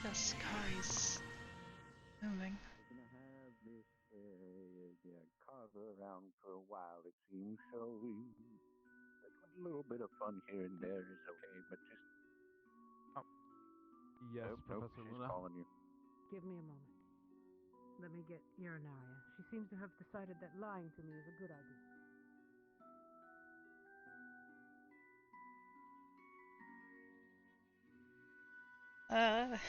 Yes, Kari's moving. We're gonna have this carver around for a while, it seems. So a little bit of fun here and there is okay, but just Yes, nope, Professor she's Luna. calling you. Give me a moment. Let me get Urinaria. She seems to have decided that lying to me is a good idea. Right.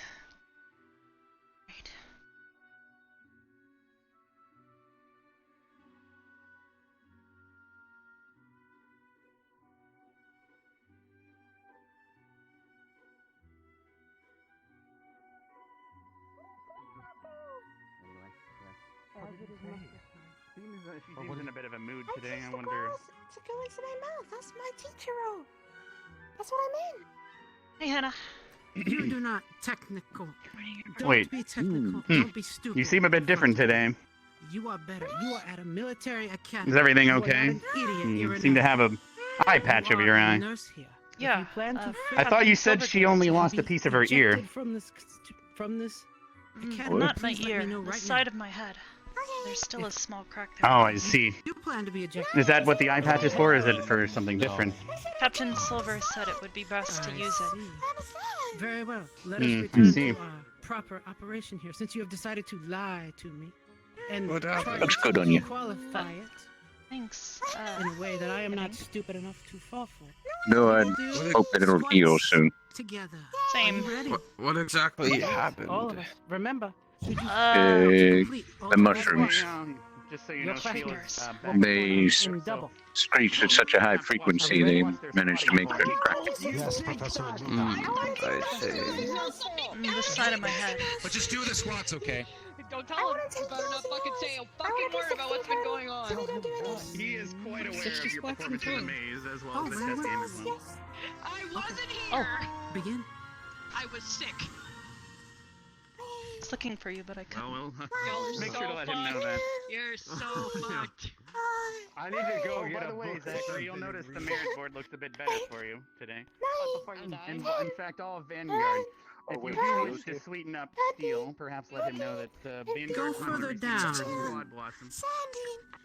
She seems in a bit of a mood today. I wonder. To go into my mouth. That's my teacher role. That's what I mean. Hey, Hannah. You do not technical. Don't Wait. be technical. Don't be stupid. You seem a bit different today. You are better. You are at a military academy. Is everything You are okay? not an idiot, You Urinaria. seem to have a eye patch over your You are a eye. nurse here. If Yeah. you plan to I thought you said Silver she Girls only can lost a piece of her ear. ejected from this academy, Not my please let ear. me know The right side now. of my head. There's still a small crack Oh, there. I see. You plan to be ejected. Is that what the eye patch is for, or is it for something different? Captain Silver said it would be best to I use it. see. Very well. Let us I return see. to our proper operation here, since you have decided to lie to me and What happened? try Looks to good on you. qualify it Thanks. in a way that I am not think. stupid enough to fall for. No, I Do hope that it'll heal squats soon. Together. Same. Are you ready? What exactly All happened? of us. Remember, should you The the mushrooms. Just so you Your know, class Sheila's will back. They in double. screeched at such a high frequency they managed to make them crack. Yes, Professor Luna. I see. The side of my head. But just do the squats, okay? Don't tell him. You better not fucking say a fucking word about what's been going on. He is quite aware of 60 your squats performance in in the total. maze as well Oh, as the very chess well. game as well. I wasn't Oh. here. Begin. I was sick. I was looking for you, but I couldn't. Well, You're make so sure to let him know fucked. that. You're so fucked. I need to go get by a the way, book. Zachary, You'll notice the marriage board looks a bit better for you today. In fact, all of Vanguard. Oh, If wait, you do Steel's wish to here? sweeten up Steel, perhaps let him know that Vanguard Go further down. Squad Blossom. So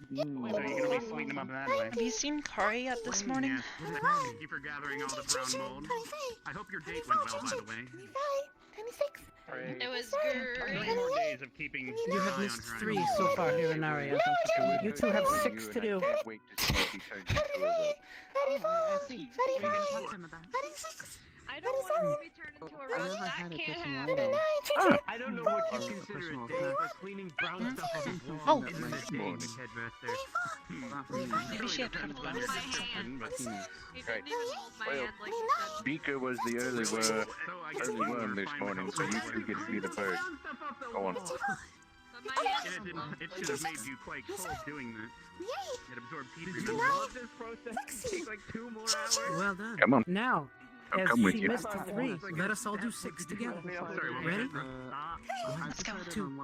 you can Mm. only sweeten them up that way. Have you seen Kari yet this morning? Yes. Thank you for gathering all the brown mold. I hope your date went well, by the way. It was 3 good. more days of keeping You your have eye missed on her. 3 so far, Urinaria. You two have 6 to do. I can't wait to see if he turns into I don't want to be turned into a roach. That can't happen. I don't know what you consider a date, but cleaning brown stuff off the Oh. wall isn't a date, headmaster. Maybe she had to go to the bathroom or something. He didn't Right. even hold my Well, hand like you said. Beaker was the early worm this morning, so you two get to be the bird. Go on. But my hand It should have made you quite cold doing that. It absorbed heat. Remember? This process can take like 2 more hours. Well done. Come on. Now, I'll as come with she you. missed 3, let us all do 6 together. Sorry, what was Ready? that? Let's go. 2, 1.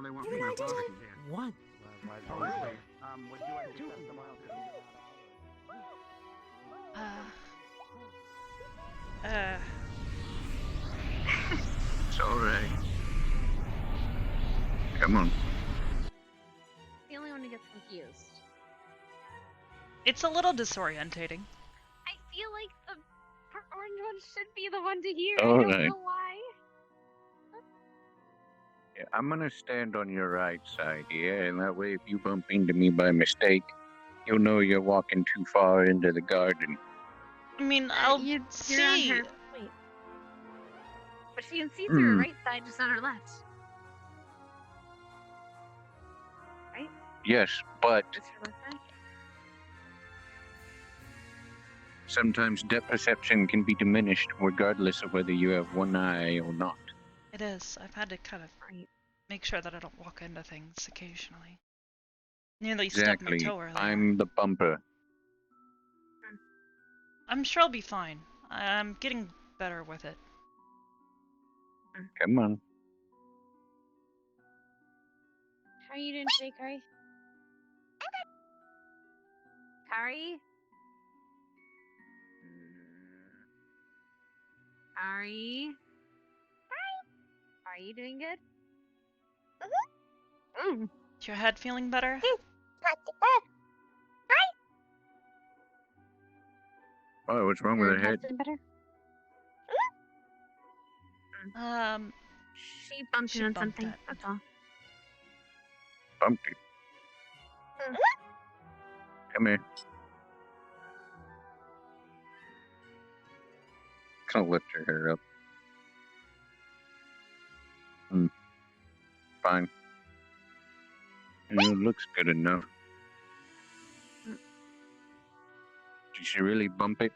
Would you like to test them out? It's alright. Come on. The only one who gets confused. It's a little disorientating. I feel like the orange one should be the one to hear. All I don't right. know why. Yeah, I'm gonna stand on your right side here, and that way if you bump into me by mistake, you'll know you're walking too far into the garden. I mean, I'll You're on see. her. Wait. But she can see through her Hmm. right side, just on her left. Yes, but Just her left side. sometimes depth perception can be diminished regardless of whether you have one eye or not. It is. I've had to kind of Right. make sure that I don't walk into things occasionally. Nearly stubbed my Exactly. toe earlier. I'm the bumper. I'm sure I'll be fine. I'm getting better with it. Come on. How are you doing today, Kari? Kari? Kari? Are you doing good? Is your head feeling better? Not too bad. Oh, what's wrong with her head? Better? She bumped She into bumped something. it. That's all. Bumped it. Come here. Kind of lift her hair up. Fine. It looks good enough. Did she really bump it?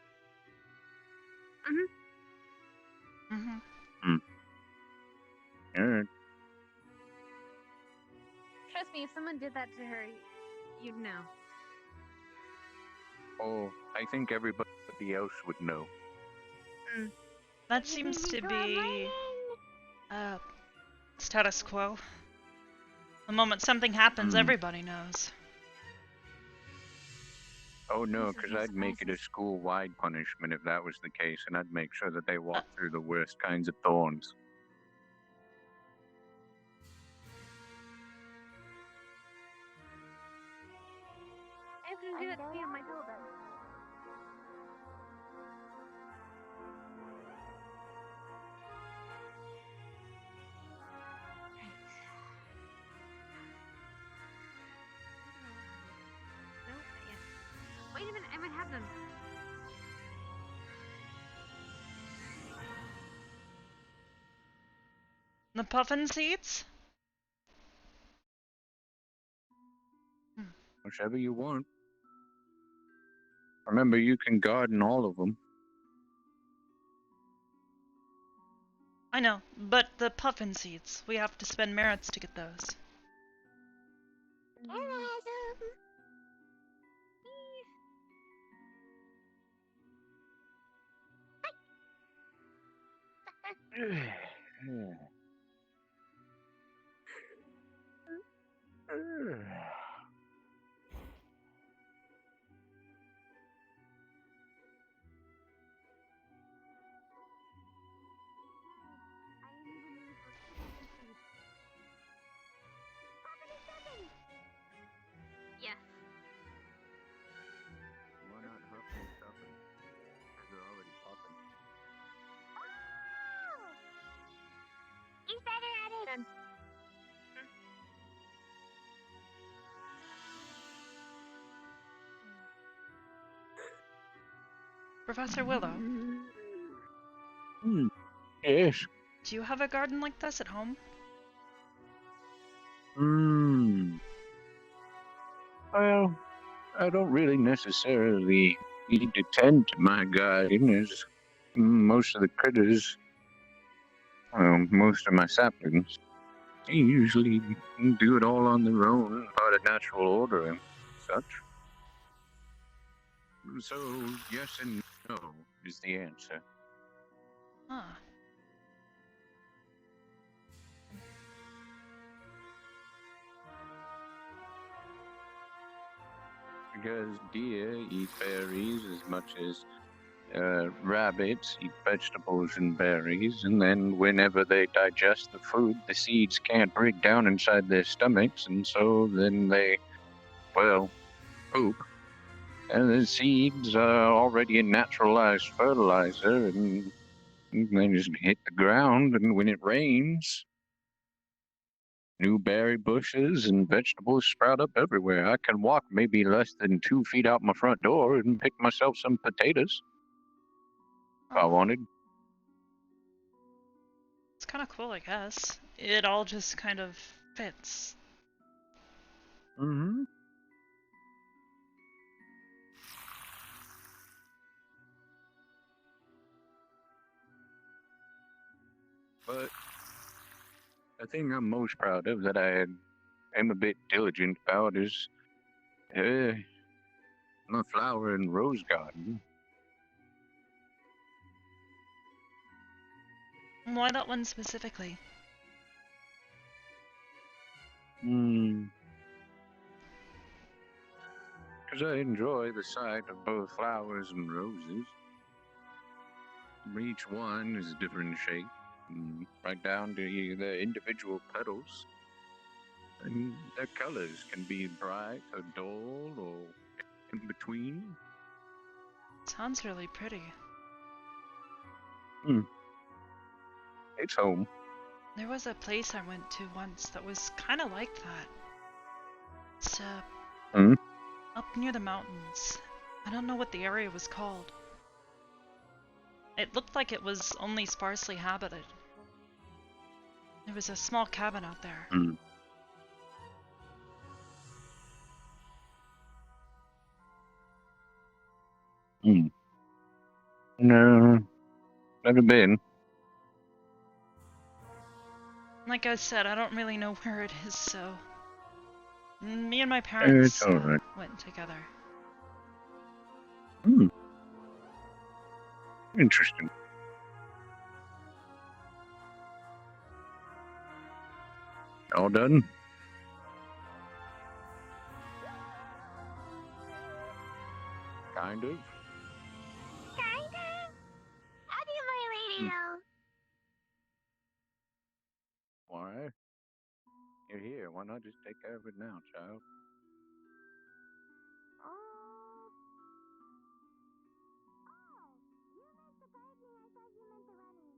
Mm-hmm. Alright. Trust me, if someone did that to her, you'd know. Oh, I think everybody else would know. That seems to be status quo. The moment something happens, everybody knows. Oh no, because I'd make it a school-wide punishment if that was the case, and I'd make sure that they walk through the worst kinds of thorns. I can do it via my door then. No, not yet. Wait a minute, I might have them. The puffin seeds? Whichever you want. Remember, you can garden all of them. I know, but the puffin seeds. We have to spend merits to get those. Yes. Why not huffing and stuffing? Because they're already popping. He's better at it. Done. Professor Willow, Yes. do you have a garden like this at home? Well, I don't really necessarily need to tend to my garden, as most of the critters, most of my saplings, they usually do it all on their own, part of natural order and such. So, yes and no is the answer. Huh. Because deer eat berries as much as rabbits eat vegetables and berries, and then whenever they digest the food, the seeds can't break down inside their stomachs, and so then they, well, poop. And the seeds are already a naturalized fertilizer, and they just hit the ground, and when it rains, new berry bushes and vegetables sprout up everywhere. I can walk maybe less than 2 feet out my front door and pick myself some potatoes if I wanted. It's kind of cool, I guess. It all just kind of fits. Mm-hmm. But the thing I'm most proud of that I am a bit diligent about is my flower and rose garden. Why that one specifically? Because I enjoy the sight of both flowers and roses. Each one is a different shape, right down to the individual petals. And their colors can be bright or dull or in between. Sounds really pretty. It's home. There was a place I went to once that was kind of like that. It's up near the mountains. I don't know what the area was called. It looked like it was only sparsely habited. There was a small cabin out there. No, never been. Like I said, I don't really know where it is, so... Me and my It's parents alright. went together. Interesting. All done? Kind of. Kinda. How do my lady know? Why? You're here. Why not just take care of it now, child? Oh. Oh, you meant the gardening. I thought you meant the running.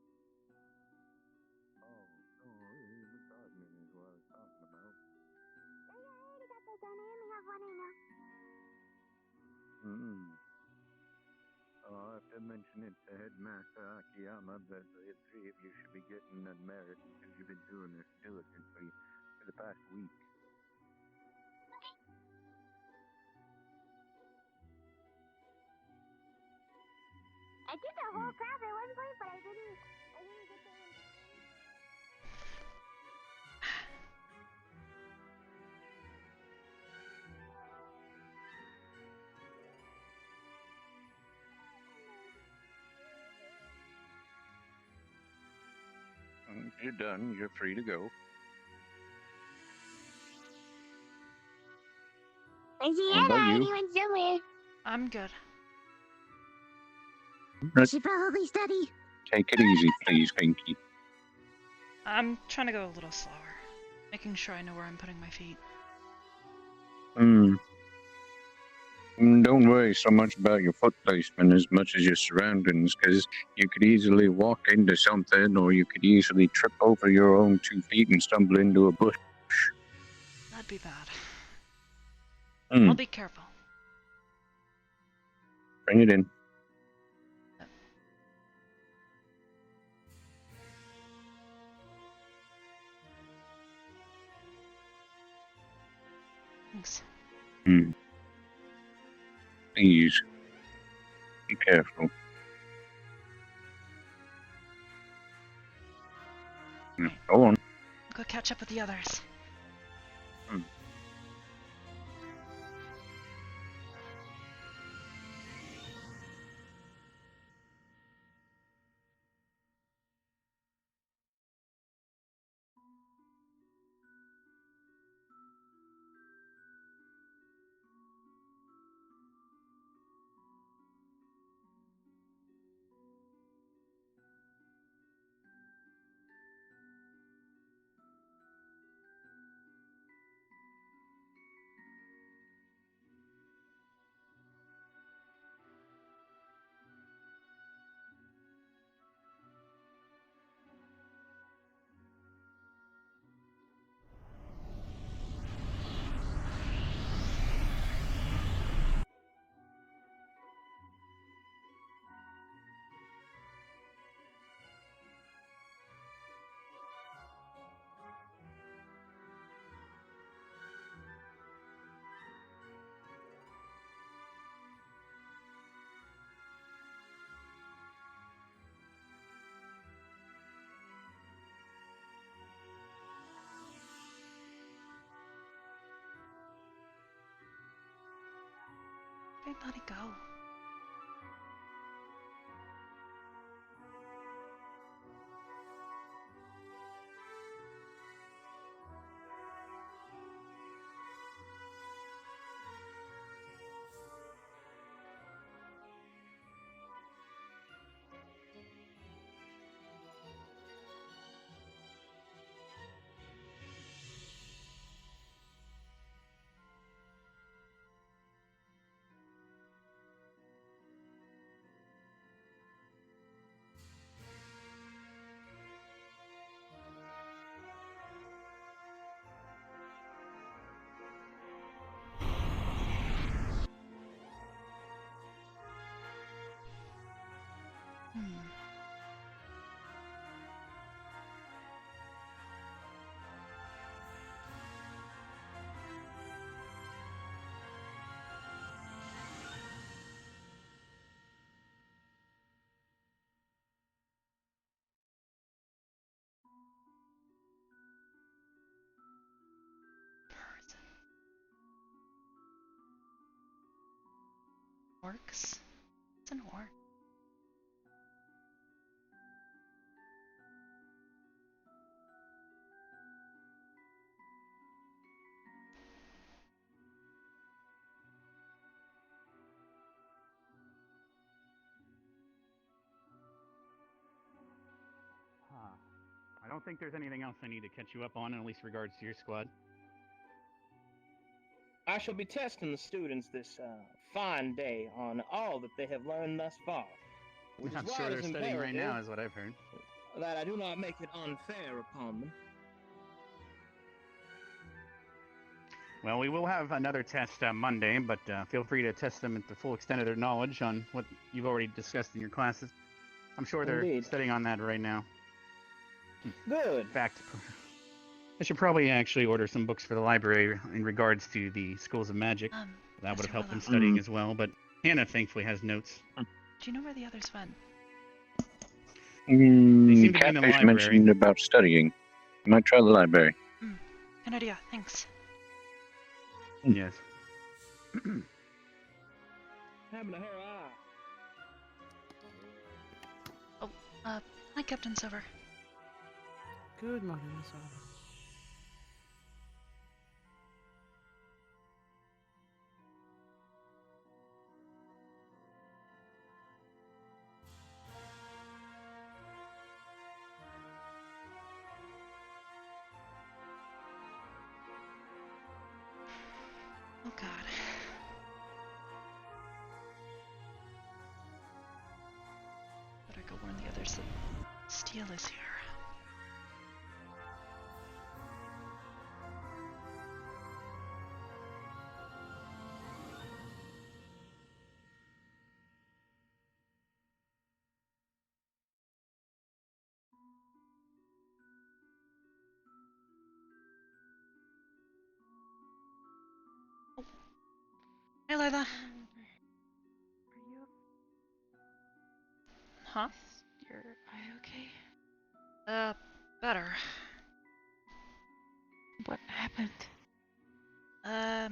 Oh, the gardening is what I was talking about. Yeah, I already got that done. I only have one right now. Oh, I have to mention it to Headmaster Akiyama that the three of you should be getting that merit because you've been doing this diligently for the past week. I did the whole crap at one point, but I didn't get the You're done. You're free to go. Where's What Sienna? about you? He went somewhere. I'm good. You should probably study. Take it easy, please, Pinky. I'm trying to go a little slower. Making sure I know where I'm putting my feet. Don't worry so much about your foot placement as much as your surroundings, because you could easily walk into something, or you could easily trip over your own 2 feet and stumble into a bush. That'd be bad. Hmm. I'll be careful. Bring it in. Thanks. Please. Be careful. Go on. Go catch up with the others. Where'd I let it go? Orcs? It's an orc. I don't think there's anything else I need to catch you up on, in at least regards to your squad. I shall be testing the students this fine day on all that they have learned thus far. Which I'm is why sure it they're is studying right now, imperative is what I've heard. that I do not make it unfair upon them. Well, we will have another test Monday, but feel free to test them at the full extent of their knowledge on what you've already discussed in your classes. I'm sure they're Indeed. studying on that right now. Good. In fact, I should probably actually order some books for the library in regards to the schools of magic. That would have helped them studying as well, but Hannah thankfully has notes. Do you know where the others went? They seem to be in the Catfish library. mentioned about studying. You might try the library. Good idea, thanks. Yes. Having a her eye. Oh, hi, Captain Silver. Good morning, Miss Arbor. Oh god. Better go warn the others that Steel is here. Oh. Hey, Lila. Are you Huh? Are you okay? Better. What happened? I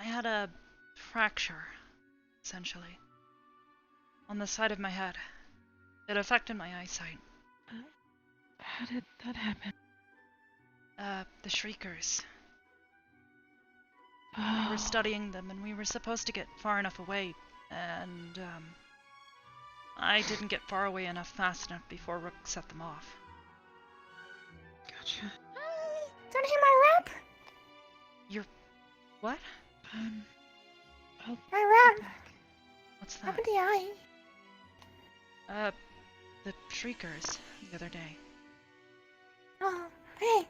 had a fracture, essentially, on the side of my head. It affected my eyesight. How did that happen? The Shriekers. Oh. We were studying them, and we were supposed to get far enough away, and, I didn't get far away enough fast enough before Rook set them off. Gotcha. Don't hear my rap? You're... what? I'll My rap. What's that? Happened to the eye. The Shriekers, the other day. Oh, hey.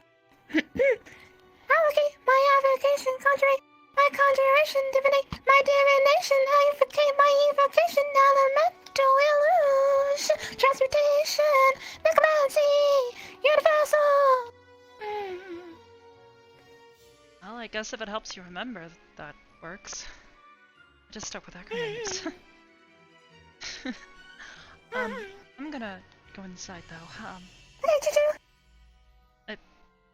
Allocate my avocation, conjurate my conjuration, divinate my divination, invocate my evocation, elemental illusion, transmutation, necromancy, universal. Well, I guess if it helps you remember, that works. I just stuck with acronyms. I'm gonna go inside though. What did you do?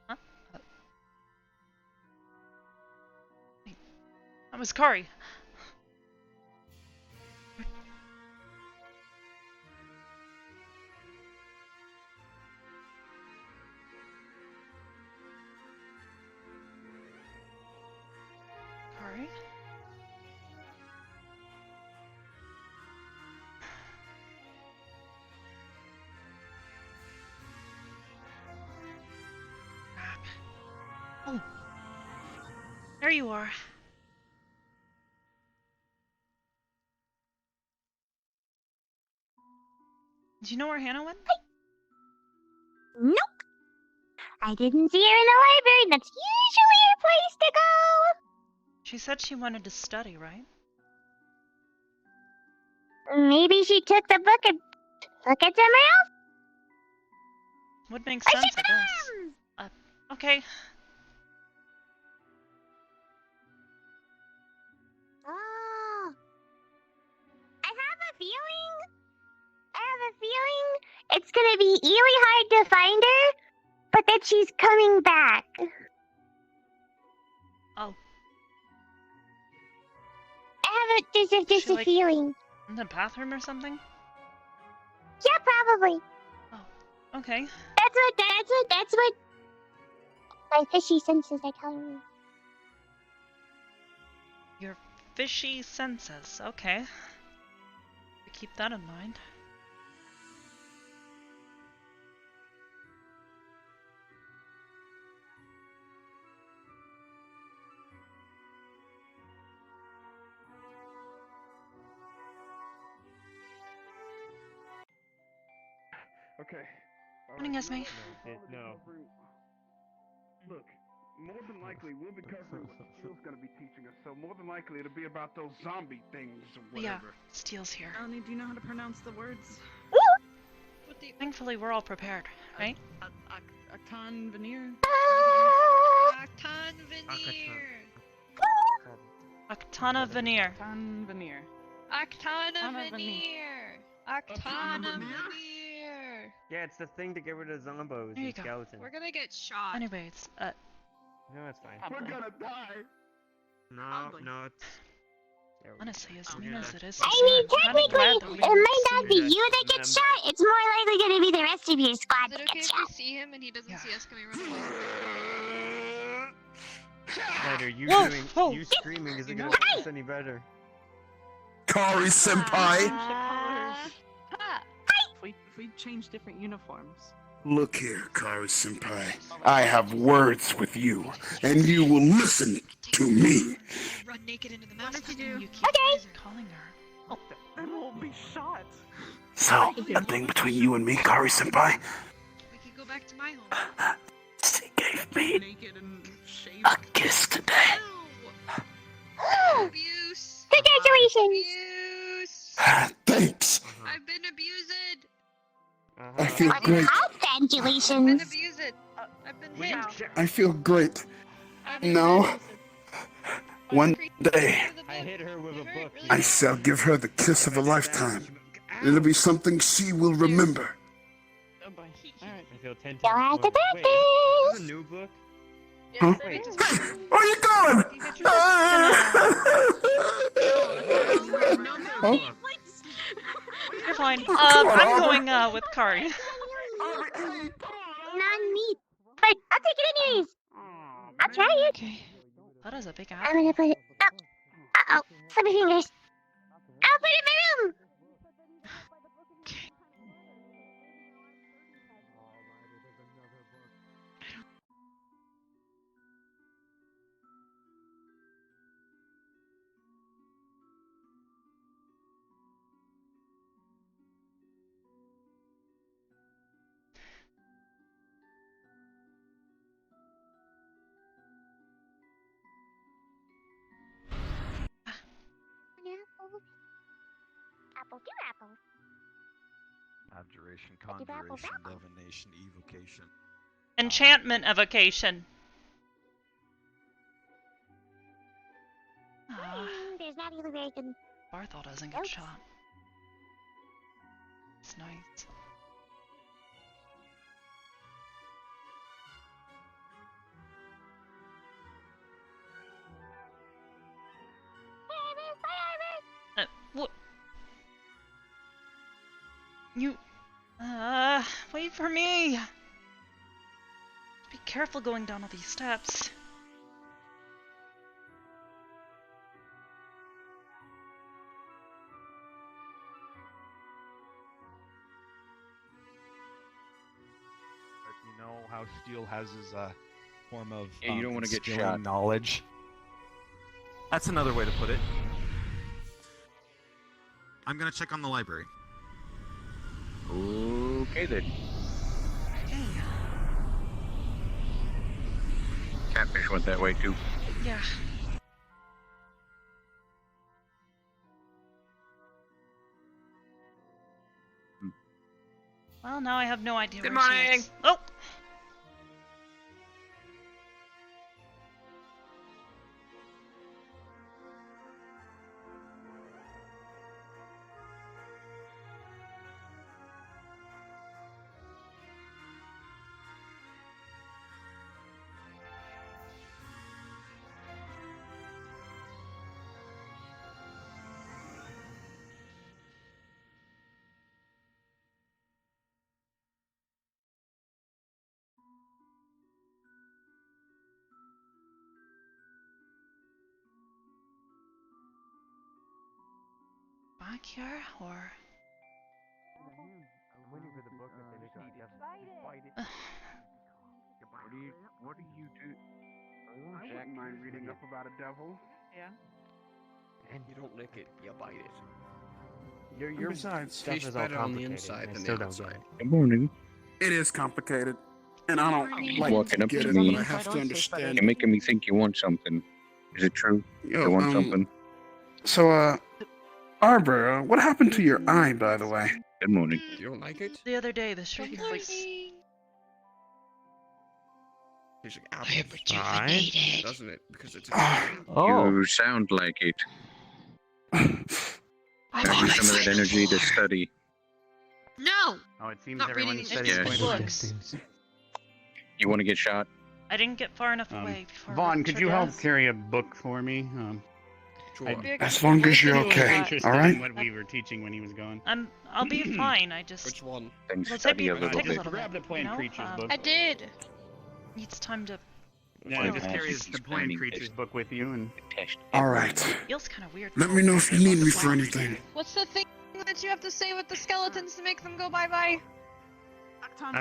Huh? That was Kari. Kari? Crap. Oh. There you are. Do you know where Hannah went? Nope. I didn't see her in the library. That's usually her place to go. She said she wanted to study, right? Maybe she took the book and took it somewhere else. Would make Or sense, she I guess. Okay. Oh. I have a feeling it's gonna be really hard to find her, but that she's coming back. Oh. have there's She, a like- feeling. In the bathroom or something? Yeah, probably. Okay. That's what my fishy senses are telling me. Your fishy senses. Okay. Keep that in mind. Okay. Morning, Esme. No. Look, more than likely we'll be covering what Steele's gonna be teaching us, so more than likely it'll be about those zombie things or Yeah, whatever. Steele's here. Melanie, do you know how to pronounce the words? Thankfully, we're all prepared, right? Acton veneer? Acton veneer. Octana veneer. Acton veneer. Actana veneer. Actana veneer. Yeah, it's the thing to get rid of zombos There you and go. skeletons. We're gonna get shot. Anyways, No, it's fine. We're gonna die! No, no, it's... There we go. honestly, as mean as it is, I mean, I'm kinda glad that technically, we it might see not be it. you that gets shot. It's more likely gonna be the rest of your squad Is it that okay gets if we shot. see him and he doesn't see us? Can we run away? Ryder, you Whoa, doing, whoa. you screaming isn't gonna know- make us any better. Kari senpai! Ah. If we change different uniforms. Look here, Kari senpai. I have words with you, and you will listen to me. Run naked into the What mountains. did you do? You keep calling her. Then we'll be shot. So, nothing between you and me, Kari senpai? We can go back to my home. She gave me Naked and shaved. a kiss today. No! Abuse! Congratulations! Abuse! Thanks. I've been abused! I feel What great. I've been congratulations? abused! I've been Will hit! you check? I feel great. I've been No. hit. One day, With a I book. hit her with a It hurt book. really I bad. shall give her the kiss of a lifetime. It'll be something she will remember. Oh boy. Alright. I feel 10 Go times out the more. Wait, this is practice! a new book? Huh? Wait, Where are you going? Oh. You're fine. I'm going with Kari. Not me. But I'll take it anyways. I'll try it. Okay. That is a big I'm apple. gonna put it. Oh. Uh-oh. Slip my fingers. I'll put it in my room. Apple to apple. Abjuration, Apple, conjuration, apple. divination, evocation. Enchantment evocation. Ah, There's not really very good. Barthol doesn't get Nope. shot. It's nice. What? You, wait for me! Be careful going down all these steps. You know how Steel has his form of Yeah, you don't wanna get instilling shot. knowledge. That's another way to put it. I'm gonna check on the library. Okay then. Okay. Catfish went that way too. Yeah. Well, now I have no idea Good where she morning. is. Oh! back here, or? I'm waiting for the book that they make us fight it. What do you do? I wouldn't mind reading up about a devil. Yeah. And you don't lick it, you bite it. And besides, Stuff tastes is all better on the complicated. inside I than still the don't get outside. it. Good morning. It is complicated, and I don't You're like walking to up get to it, me. but I have to understand. You're making me think you want something. Is it true? Yo, You want something? So, Arbor, what happened to your eye, by the way? Good morning. You don't like it? The other day, the Shrieker was... Tastes like apple pie, doesn't it? Because it's You sound like it. Have you some of that energy to study? No! Oh, it seems Not everyone's reading studying Yes. quite a bit. books. You want to get shot? I didn't get far enough away before... Vaughn, could you help triggered. carry a book for me? Sure. As long as you're I'm okay, interested all right? in what we were teaching when he was gone. I'll be fine. I just... Which one? Then It'll study a take little a bit. little Grab the bit, Plant you know? Creatures book. I did. Needs time to... Yeah, Fine. just carry He's the Plant planning Creatures this. book with you and... Test. All right. Feels kind of weird. Let me know if you need me for anything. What's the thing that you have to say with the skeletons to make them go bye-bye?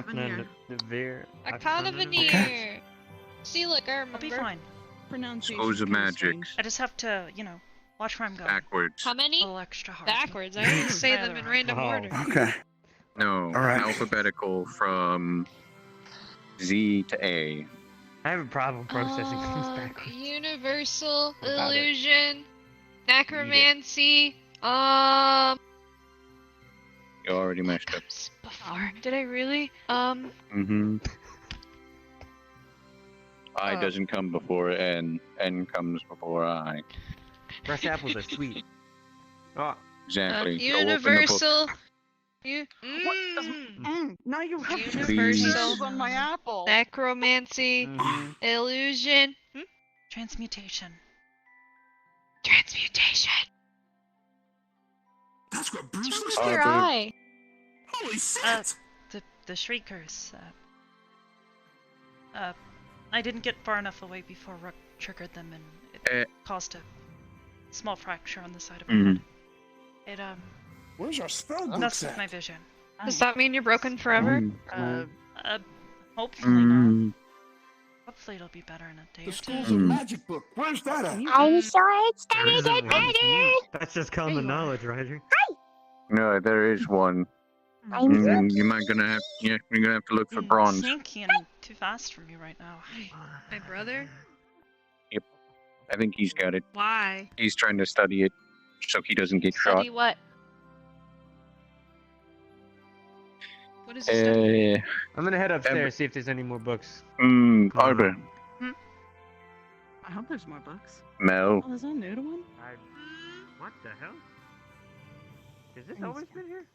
Veneer. Arcana Veneer. Okay. See, look, I I'll remember. be fine. Pronunciation. Schools of kinda magic. strange. I just have to, you know, watch where I'm going. Backwards. How many? A little extra hard. Backwards. I didn't say My them other in arm. random Oh. order. Okay. No. All right. Alphabetical from Z to A. I have a problem processing things backwards. Universal About it. illusion, necromancy. You already messed up. Comes before. Did I really? Mm-hmm. I doesn't come before N. N comes before I. Fresh apples are sweet. Oh, Exactly. Go open the book. Universal. Now you have Universal on my apple. necromancy, illusion, Transmutation. transmutation. That's what Bruce What's was wrong with your Arbor. eye? Holy shit! The Shriekers. I didn't get far enough away before Rook triggered them, and it caused a small fracture on the side of my head. It Where's our spell book messed with at? my vision. Does that mean you're broken forever? Hopefully not. Hopefully it'll be better in a day The or two. Schools of Magic book. Where's that at? I'm sure it's gonna get better. that's just common knowledge, Ryder. No, there is one. I'm You might gonna have. Yeah, you're gonna have to look for bronze. Sneaky and too fast for me right now. My brother? I think he's got it. Why? He's trying to study it so he doesn't get shot. Study what? What is he studying? I'm gonna head upstairs, see if there's any more books. Arbor. I hope there's more books. Mel. Oh, there's a new one? What the hell? Has this always been here?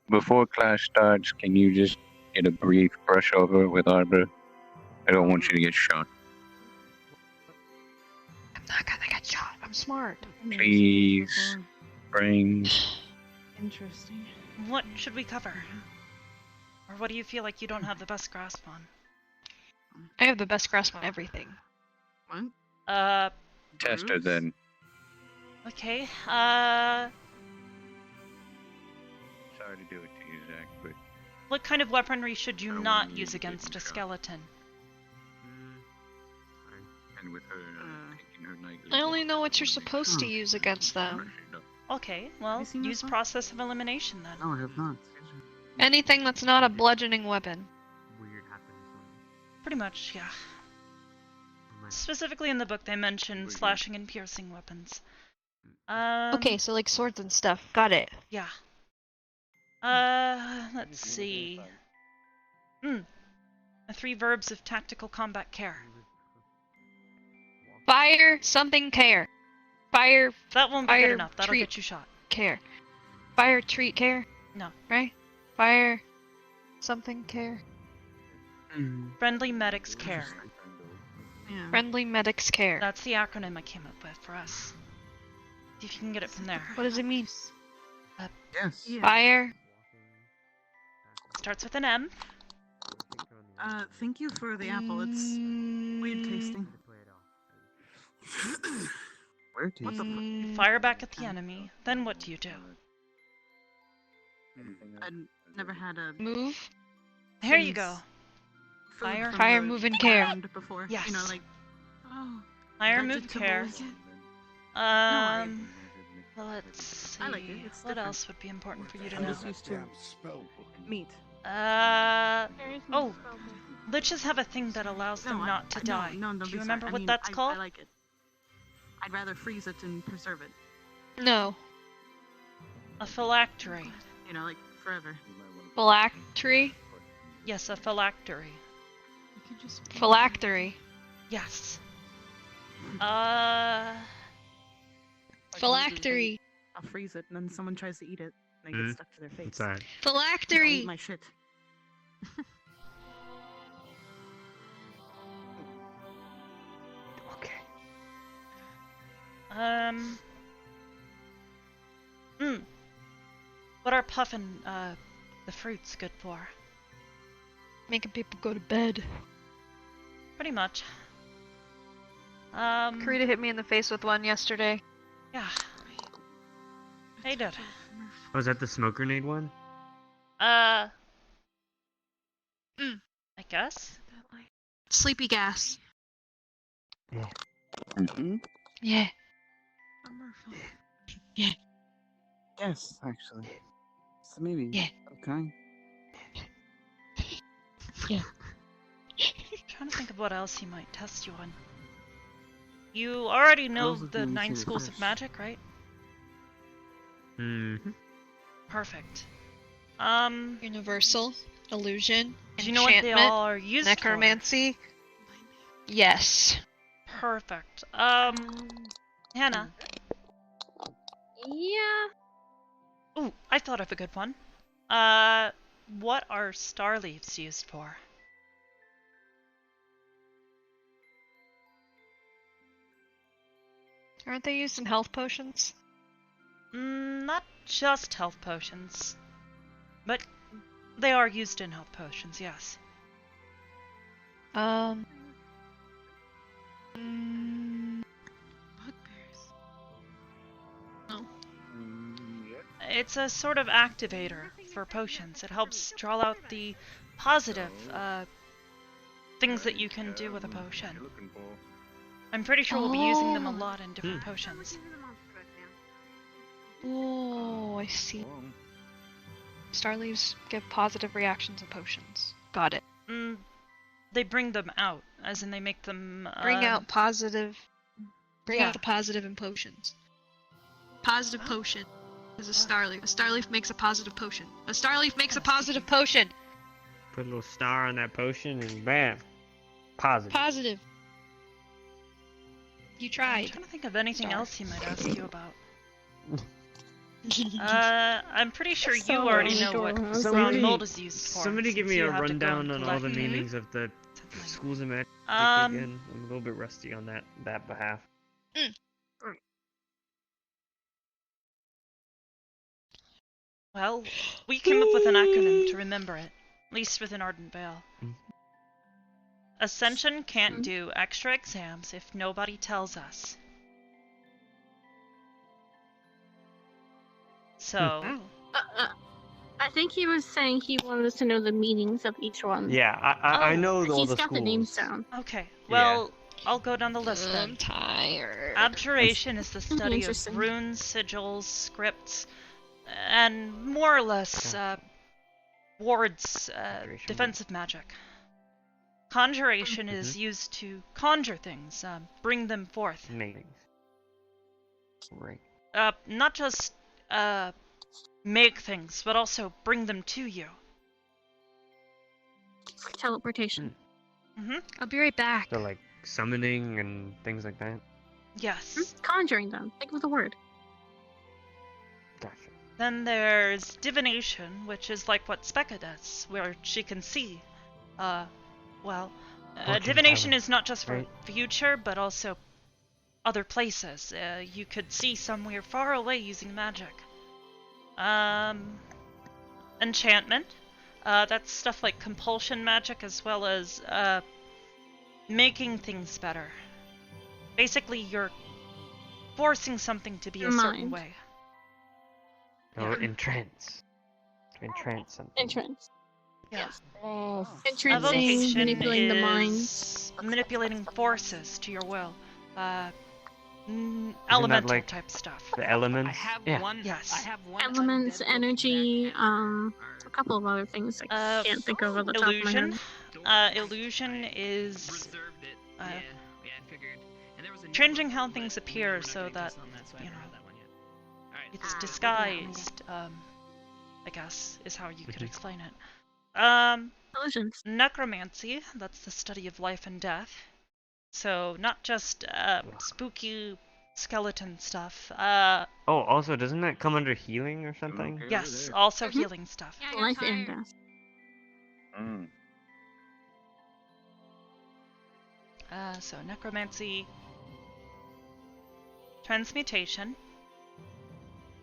Before class starts, can you just get a brief brush over with Arbor? I don't want you to get shot. I'm not gonna get shot. I'm smart. Please. Brains. Interesting. What should we cover? Or what do you feel like you don't have the best grasp on? I have the best grasp on everything. What? Tester then. Okay, Sorry to do it to you, Zach, but what kind of weaponry should you I don't not want you use to get against a shot. skeleton? and with her taking her nightly I only walk, know what you're I wanna make supposed to sure use against you them. brush it up. Okay, well, you seen this use one? process of elimination then. No, I have not. Anything that's not a bludgeoning weapon. Weird happens. Pretty much, yeah. Specifically in the book, they mention slashing and piercing weapons. Okay, so like swords and stuff. Got it. Yeah. Let's see. 3 verbs of tactical combat care. Fire something care. Fire That won't be good Fire enough. That'll treat. get you shot. care. Fire treat care. No. Right? Fire something care. Friendly medics care. Yeah. Friendly medics care. That's the acronym I came up with for us. See if you can get it from there. What does it mean? Yes. Yeah. Fire. Starts with an M. Thank you for the apple. It's weird tasting. Where What the You fire back at the enemy. Then what do you do? I'd never had a Move. There you go. food Fire. from Fire, the move, and care. ground before. Yes. You know, like Fire, move, care. vegetables. Let's see. I like it. It's what different. else would be important for you to I'm know? just used to meat. Oh, liches have a thing that allows them not to die. No, Do don't you be remember sorry. what I mean, that's called? I like it. I'd rather freeze it and preserve it. No. A phylactery. You know, like forever. Phylactery? Yes, a phylactery. Phylactery. Yes. Phylactery. I'll freeze it, and then someone tries to eat it, and it gets stuck to their face. What's that? Phylactery. I'll eat my shit. Okay. What are puffin', the fruits good for? Making people go to bed. Pretty much. Karita hit me in the face with one yesterday. Yeah. They did. Was that the smoke grenade one? I guess. Sleepy gas. Yeah. Yeah. Yeah. Yes, actually. So maybe. Yeah. Okay. Yeah. Trying to think of what else he might test you on. You already know was the looking 9 into it schools of first. magic, right? Mm-hmm. Perfect. Universal. Illusion. Do you know what they enchantment, all are used necromancy. Yes. for? Perfect. Hannah. Yeah. Ooh, I thought of a good one. What are star leaves used for? Aren't they used in health potions? Not just health potions. But they are used in health potions, yes. Mm, no. It's a sort of activator for potions. It helps draw out the positive things that you can do with a potion. I'm pretty sure we'll be using them a lot in different potions. Oh, I see. Star leaves give positive reactions to potions. Got it. They bring them out, as in they make them Bring out positive. Bring yeah. out the positive in potions. Positive potion is a star leaf. A star leaf makes a positive potion. A star leaf makes a positive potion. Put a little star on that potion and bam. Positive. Positive. You I'm tried. trying to think of anything Star. else he might ask you about. I'm pretty sure you already know what ground mold is used for. Somebody give since me you a have to go rundown and on all the collect- meanings of the schools of magic Um, again. I'm a little bit rusty on that behalf. Well, we came up with an acronym to remember it, at least within Ardent Vale. Ascension can't do extra exams if nobody tells us. So, I think he was saying he wanted us to know the meanings of each one. Yeah, I know all He's the got schools. the names down. okay, well, I'll go down the list then. I'm tired. Abjuration is the study of Interesting. runes, sigils, scripts, and more or less wards, defensive magic. Conjuration is used to conjure things, bring them forth. Names. Right. Not just make things, but also bring them to you. Teleportation. I'll be right back. So like summoning and things like that. Yes. Conjuring them. Think of the word. Gotcha. Then there's divination, which is like what Specca does, where she can see. Fortune Divination telling, is not just for right? future, but also other places. You could see somewhere far away using magic. Enchantment. That's stuff like compulsion magic, as well as making things better. Basically, you're forcing something to be a certain Mind. way. Or entrance. Entrance something. Entrance. Yeah. Entrancing, Evocation manipulating the mind. is manipulating forces to your will. Isn't Elemental that like type stuff. the elements? I have Yeah. one. Yes. I have one. Elements, undead energy, book a couple of other things I can't think of at the top of my Illusion. head. Illusion is reserved it. Yeah, I figured. And there was a changing how things appear so that, you know, it's disguised, I guess, is how you could explain it. Illusions. Necromancy, that's the study of life and death. So, not just, spooky skeleton stuff. Oh, also, doesn't that come under healing or something? Yes, also healing stuff. Yeah, I got Life tired. and death. So necromancy, transmutation.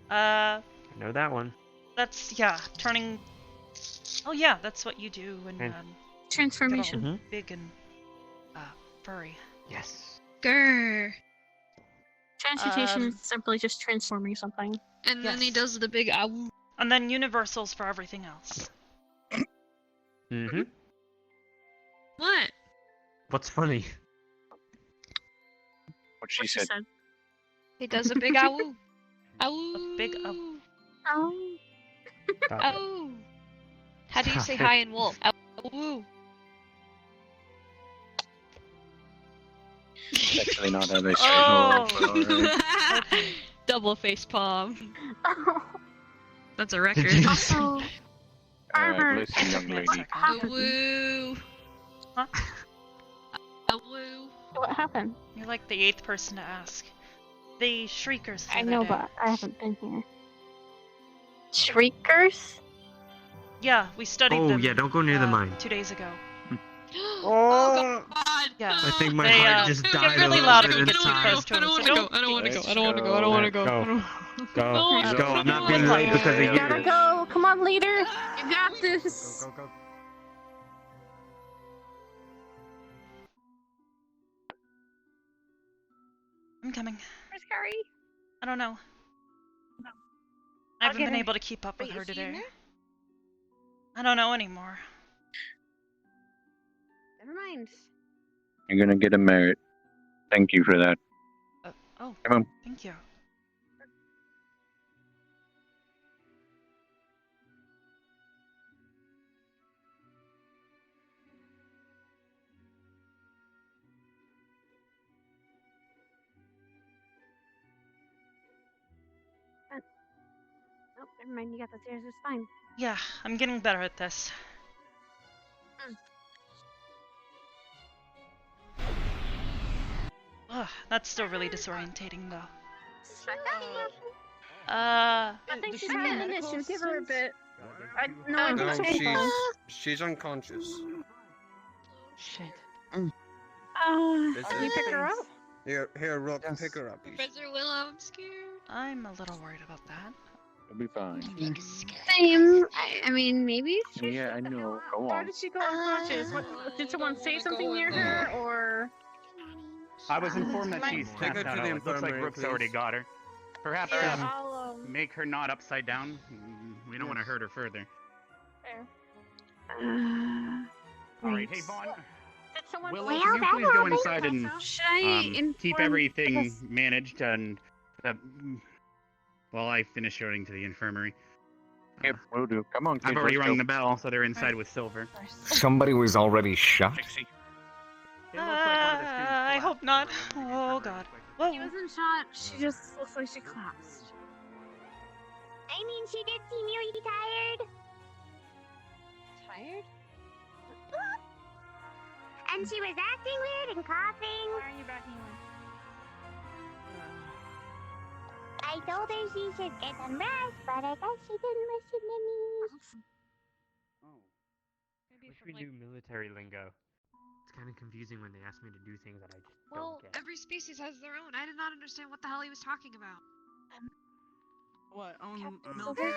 I know that one. That's, yeah, turning. Oh yeah, that's what you do when Transformation. get all big and furry. Yes. Grr. Transmutation is simply just transforming something. And then he does the big ow. And then universals for everything else. Mm-hmm. What? What's funny? What she said. He does a big ow. Ow. A big ow. Oh. Ow. How do you say hi in wolf? Ow. That's actually not how they say Oh. no. Double face palm. That's a record. Also, Arbor. Listen, young lady. Woo. Huh? Woo. What happened? You're like the 8th person to ask. The Shriekers. I know, but I haven't been here. Shriekers? Yeah, we studied Oh, them. yeah, don't go near the mine. 2 days ago. Oh God! Yeah. I think my They, heart just get died really a little loud bit if you get too inside. close to I them. don't So want to go. I don't want to go. I don't want to go. I don't want to go. I don't want to go. Go. No, Go. I'm not being late because of You you. gotta go. Come on, leader. You got this. Go, go, go. I'm coming. Where's Carrie? I don't know. I haven't been able to keep up with her today. I don't know anymore. Never mind. You're gonna get a merit. Thank you for that. Oh, Come on. thank you. Oh, never mind. You got the stairs. It's fine. Yeah, I'm getting better at this. Ugh, that's still really disorientating though. I think she's having an issue. Give her a bit. No, she's unconscious. Shit. Is Can you it? pick her up? Here, Rock, pick her up. Professor Willow, I'm scared. I'm a little worried about that. It'll be fine. Same. I mean, maybe. Yeah, I know. Go Why on. did she go unconscious? Did someone say something near her, or? I was informed that she's Take her passed out. to the It looks like infirmary, Brooks please. already got her. Perhaps Yeah, I'll, make her not upside down. We don't want to hurt her further. Fair. Alright, hey Vaughn. Did someone? Willow, Well, can you that please go happened. inside and Should I keep inform everything this- managed and while I finish showing to the infirmary. Yep, we'll do. Come on, kids. I've already let's rung go. the bell, so they're inside with Silver. Somebody was already shot? Trixie. I hope not. Oh god. Whoa. She wasn't shot. She just looks like she collapsed. I mean, she did seem really tired. Tired? And she was acting weird and coughing. Why are you backing away? I told her she should get some rest, but I guess she didn't listen to me. Wish we knew military lingo. It's kind of confusing when they ask me to do things that I just Well, don't get. every species has their own. I did not understand what the hell he was talking about. What, on military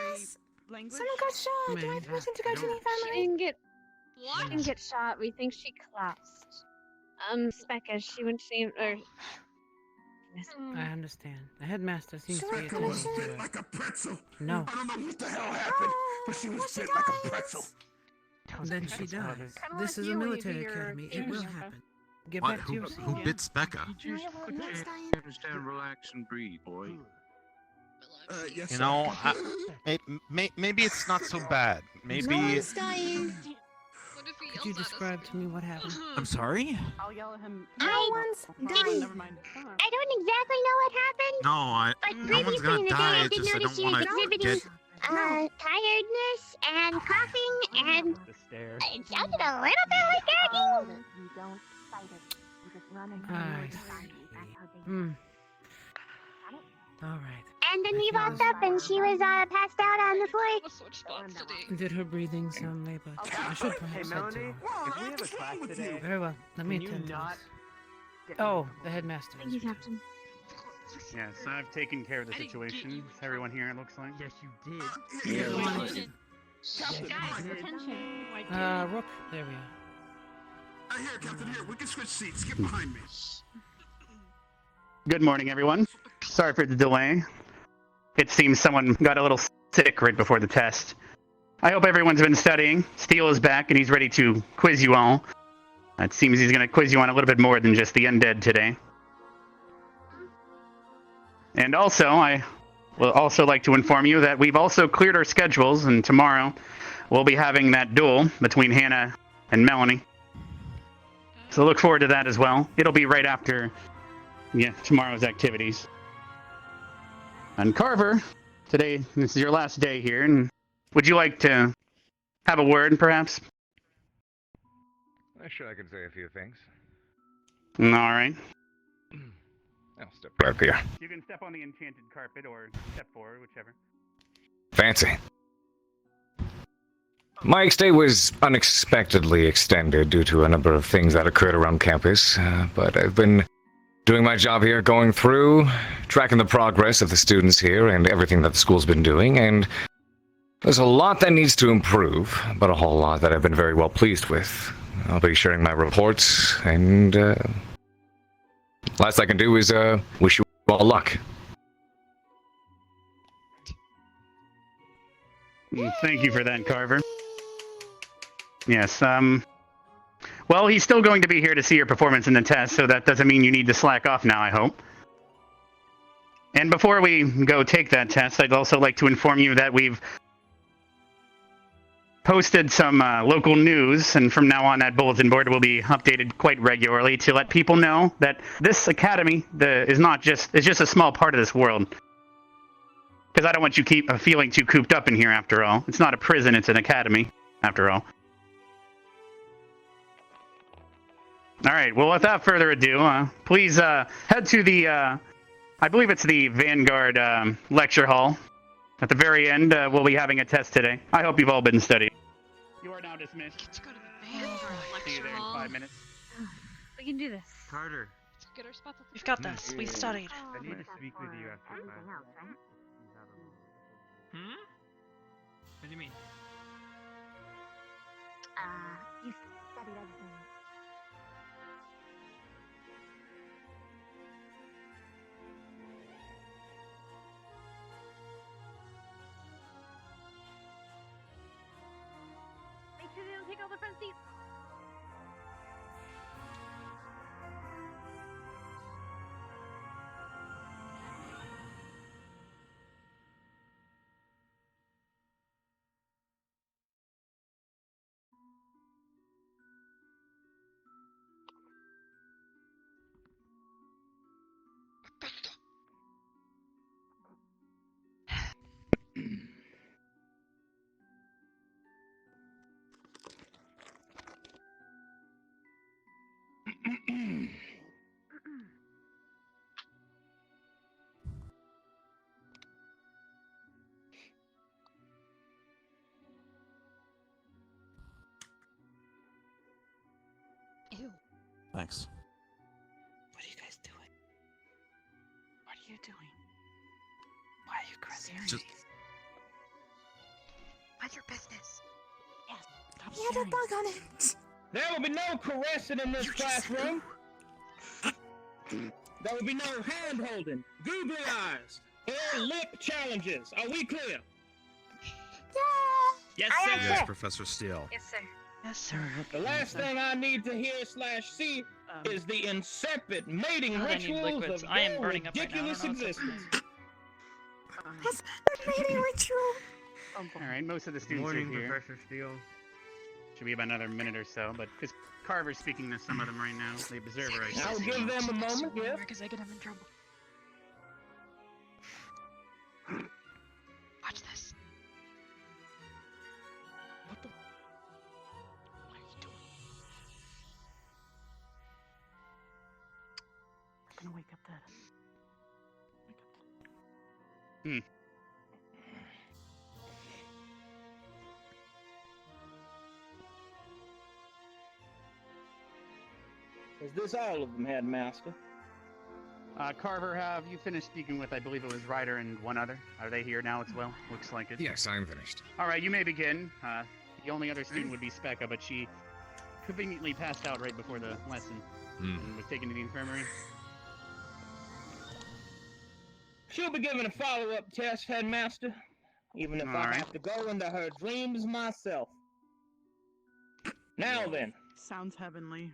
language? Someone got shot. Do I have permission to go to the She infirmary? didn't get. What? She didn't get shot. We think she collapsed. Specca, she went to or I understand. The headmaster seems to be Becca was attending to bit her. like a pretzel. No. I don't know what the hell happened, but she was bit like a pretzel. Then she dies. This is a military academy. It will happen. Get What? back to your seat. Who bits Becca? Just relax and breathe, boy. Yes, You sir. know, maybe it's not so bad. Maybe. Could you describe to me what happened? I'm sorry? I'll yell at him. No one's dying. Never mind. I don't exactly know what happened. No, But no one's previously gonna in the day, die. I It's did just I notice don't she was want to exhibiting get. tiredness and coughing, and The stare. it sounded a little bit like gagging. You don't fight it. You just run and I see. All right. And then we walked up, and she was passed out on the floor. Did her breathing sound labor? I should Hey, perhaps head to Melanie, her. if we have a class today, Very well. Let me can you attend to not this. Oh, the headmaster. Thank you, Captain. Yes, I've taken care of the situation. Everyone here, it looks like. Yes, you did. Yeah, we Guys, did. attention. Rook. There we are. Here, Captain, here. We can switch seats. Get behind me. Good morning, everyone. Sorry for the delay. It seems someone got a little sick right before the test. I hope everyone's been studying. Steele is back, and he's ready to quiz you all. It seems he's going to quiz you on a little bit more than just the undead today. And also, I will also like to inform you that we've also cleared our schedules, and tomorrow we'll be having that duel between Hannah and Melanie. So look forward to that as well. It'll be right after tomorrow's activities. And Carver, today, this is your last day here, and would you like to have a word, perhaps? Sure, I can say a few things. All right. I'll step right there. You can step on the enchanted carpet or step forward, whichever. Fancy. My stay was unexpectedly extended due to a number of things that occurred around campus, but I've been doing my job here, going through, tracking the progress of the students here and everything that the school's been doing, and there's a lot that needs to improve, but a whole lot that I've been very well pleased with. I'll be sharing my reports, and last I can do is wish you all luck. Thank you for that, Carver. Yes, well, he's still going to be here to see your performance in the test, so that doesn't mean you need to slack off now, I hope. And before we go take that test, I'd also like to inform you that we've posted some local news, and from now on that bulletin board will be updated quite regularly to let people know that this academy is just a small part of this world. Because I don't want you keep feeling too cooped up in here, after all. It's not a prison, it's an academy, after all. All right, well, without further ado, please head to the, I believe it's the Vanguard lecture hall. At the very end, we'll be having a test today. I hope you've all been studying. You are now dismissed. Let's go to the Vanguard See you lecture there in hall. 5 minutes. We can do this. Carter, Let's get our spots. We've got this. We studied. I need to speak with you after class. What do you mean? You studied everything. Make sure they don't take all the front seats. Ew. Thanks. What are you guys doing? What are you doing? Why are you crossing your Just- teeth? Mind your business. Stop He had a staring. bug on it. There will be no caressing in this classroom. There will be no hand-holding, googly eyes, or lip challenges. Are we clear? Yes, sir. Yes, Professor Steele. Yes, sir. Yes, sir. The last thing I need to hear/see is the insipid mating God, I need rituals liquids. of I am your burning up right now. I ridiculous don't know what's existence. That's the mating ritual. All right, most of the students Morning, are here. Professor Steele. Should be about another minute or so, but because Carver's speaking to some of them right now, the observer. I I'll should give say. them a moment, yes. Because I get him in trouble. Watch this. What the? What are you doing? I'm gonna wake up that. Is this all of them, Headmaster? Carver, have you finished speaking with, I believe it was Ryder and one other? Are they here now as well? Looks like it. Yes, I'm finished. All right, you may begin. The only other student would be Specca, but she conveniently passed out right before the lesson and was taken to the infirmary. She'll be given a follow-up test, Headmaster, even if I have to go into her dreams myself. Now then. Sounds heavenly.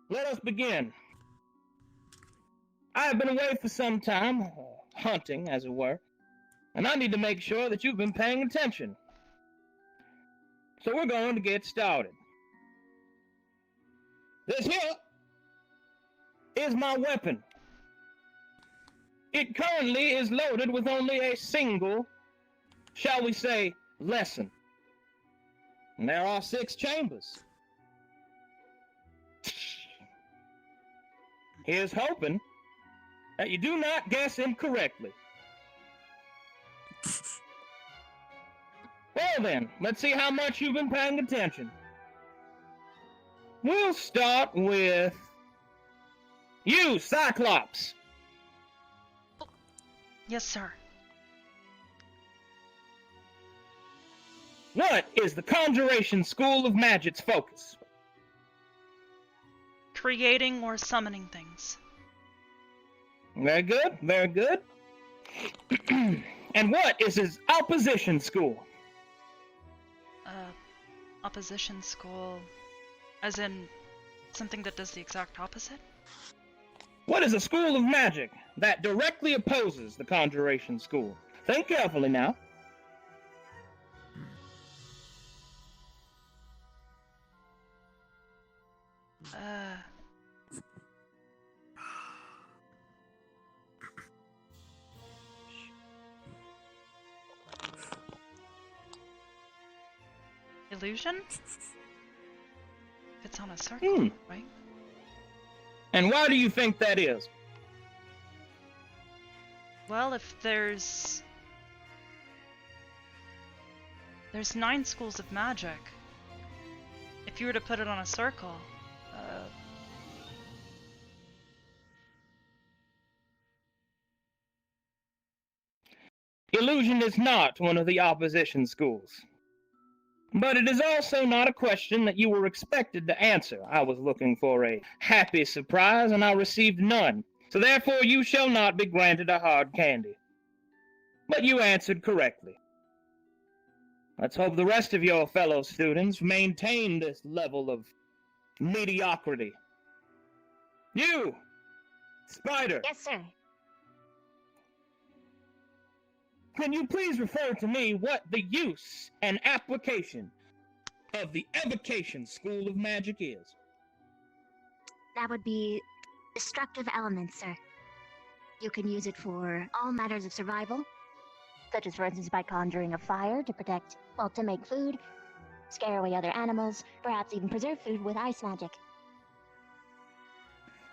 Let us begin. I have been away for some time, hunting, as it were, and I need to make sure that you've been paying attention. So we're going to get started. This here is my weapon. It currently is loaded with only a single, shall we say, lesson. And there are 6 chambers. Here's hoping that you do not guess incorrectly. Well then, let's see how much you've been paying attention. We'll start with you, Cyclops. Yes, sir. What is the Conjuration School of Magic's focus? Creating or summoning things. Very good, very good. And what is his opposition school? Opposition school, as in something that does the exact opposite? What is a school of magic that directly opposes the Conjuration School? Think carefully now. Illusion? If it's on a circle, right? And why do you think that is? Well, if there's 9 schools of magic. If you were to put it on a circle, Illusion is not one of the opposition schools. But it is also not a question that you were expected to answer. I was looking for a happy surprise, and I received none. So therefore you shall not be granted a hard candy. But you answered correctly. Let's hope the rest of your fellow students maintain this level of mediocrity. You, Spider. Yes, sir. Can you please refer to me what the use and application of the Evocation School of Magic is? That would be destructive elements, sir. You can use it for all matters of survival, such as, for instance, by conjuring a fire to protect, well, to make food, scare away other animals, perhaps even preserve food with ice magic.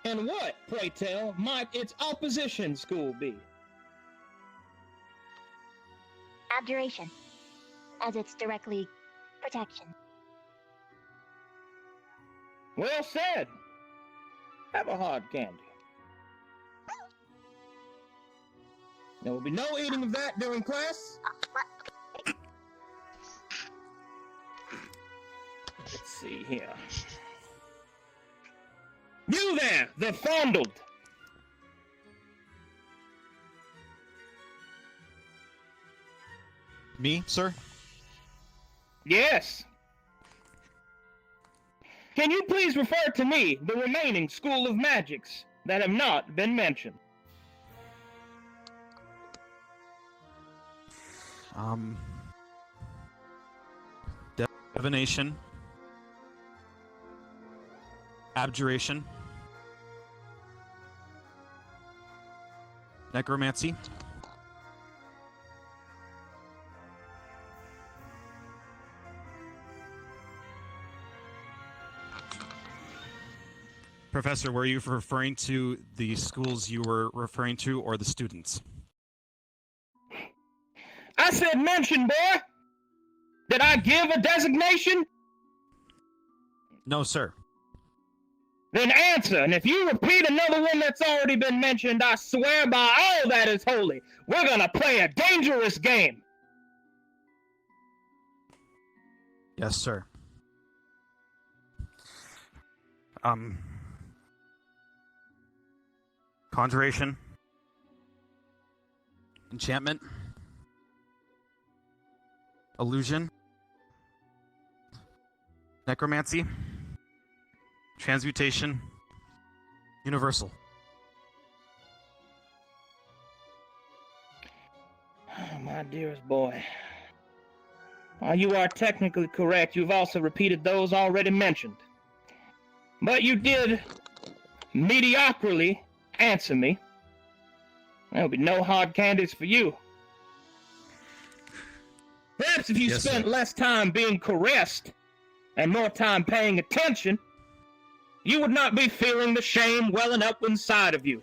And what, pray tell, might its opposition school be? Abjuration, as it's directly protection. Well said. Have a hard candy. There will be no eating of that during class. Let's see here. You, You there, the fondled. Me, sir? Yes. Can you please refer to me the remaining School of Magics that have not been mentioned? Divination. Abjuration. Necromancy. Professor, were you referring to the schools you were referring to or the students? I said mention, boy! Did I give a designation? No, sir. Then answer, and if you repeat another one that's already been mentioned, I swear by all that is holy, we're gonna play a dangerous game. Yes, sir. Conjuration. Enchantment. Illusion. Necromancy. Transmutation. Universal. Oh, my dearest boy. While you are technically correct, you've also repeated those already mentioned. But you did mediocrily answer me. There'll be no hard candies for you. Perhaps if you spent less time being caressed and more time paying attention, you would not be feeling the shame welling up inside of you.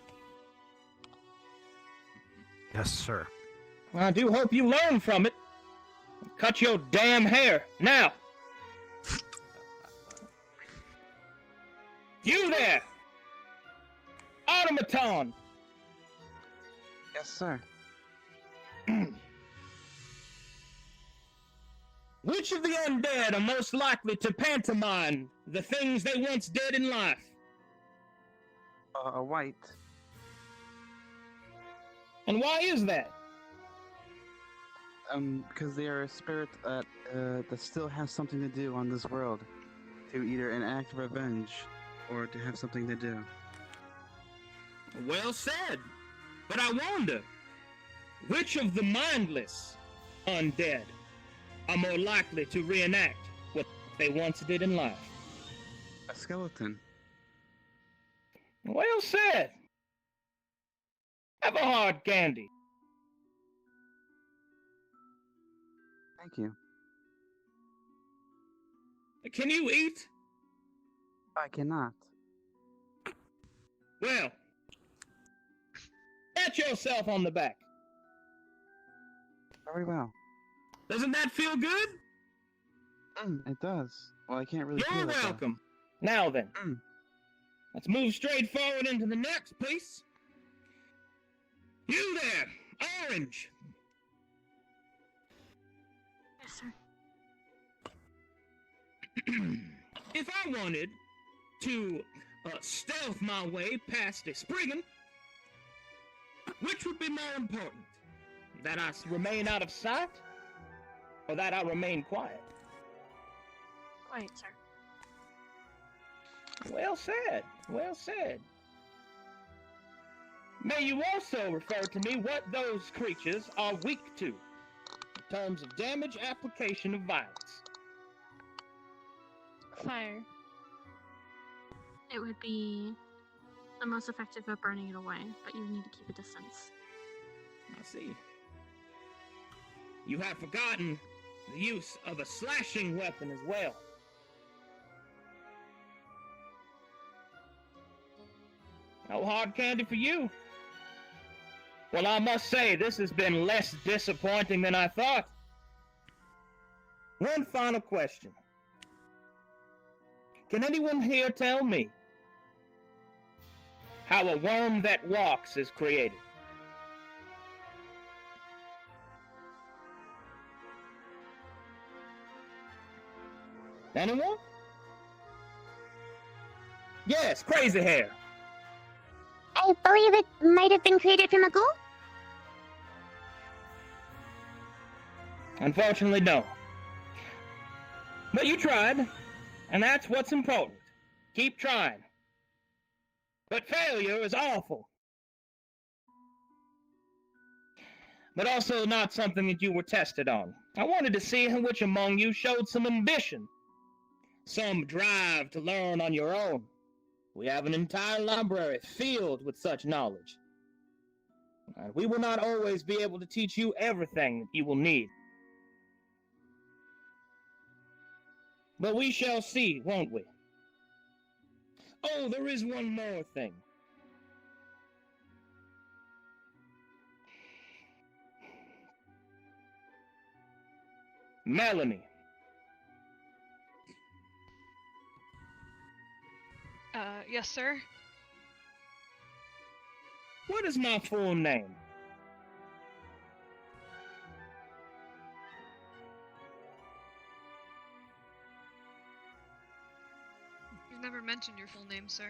Yes, sir. I do hope you learn from it. Cut your damn hair. Now. You there! Automaton! Yes, sir. Which of the undead are most likely to pantomime the things they once did in life? White. And why is that? Because they are a spirit that still has something to do on this world. To either enact revenge or to have something to do. Well said. But I wonder, which of the mindless undead are more likely to reenact what they once did in life? A skeleton. Well said. Have a hard candy. Thank you. Can you eat? I cannot. Well, pat yourself on the back. Very well. Doesn't that feel good? It does. Well, I can't really feel You're it, though. welcome. Now then, let's move straight forward into the next piece. You there, Orange. Yes, sir. If I wanted to stealth my way past a Spriggan, which would be more important? That I remain out of sight, or that I remain quiet? Quiet, sir. Well said, well said. May you also refer to me what those creatures are weak to, in terms of damage application of violence. Fire. It would be the most effective at burning it away, but you need to keep a distance. I see. You have forgotten the use of a slashing weapon as well. No hard candy for you. Well, I must say, this has been less disappointing than I thought. One final question. Can anyone here tell me how a worm that walks is created? Anyone? Yes, crazy hair. I believe it might have been created from a ghoul? Unfortunately, no. But you tried, and that's what's important. Keep trying. But failure is awful. But also not something that you were tested on. I wanted to see which among you showed some ambition, some drive to learn on your own. We have an entire library filled with such knowledge. And we will not always be able to teach you everything that you will need. But we shall see, won't we? Oh, there is one more thing. Melanie. Yes, sir? What is my full name? You've never mentioned your full name, sir.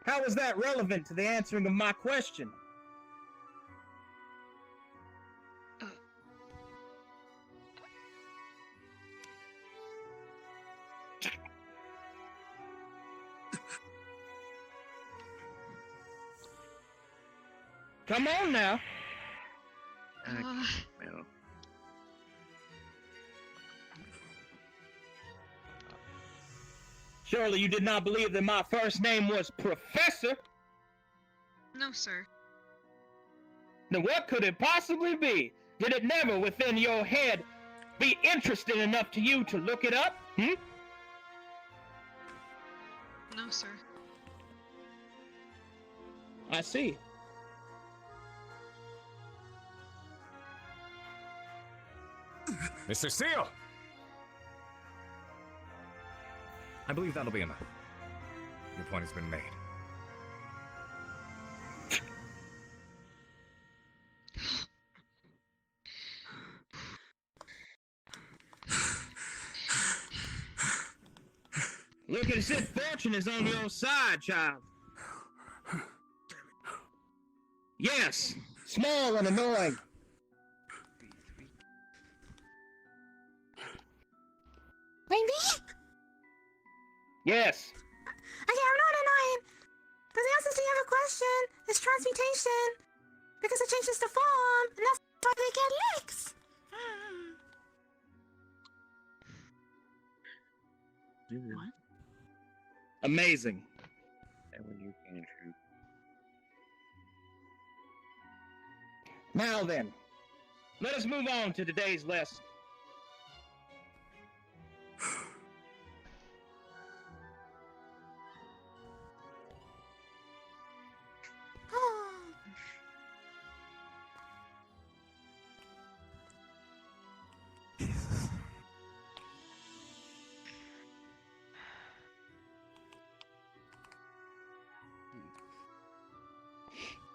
How is that relevant to the answering of my question? Come on now. Surely you did not believe that my first name was Professor? No, sir. Then what could it possibly be? Did it never within your head be interesting enough to you to look it up? No, sir. I see. Mr. Steele! I believe that'll be enough. Your point has been made. Look as if fortune is on your side, child. Yes, small and annoying. Like me? Yes. Okay, I'm not annoying. Because I also have a question. It's transmutation. Because it changes the form, and that's why they get licks. What? Amazing. And when you can shoot. Now then, let us move on to today's lesson.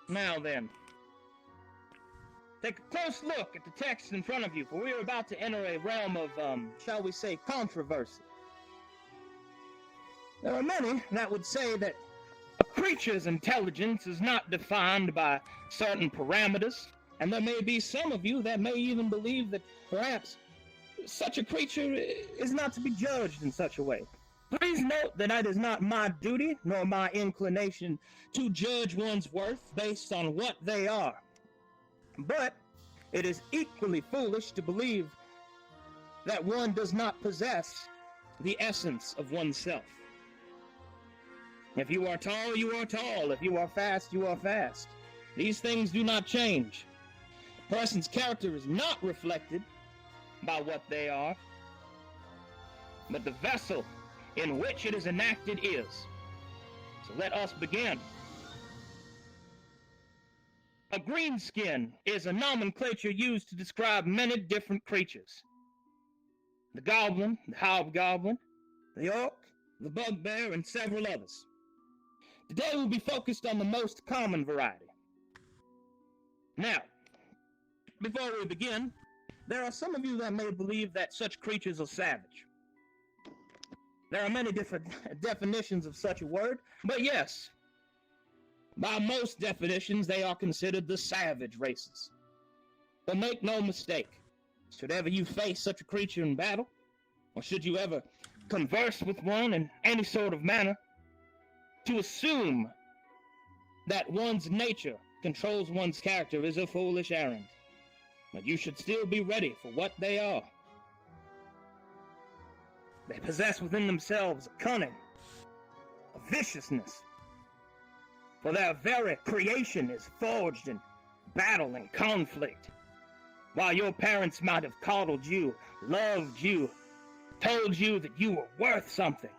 Now then, take a close look at the text in front of you, for we are about to enter a realm of, shall we say, controversy. There are many that would say that a creature's intelligence is not defined by certain parameters, and there may be some of you that may even believe that perhaps such a creature is not to be judged in such a way. Please note that it is not my duty nor my inclination to judge one's worth based on what they are. But it is equally foolish to believe that one does not possess the essence of oneself. If you are tall, you are tall. If you are fast, you are fast. These things do not change. A person's character is not reflected by what they are, but the vessel in which it is enacted is. So let us begin. A greenskin is a nomenclature used to describe many different creatures. The goblin, the hobgoblin, the orc, the bugbear, and several others. Today we'll be focused on the most common variety. Now, Before we begin, there are some of you that may believe that such creatures are savage. There are many different definitions of such a word, but yes, by most definitions, they are considered the savage races. But make no mistake, should ever you face such a creature in battle, or should you ever converse with one in any sort of manner, to assume that one's nature controls one's character is a foolish errand. But you should still be ready for what they are. They possess within themselves a cunning, a viciousness, for their very creation is forged in battle and conflict. While your parents might have coddled you, loved you, told you that you were worth something,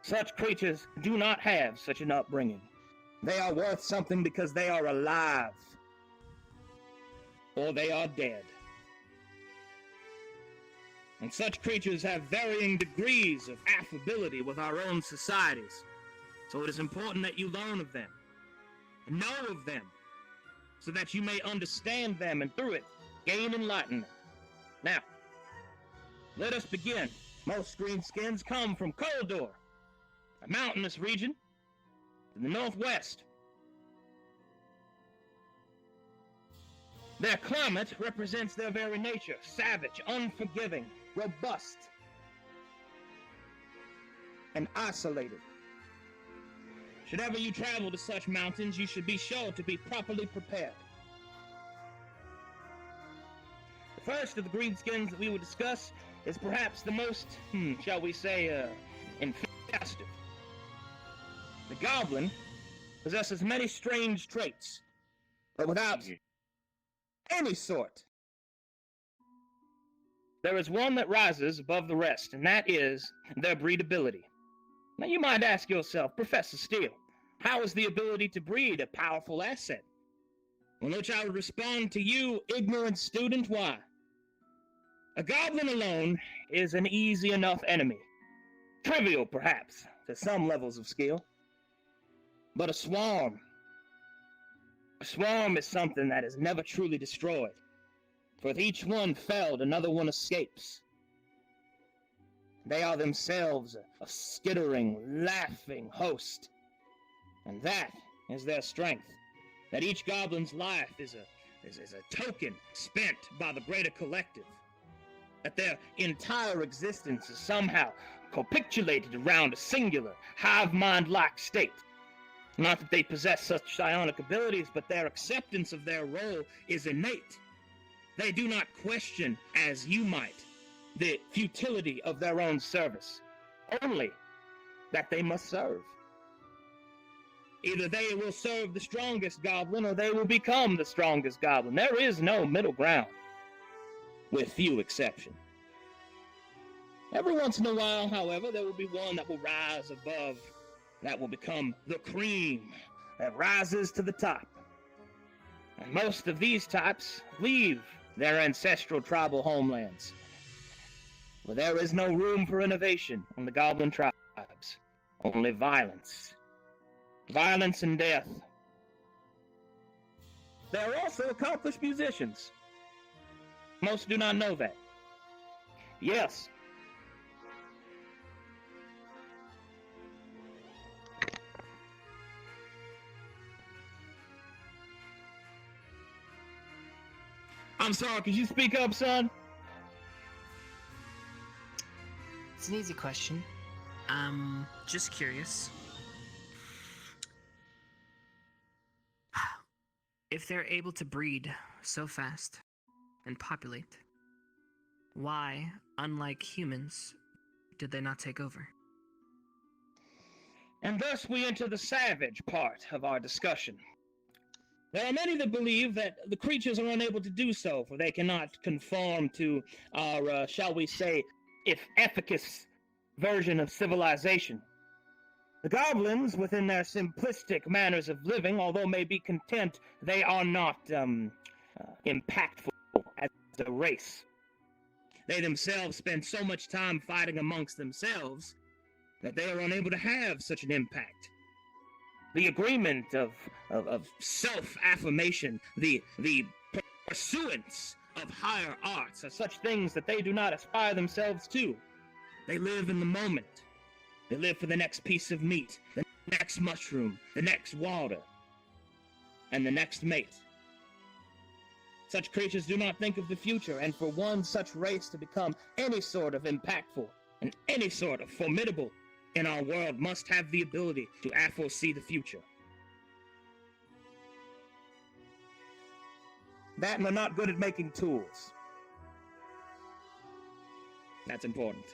such creatures do not have such an upbringing. They are worth something because they are alive, or they are dead. And such creatures have varying degrees of affability with our own societies. So it is important that you learn of them, and know of them, so that you may understand them and through it gain enlightenment. Now, let us begin. Most greenskins come from Koldor, a mountainous region in the northwest. Their climate represents their very nature, savage, unforgiving, robust, and isolated. Should ever you travel to such mountains, you should be sure to be properly prepared. The first of the greenskins that we will discuss is perhaps the most, shall we say, infested. The goblin possesses many strange traits, but without any sort. There is one that rises above the rest, and that is their breedability. Now you might ask yourself, Professor Steele, how is the ability to breed a powerful asset? On which I would respond to you, ignorant student, why? A goblin alone is an easy enough enemy. Trivial, perhaps, to some levels of skill. But a swarm is something that is never truly destroyed. For with each one felled, another one escapes. They are themselves a skittering, laughing host. And that is their strength. That each goblin's life is a token spent by the greater collective. That their entire existence is somehow capitulated around a singular, hive-mind-like state. Not that they possess such psionic abilities, but their acceptance of their role is innate. They do not question, as you might, the futility of their own service, only that they must serve. Either they will serve the strongest goblin, or they will become the strongest goblin. There is no middle ground, with few exceptions. Every once in a while, however, there will be one that will rise above, that will become the cream, that rises to the top. And most of these types leave their ancestral tribal homelands, where there is no room for innovation on the goblin tribes, only violence. Violence and death. They are also accomplished musicians. Most do not know that. Yes. I'm sorry, could you speak up, son? It's an easy question. Just curious. If they're able to breed so fast and populate, why, unlike humans, did they not take over? And thus we enter the savage part of our discussion. There are many that believe that the creatures are unable to do so, for they cannot conform to our, shall we say, efficacious version of civilization. The goblins, within their simplistic manners of living, although may be content, they are not impactful as a race. They themselves spend so much time fighting amongst themselves that they are unable to have such an impact. The agreement of self-affirmation, the pursuance of higher arts are such things that they do not aspire themselves to. They live in the moment. They live for the next piece of meat, the next mushroom, the next water, and the next mate. Such creatures do not think of the future, and for one such race to become any sort of impactful and any sort of formidable in our world must have the ability to foresee the future. That and they're not good at making tools. That's important.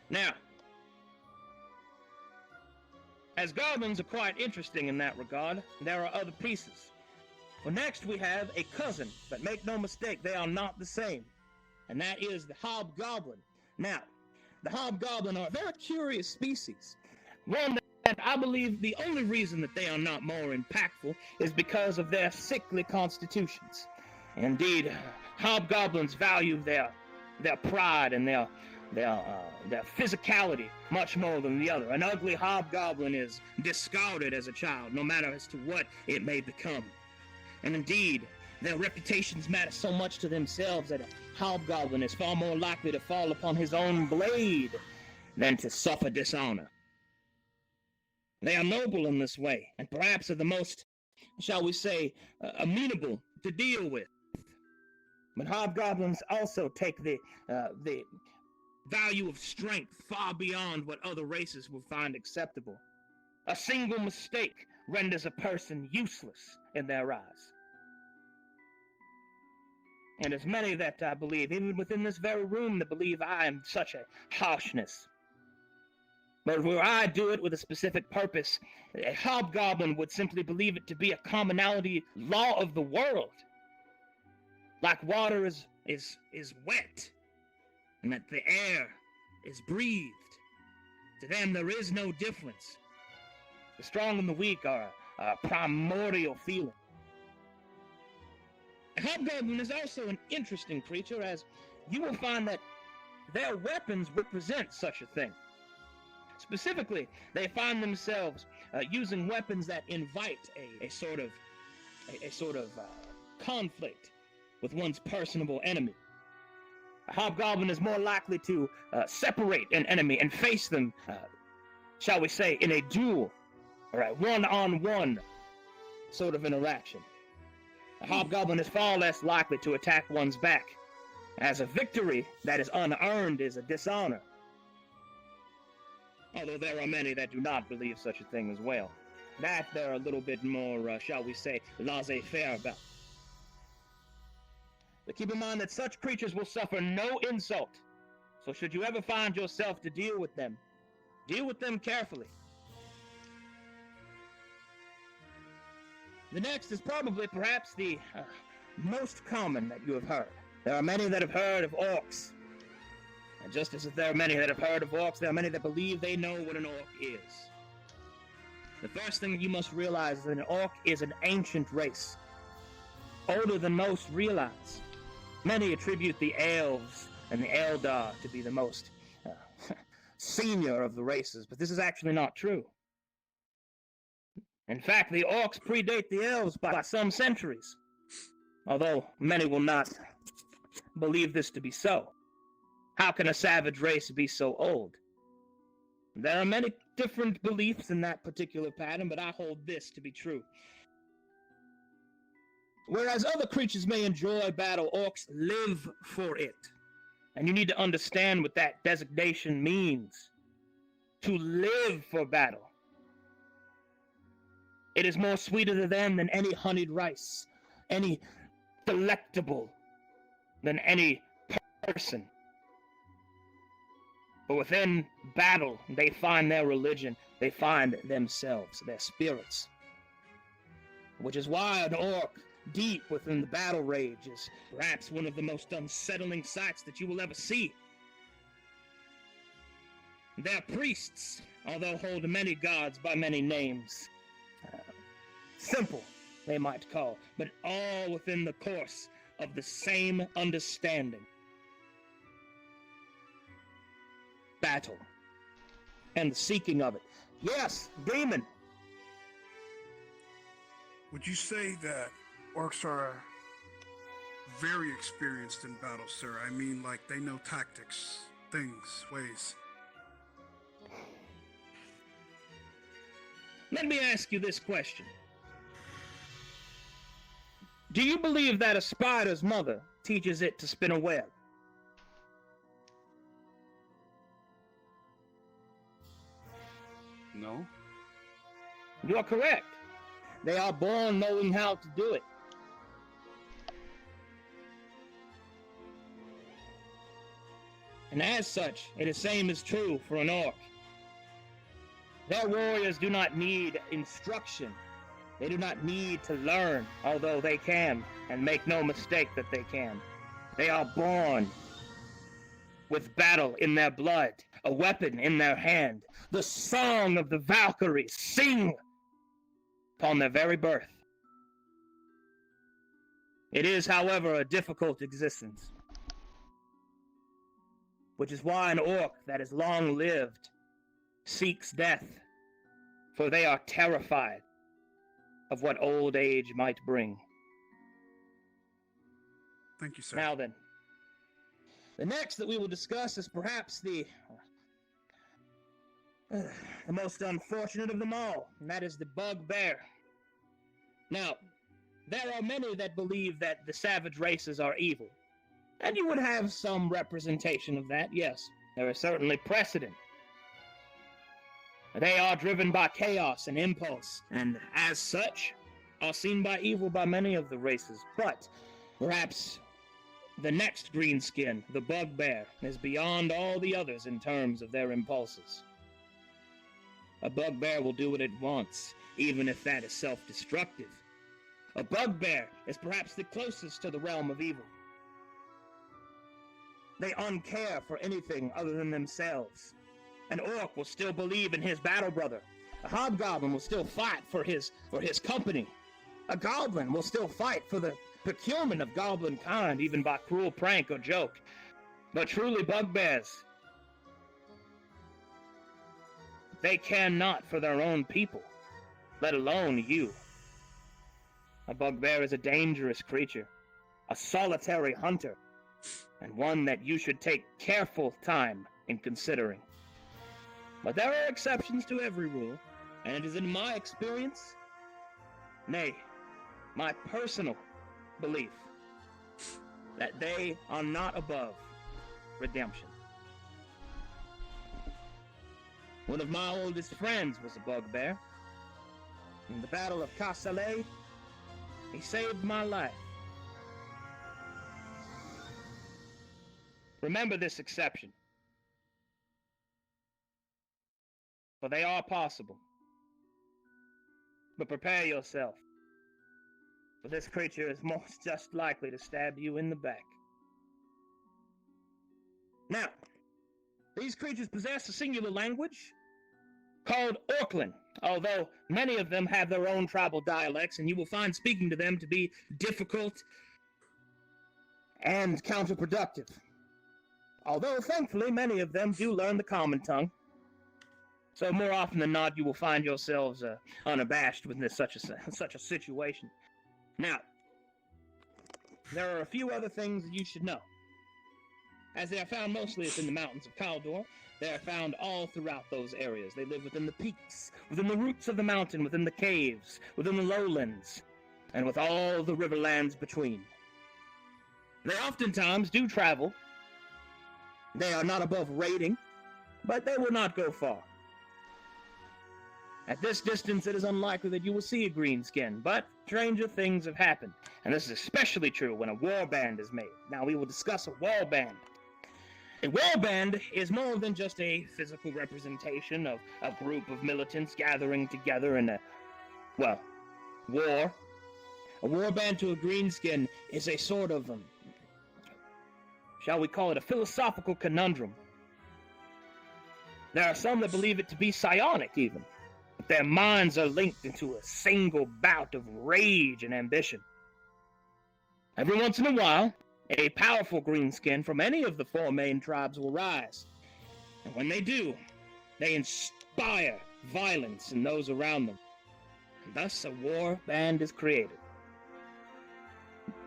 Now, as goblins are quite interesting in that regard, there are other pieces. For next we have a cousin, but make no mistake, they are not the same. And that is the hobgoblin. Now, the hobgoblin are a very curious species. One that I believe the only reason that they are not more impactful is because of their sickly constitutions. Indeed, hobgoblins value their pride and their physicality much more than the other. An ugly hobgoblin is discarded as a child, no matter as to what it may become. And indeed, their reputations matter so much to themselves that a hobgoblin is far more likely to fall upon his own blade than to suffer dishonor. They are noble in this way, and perhaps are the most, shall we say, amenable to deal with. But hobgoblins also take the value of strength far beyond what other races will find acceptable. A single mistake renders a person useless in their eyes. And there's many that I believe, even within this very room, that believe I am such a harshness. But where I do it with a specific purpose, a hobgoblin would simply believe it to be a commonality law of the world. Like water is wet, and that the air is breathed. To them, there is no difference. The strong and the weak are a primordial feeling. A hobgoblin is also an interesting creature, as you will find that their weapons represent such a thing. Specifically, they find themselves using weapons that invite a sort of conflict with one's personable enemy. A hobgoblin is more likely to separate an enemy and face them, shall we say, in a duel, or a one-on-one sort of interaction. A hobgoblin is far less likely to attack one's back, as a victory that is unearned is a dishonor. Although there are many that do not believe such a thing as well. That they're a little bit more, shall we say, laissez-faire about. But keep in mind that such creatures will suffer no insult. So should you ever find yourself to deal with them carefully. The next is probably perhaps the most common that you have heard. There are many that have heard of orcs. And just as there are many that have heard of orcs, there are many that believe they know what an orc is. The first thing that you must realize is that an orc is an ancient race, older than most realize. Many attribute the elves and the eldar to be the most senior of the races, but this is actually not true. In fact, the orcs predate the elves by some centuries, although many will not believe this to be so. How can a savage race be so old? There are many different beliefs in that particular pattern, but I hold this to be true. Whereas other creatures may enjoy battle, orcs live for it. And you need to understand what that designation means. To live for battle. It is more sweeter to them than any honeyed rice, any delectable than any person. But within battle, they find their religion, they find themselves, their spirits. Which is why an orc, deep within the battle rage, is perhaps one of the most unsettling sights that you will ever see. Their priests, although hold many gods by many names, simple, they might call, but all within the course of the same understanding. Battle. And the seeking of it. Yes, demon! Would you say that Orcs are very experienced in battle, sir. I mean, like, they know tactics, things, ways. Let me ask you this question. Do you believe that a spider's mother teaches it to spin a web? No. You are correct. They are born knowing how to do it. And as such, the same is true for an orc. Their warriors do not need instruction. They do not need to learn, although they can, and make no mistake that they can. They are born with battle in their blood, a weapon in their hand. The song of the Valkyries sing upon their very birth. It is, however, a difficult existence, which is why an orc that is long-lived seeks death, for they are terrified of what old age might bring. Thank you, sir. Now then, the next that we will discuss is perhaps the most unfortunate of them all, and that is the bugbear. Now, there are many that believe that the savage races are evil, and you would have some representation of that, yes. There is certainly precedent. They are driven by chaos and impulse, and as such, are seen by evil by many of the races. But perhaps the next greenskin, the bugbear, is beyond all the others in terms of their impulses. A bugbear will do what it wants, even if that is self-destructive. A bugbear is perhaps the closest to the realm of evil. They uncare for anything other than themselves. An orc will still believe in his battle brother. A hobgoblin will still fight for his company. A goblin will still fight for the procurement of goblin kind, even by cruel prank or joke. But truly bugbears, they care not for their own people, let alone you. A bugbear is a dangerous creature, a solitary hunter, and one that you should take careful time in considering. But there are exceptions to every rule, and it is in my experience, nay, my personal belief, that they are not above redemption. One of my oldest friends was a bugbear. In the Battle of Castellet, he saved my life. Remember this exception, for they are possible. But prepare yourself, for this creature is most just likely to stab you in the back. Now, these creatures possess a singular language called Orclan, although many of them have their own tribal dialects, and you will find speaking to them to be difficult and counterproductive. Although, thankfully, many of them do learn the common tongue. So more often than not, you will find yourselves unabashed with such a situation. Now, there are a few other things that you should know. As they are found mostly within the mountains of Kaldor, they are found all throughout those areas. They live within the peaks, within the roots of the mountain, within the caves, within the lowlands, and with all the riverlands between. They oftentimes do travel. They are not above raiding, but they will not go far. At this distance, it is unlikely that you will see a greenskin, but stranger things have happened, and this is especially true when a warband is made. Now, we will discuss a warband. A warband is more than just a physical representation of a group of militants gathering together in a, well, war. A warband to a greenskin is a sort of, shall we call it a philosophical conundrum. There are some that believe it to be psionic, even. But their minds are linked into a single bout of rage and ambition. Every once in a while, a powerful greenskin from any of the four main tribes will rise. And when they do, they inspire violence in those around them. And thus a war band is created.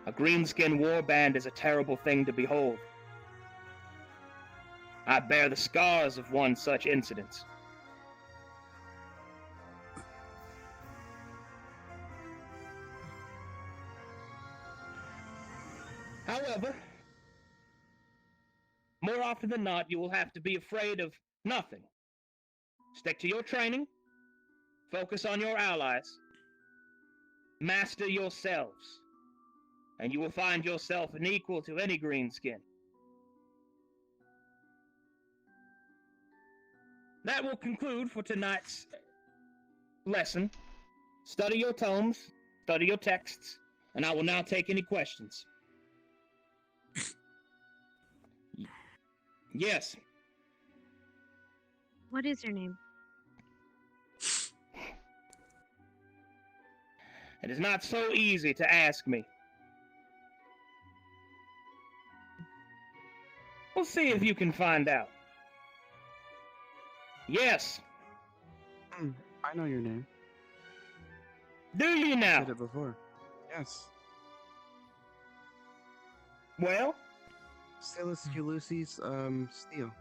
A greenskin warband is a terrible thing to behold. I bear the scars of one such incident. However, more often than not, you will have to be afraid of nothing. Stick to your training, focus on your allies, master yourselves, and you will find yourself an equal to any greenskin. That will conclude for tonight's lesson. Study your tomes, study your texts, and I will now take any questions. Yes. What is your name? It is not so easy to ask me. We'll see if you can find out. Yes. I know your name. Do you now? I said it before. Yes. Well? Silas Ulysses, Steele.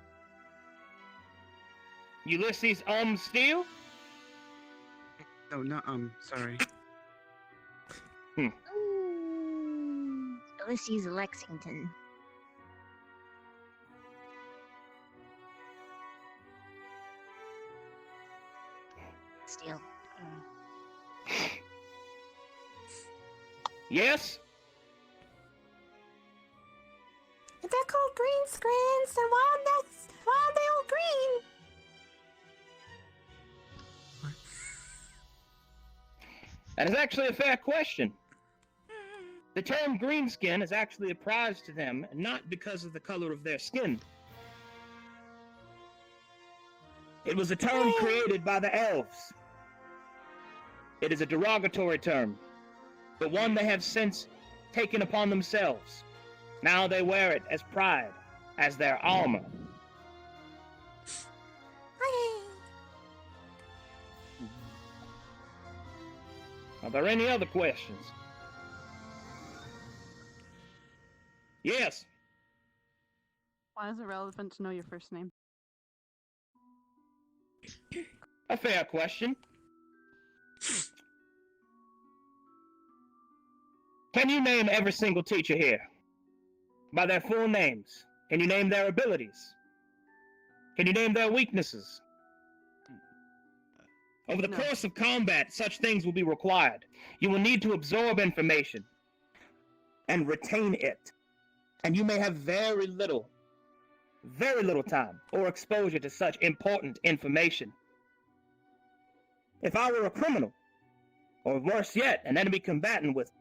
Ulysses, Steele? No, not, sorry. Ulysses Lexington. Steele. Yes? If they're called green screens, then why are they all green? That is actually a fair question. The term greenskin is actually a prize to them, not because of the color of their skin. It was a term created by the elves. It is a derogatory term, but one they have since taken upon themselves. Now they wear it as pride, as their armor. Are there any other questions? Yes. Why is it relevant to know your first name? A fair question. Can you name every single teacher here? By their full names? Can you name their abilities? Can you name their weaknesses? Over the course of combat, such things will be required. You will need to absorb information and retain it. And you may have very little time or exposure to such important information. If I were a criminal, or worse yet, an enemy combatant with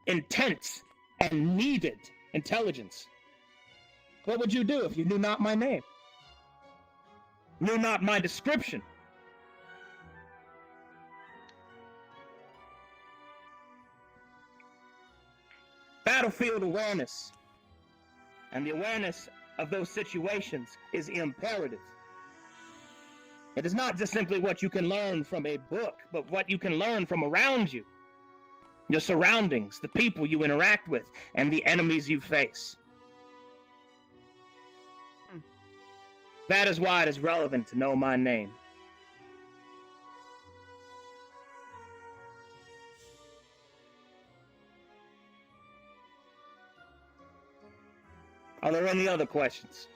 intense and needed intelligence, what would you do if you knew not my name? Knew not my description? Battlefield awareness and the awareness of those situations is imperative. It is not just simply what you can learn from a book, but what you can learn from around you. Your surroundings, the people you interact with, and the enemies you face. That is why it is relevant to know my name. Are there any other questions?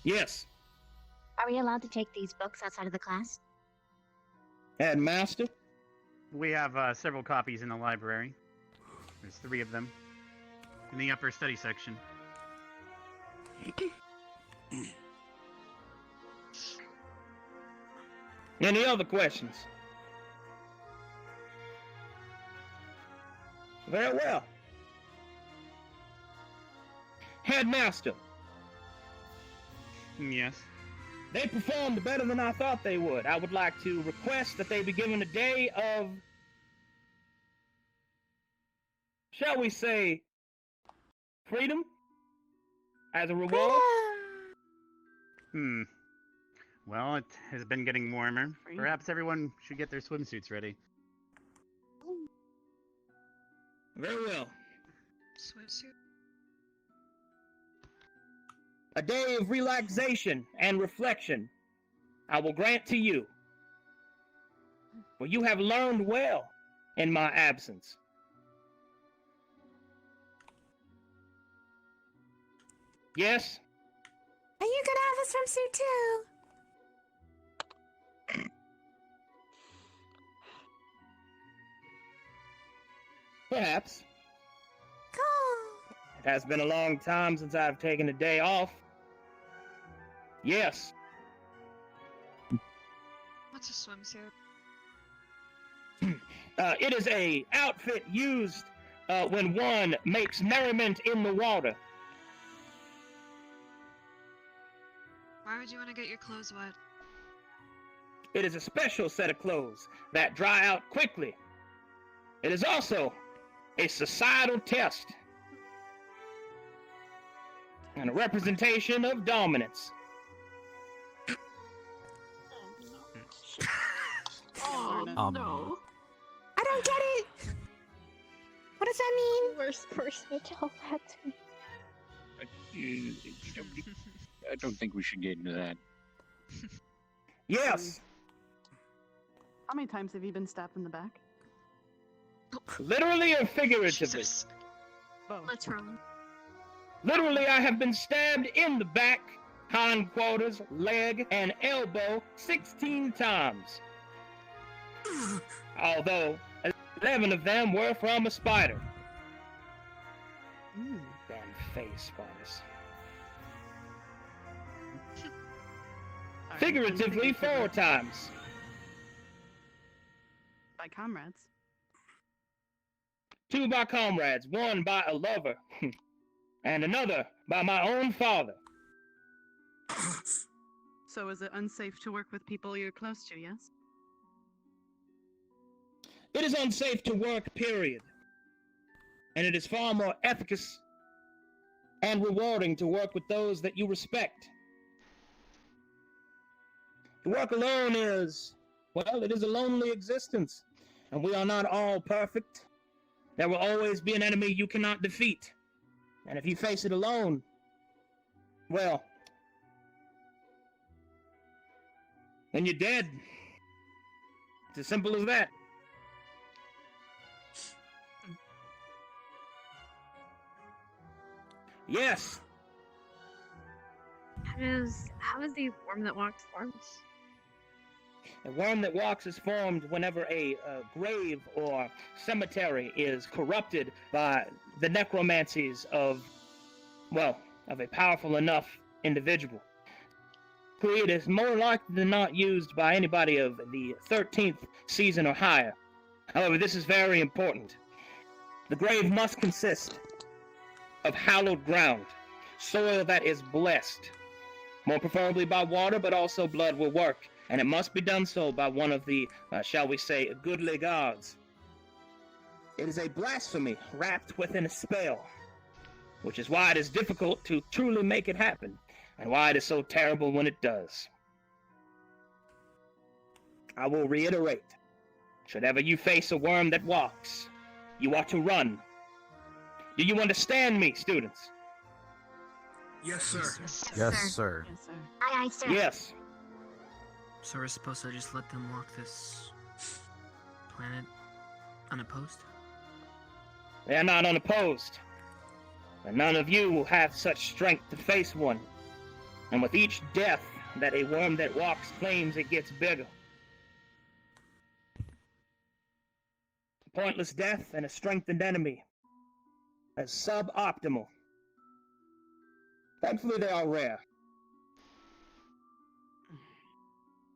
Yes. Are we allowed to take these books outside of the class? Headmaster? We have several copies in the library. There's 3 of them in the upper study section. Any other questions? Very well. Headmaster. Yes. They performed better than I thought they would. I would like to request that they be given a day of, shall we say, freedom as a reward. Well, it has been getting warmer. Perhaps everyone should get their swimsuits ready. Very well. Swimsuit. A day of relaxation and reflection I will grant to you. For you have learned well in my absence. Yes? Are you gonna have a swimsuit too? Perhaps. Cool. It has been a long time since I've taken a day off. Yes. What's a swimsuit? It is a outfit used when one makes merriment in the water. Why would you want to get your clothes wet? It is a special set of clothes that dry out quickly. It is also a societal test and a representation of dominance. Oh, no. I don't get it. What does that mean? Worst person to tell that to. I don't think we should get into that. Yes. How many times have you been stabbed in the back? Literally or figuratively? Literally. Literally, I have been stabbed in the back, hindquarters, leg, and elbow 16 times. Although 11 of them were from a spider. Damn face spiders. Figuratively 4 times. By comrades. 2 by comrades, 1 by a lover, and another by my own father. So is it unsafe to work with people you're close to, yes? It is unsafe to work, period. And it is far more efficacious and rewarding to work with those that you respect. To work alone is, well, it is a lonely existence. And we are not all perfect. There will always be an enemy you cannot defeat. And if you face it alone, well, then you're dead. It's as simple as that. Yes. How is the worm that walks forms? A worm that walks is formed whenever a grave or cemetery is corrupted by the necromancies of a powerful enough individual. It is more likely than not used by anybody of the 13th season or higher. However, this is very important. The grave must consist of hallowed ground, soil that is blessed, more preferably by water, but also blood will work. And it must be done so by one of the, shall we say, goodly gods. It is a blasphemy wrapped within a spell, which is why it is difficult to truly make it happen, and why it is so terrible when it does. I will reiterate, should ever you face a worm that walks, you ought to run. Do you understand me, students? Yes, sir. Yes, sir. Yes, sir. Aye, aye, sir. Yes. So we're supposed to just let them walk this planet unopposed? They are not unopposed. And none of you will have such strength to face one. And with each death that a worm that walks claims, it gets bigger. A pointless death and a strengthened enemy is suboptimal. Thankfully, they are rare.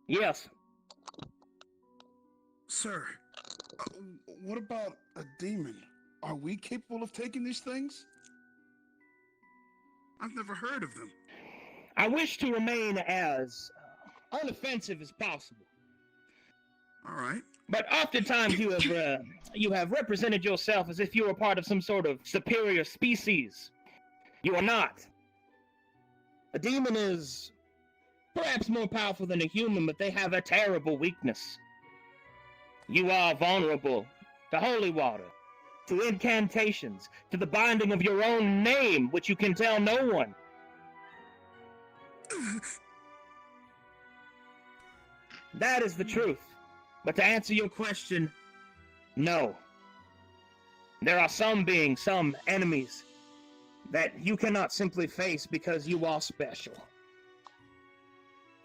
Yes. Sir, what about a demon? Are we capable of taking these things? I've never heard of them. I wish to remain as unoffensive as possible. All right. But oftentimes you have represented yourself as if you were part of some sort of superior species. You are not. A demon is perhaps more powerful than a human, but they have a terrible weakness. You are vulnerable to holy water, to incantations, to the binding of your own name, which you can tell no one. That is the truth. But to answer your question, no. There are some beings, some enemies, that you cannot simply face because you are special.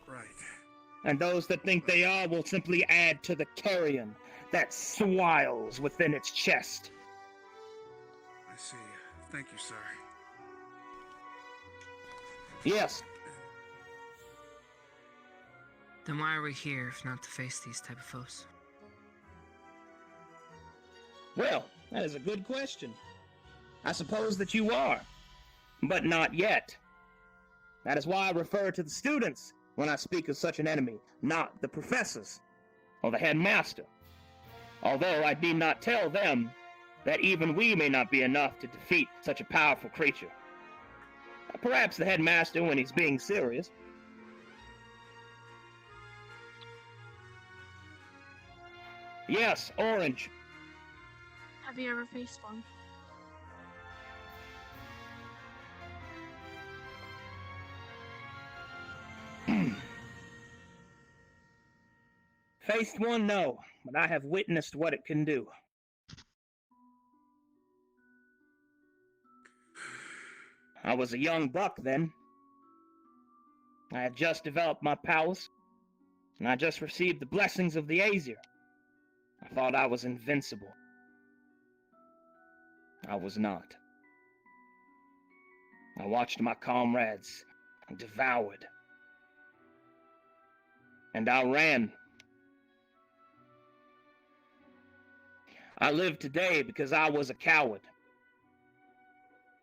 Right. And those that think they are will simply add to the carrion that swirls within its chest. I see. Thank you, sir. Yes. Then why are we here if not to face these type of foes? Well, that is a good question. I suppose that you are, but not yet. That is why I refer to the students when I speak of such an enemy, not the professors or the headmaster. Although I need not tell them that even we may not be enough to defeat such a powerful creature. Perhaps the headmaster when he's being serious. Yes, Orange. Have you ever faced one? Faced one, no, but I have witnessed what it can do. I was a young buck then. I had just developed my powers, and I just received the blessings of the Aesir. I thought I was invincible. I was not. I watched my comrades devoured, and I ran. I live today because I was a coward,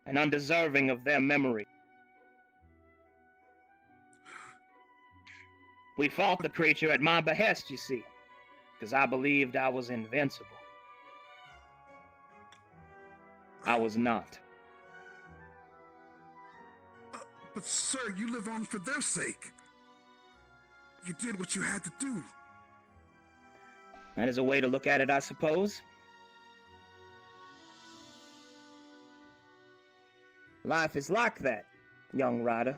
and undeserving of their memory. We fought the creature at my behest, you see, because I believed I was invincible. I was not. But sir, you live on for their sake. You did what you had to do. That is a way to look at it, I suppose. Life is like that, young rider.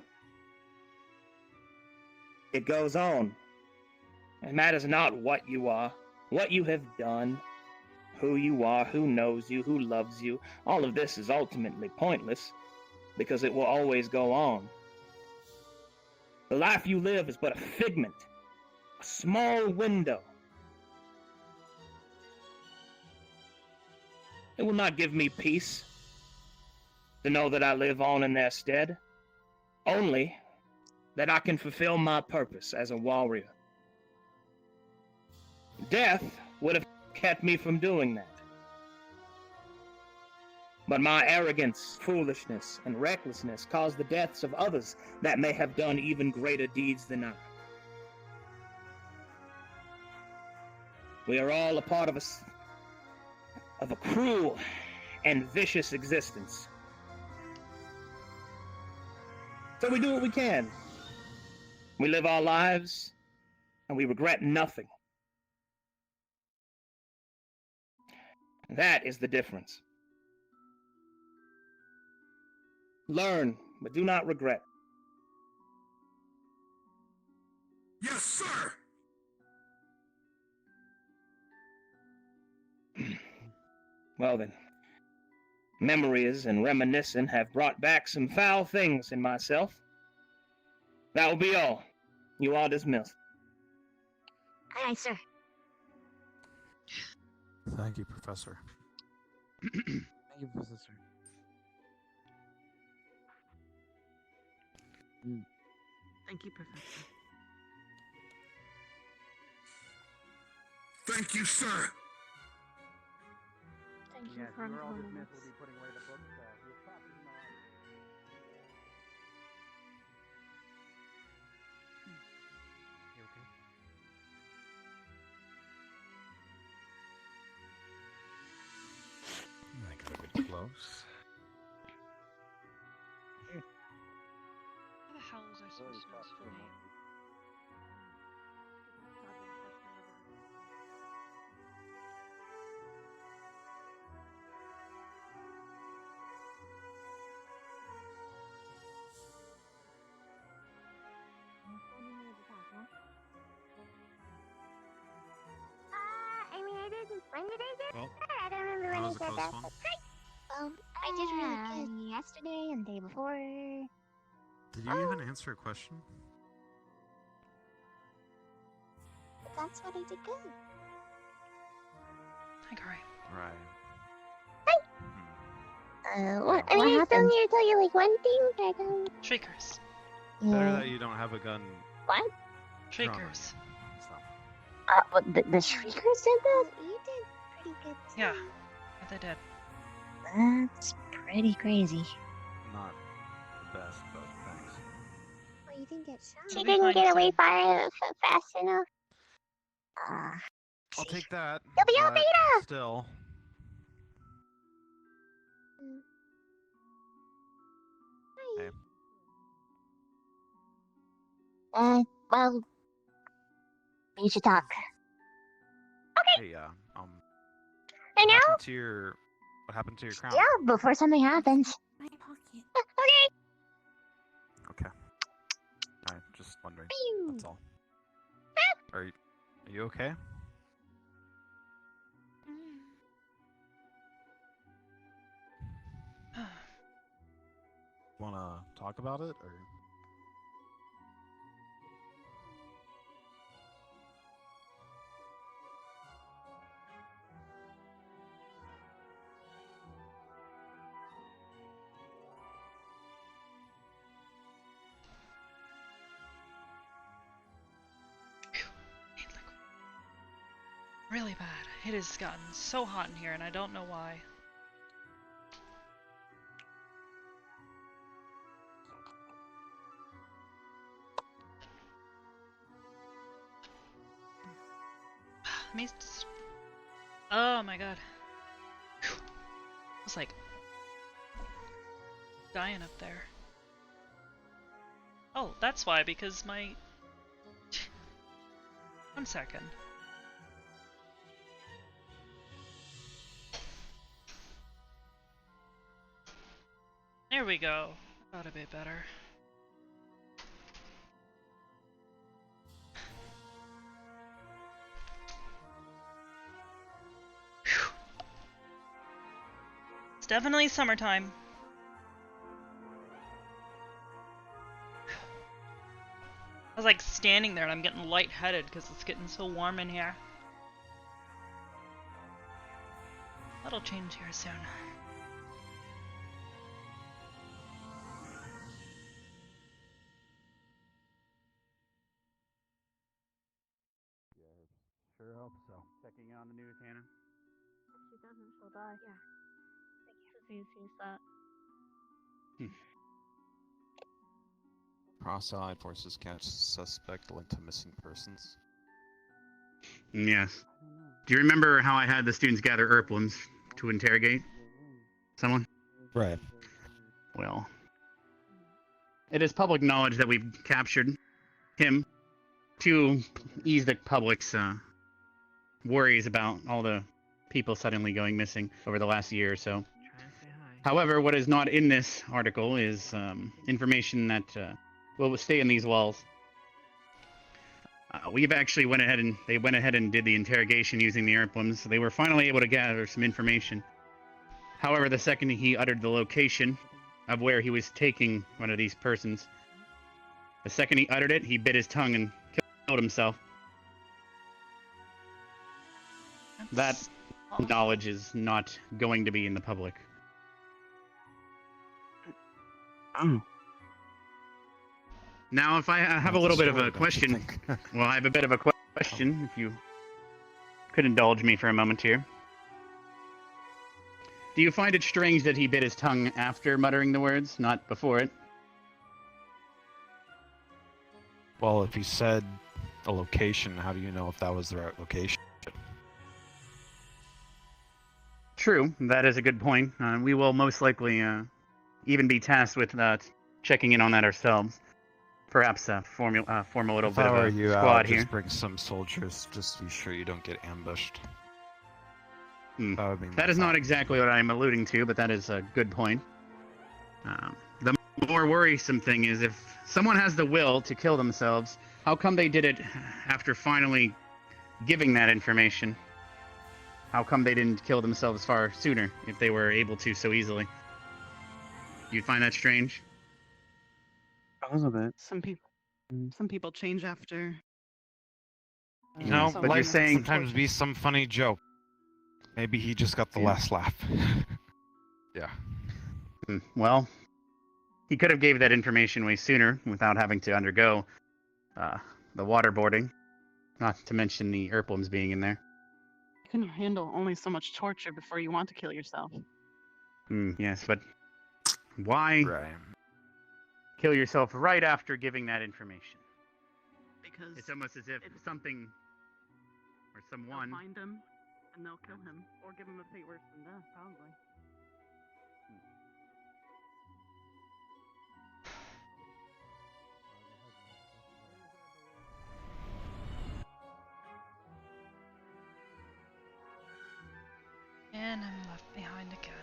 It goes on. It matters not what you are, what you have done, who you are, who knows you, who loves you. All of this is ultimately pointless, because it will always go on. The life you live is but a figment, a small window. It will not give me peace to know that I live on in their stead, only that I can fulfill my purpose as a warrior. Death would have kept me from doing that. But my arrogance, foolishness, and recklessness caused the deaths of others that may have done even greater deeds than I. We are all a part of a cruel and vicious existence. So we do what we can. We live our lives, and we regret nothing. That is the difference. Learn, but do not regret. Yes, sir! Well then, memories and reminiscing have brought back some foul things in myself. That will be all. You are dismissed. Aye, aye, sir. Thank you, Professor. Thank you, Professor. Thank you, Professor. Thank you, sir! Thank you Yes, for we're all informing dismissed. us. We'll be putting away the books. We'll stop in the You okay? I got a bit close. How the hell was I supposed to know his full name? When did I get Well, that? I don't remember that when was I a said close that. one. I did really good yesterday and the day before. Did you even answer a question? That's what I did good. Hi, Gary. Right. What I still need to tell you like one thing. I don't. Shriekers. Better that you don't have a gun. What? Shriekers. What, the Shrieker said that? You did pretty good. Yeah, they did. That's pretty crazy. Not the best, but thanks. Well, you didn't get shot. She didn't get away fast enough. I'll take that. You'll be all but beta! Still. Hey. Well, we should talk. Hey, I know. What happened to your crown? Yeah, before something happens. My pocket. Okay. Okay. Alright, just wondering. That's all. Are you okay? Wanna talk about it, or? Really bad. It has gotten so hot in here, and I don't know why. Let me oh my god. I was like dying up there. Oh, that's why, because my... 1 second. There we go. Got a bit better. Whew. It's definitely summertime. I was like standing there and I'm getting lightheaded because it's getting so warm in here. That'll change here soon. Sure hope so. Checking on the news, Hannah. If she doesn't, she'll die. Yeah. Disease sees that. Cross-allied forces catch suspect linked to missing persons. Yes. Do you remember how I had the students gather Erplums to interrogate someone? Right. Well, it is public knowledge that we've captured him to ease the public's worries about all the people suddenly going missing over the last year or so. However, what is not in this article is information that will stay in these walls. We've actually went ahead and did the interrogation using the Erplums. They were finally able to gather some information. However, the second he uttered the location of where he was taking one of these persons, the second he uttered it, he bit his tongue and killed himself. That knowledge is not going to be in the public. Oh. Now, if I have a little bit of a question, well, I have a bit of a question, if you could indulge me for a moment here. Do you find it strange that he bit his tongue after muttering the words, not before it? Well, if he said a location, how do you know if that was the right location? True, that is a good point. We will most likely even be tasked with checking in on that ourselves. Perhaps form a little bit of a squad here. Just bring some soldiers, just to be sure you don't get ambushed. That would be that is not exactly what I'm alluding to, but that is a good point. The more worrisome thing is if someone has the will to kill themselves, how come they did it after finally giving that information? How come they didn't kill themselves far sooner if they were able to so easily? You find that strange? A little bit. Some people change after. You know, so but you're saying sometimes be some funny joke. Maybe he just got the last laugh. Yeah. Well, he could have gave that information way sooner without having to undergo the waterboarding. Not to mention the Erplums being in there. You can handle only so much torture before you want to kill yourself. Yes, but why kill yourself right after giving that information? Because it's almost as if something or someone. They'll find him and they'll kill him or give him a fate worse than death, probably. And I'm left behind again.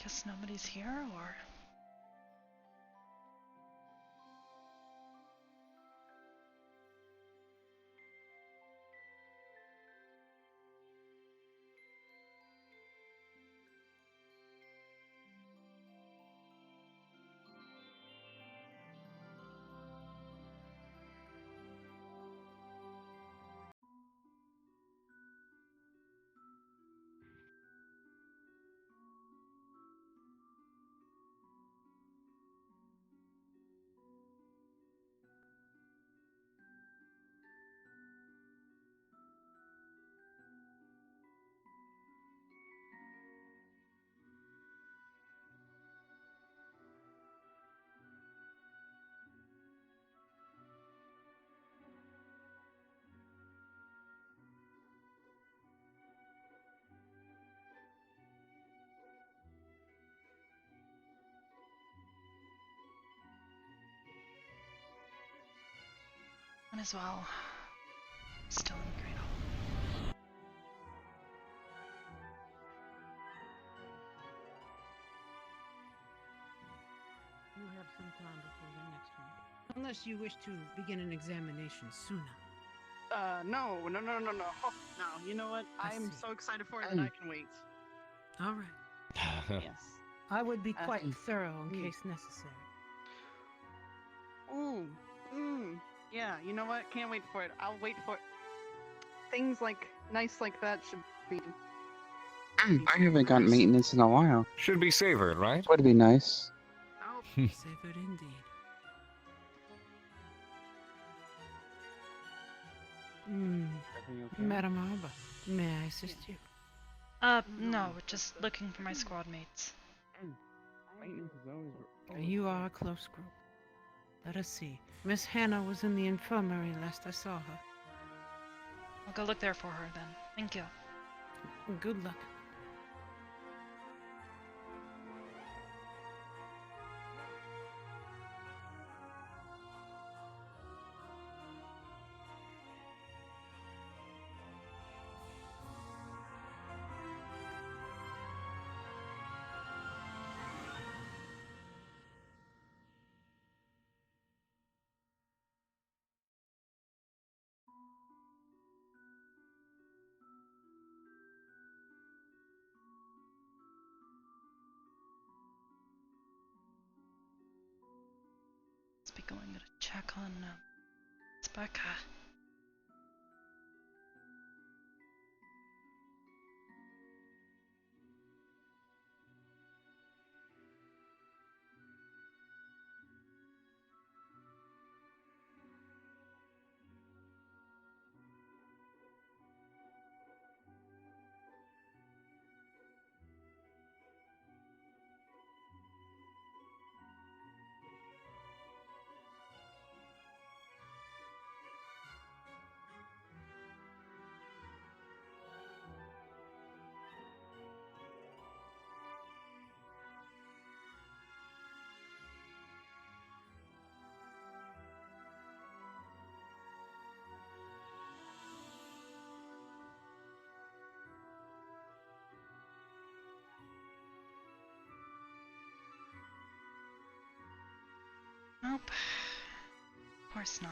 Guess nobody's here, or? Might as well. Still in the Great Hall. You have some time before the next one. Unless you wish to begin an examination sooner. No. No, you know what? I'm so excited for it that I can wait. All right. Yes. I would be quite thorough in case necessary. Ooh. Yeah, you know what? Can't wait for it. I'll wait for it. Things nice like that should be. I haven't got maintenance in a while. Should be savored, right? Would be nice. Oh, savored indeed. Madam Arbor, may I assist you? No, just looking for my squad mates. Maintenance is always. You are a close group. Let us see. Miss Hannah was in the infirmary last I saw her. I'll go look there for her then. Thank you. Good luck. on Spaka. Nope. Of course not.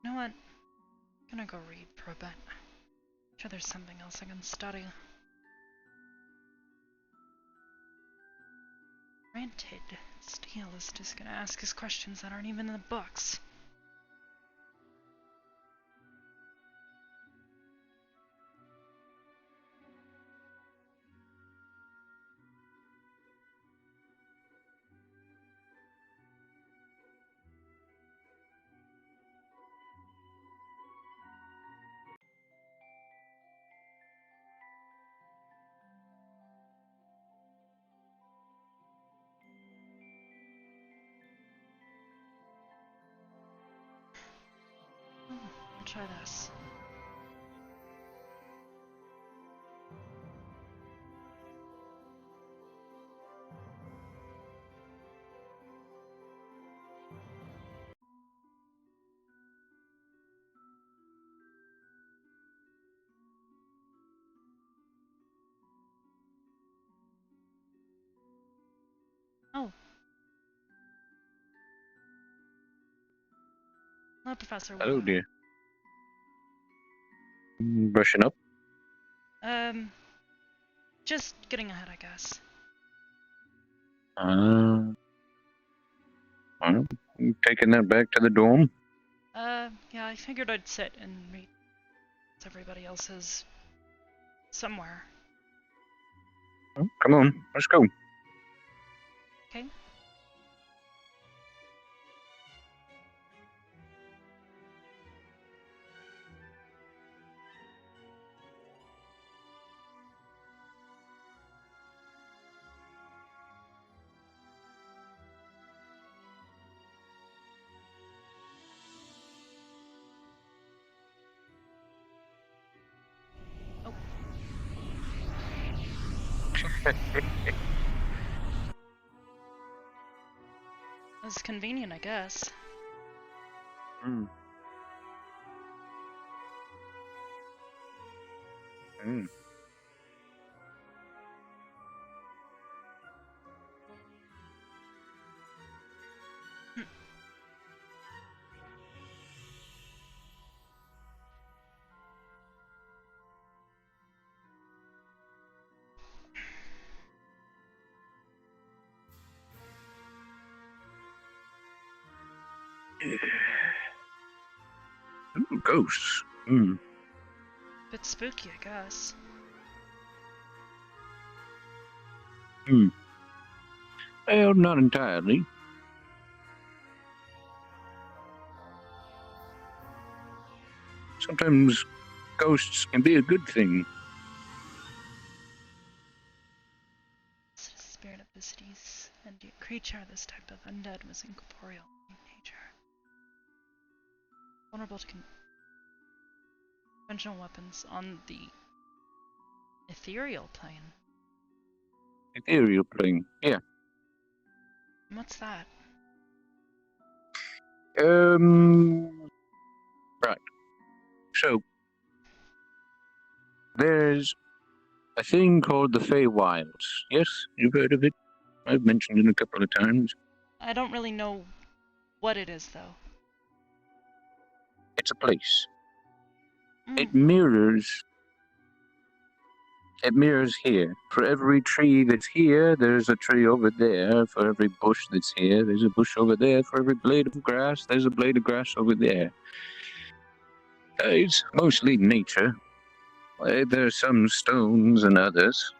You know what? I'm gonna go read for a bit. Sure there's something else I can study. Granted, Steele is just gonna ask us questions that aren't even in the books. I'll try this. Oh. Hello, Professor. Hello, dear. Brushing up? Just getting ahead, I guess. Well, you taking that back to the dorm? Yeah, I figured I'd sit and read as everybody else is somewhere. Well, come on, let's go. Okay. That's convenient, I guess. Mm. Mm. Ooh, ghosts. Mm. Bit spooky, I guess. Well, not entirely. Sometimes ghosts can be a good thing. The spirit of the city's sentient creature, this type of undead was incorporeal in nature. Vulnerable to conventional weapons on the ethereal plane. Ethereal plane, yeah. And what's that? Right. So, there's a thing called the Feywilds. Yes, you've heard of it? I've mentioned it a couple of times. I don't really know what it is, though. It's a place. It mirrors here. For every tree that's here, there's a tree over there. For every bush that's here, there's a bush over there. For every blade of grass, there's a blade of grass over there. It's mostly nature. There's some stones and others.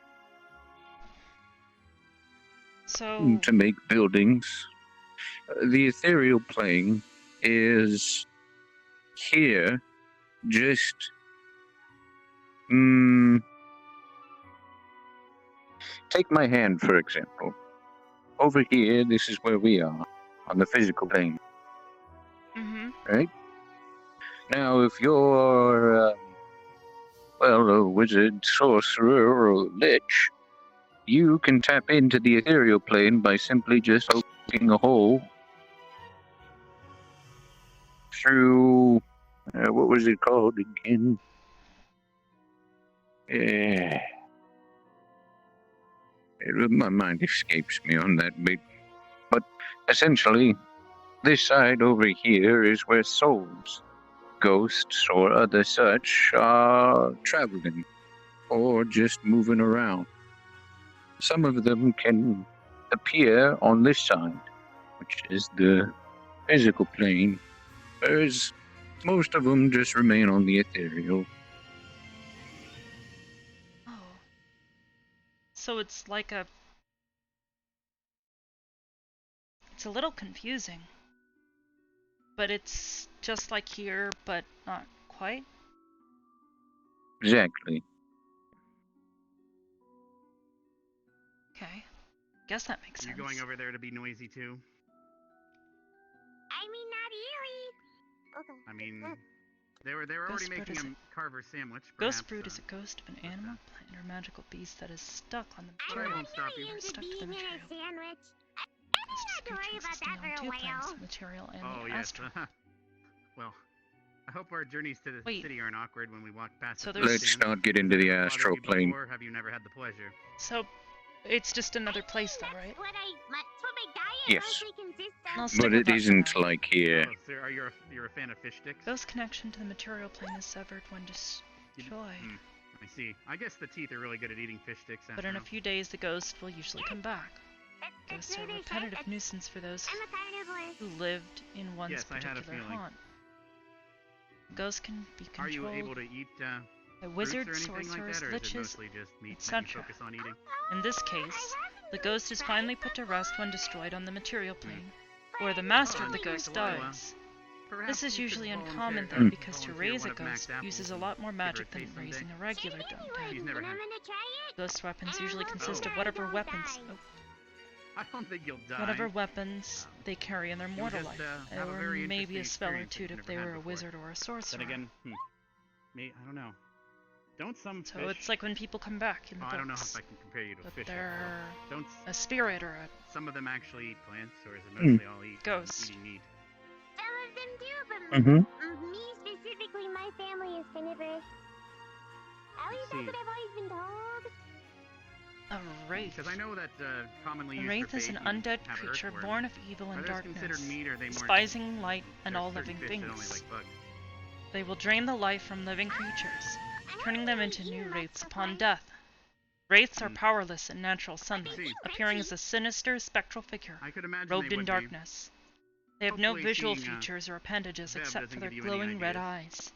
So... to make buildings. The ethereal plane is here, just... Take my hand, for example. Over here, this is where we are, on the physical plane. Right? Now, if you're, a wizard, sorcerer, or lich, you can tap into the ethereal plane by simply just opening a hole through... what was it called again? My mind escapes me on that bit. But essentially, this side over here is where souls, ghosts, or other such are traveling, or just moving around. Some of them can appear on this side, which is the physical plane, whereas most of them just remain on the ethereal. So it's like a... It's a little confusing. But it's just like here, but not quite? Exactly. Okay. Guess that makes sense. You're going over there to be noisy too? I mean, not really. Okay. I mean, they were already making a carver sandwich. Ghost brood is a ghost of an animal, plant, or magical beast that is stuck on the material. I won't stop you. Stuck to the material. Sandwich. Ghost is a creature existing on two planes, the material and the astral. Well, I hope our journeys to the city aren't awkward when we walk past. So let's not get into the astral plane. Or have you never had the pleasure? So, it's just another place, though, right? That's what my diet Yes. mostly consists of. But it isn't like here. Oh, so you're a fan of fish sticks? Ghost connection to the material plane is severed when destroyed. I see. I guess the teeth are really good at eating fish sticks. But in a few days, the ghost will usually come back. Ghosts are a repetitive nuisance for those who lived in one's particular haunt. Ghosts can be controlled. Are you able to eat by wizards, sorcerers, liches, etc. In this case, the ghost is finally put to rest when destroyed on the material plane, or the master of the ghost dies. This is usually uncommon though, because to raise a ghost uses a lot more magic than raising a regular undead. Ghost weapons usually consist of whatever weapons... I don't think you'll die. Whatever weapons they carry in their mortal life, or maybe a spell or two if they were a wizard or a sorcerer. Then again, I don't know. Don't some So fish... it's like when people come back in the books. I don't know if I can compare you to a fish. They're Don't a spirit or a... Some of them actually eat plants, or is it mostly all ghost. eating meat? Some of them do, but me specifically, my family is carnivorous. At least that's what I've always been told. A wraith. Because I know that commonly A used wraith for is an bait, undead you have creature earthworms. born of evil and Are those darkness, considered meat, or are they more despising light and There are all certain living fish that only things. like bugs. They will drain the life from living creatures, turning them into new wraiths upon death. Wraiths are powerless in natural sunlight, appearing as a sinister, spectral figure, robed in darkness. They have no Hopefully visual seeing, features or appendages Bev except doesn't for their give you any glowing red ideas. eyes.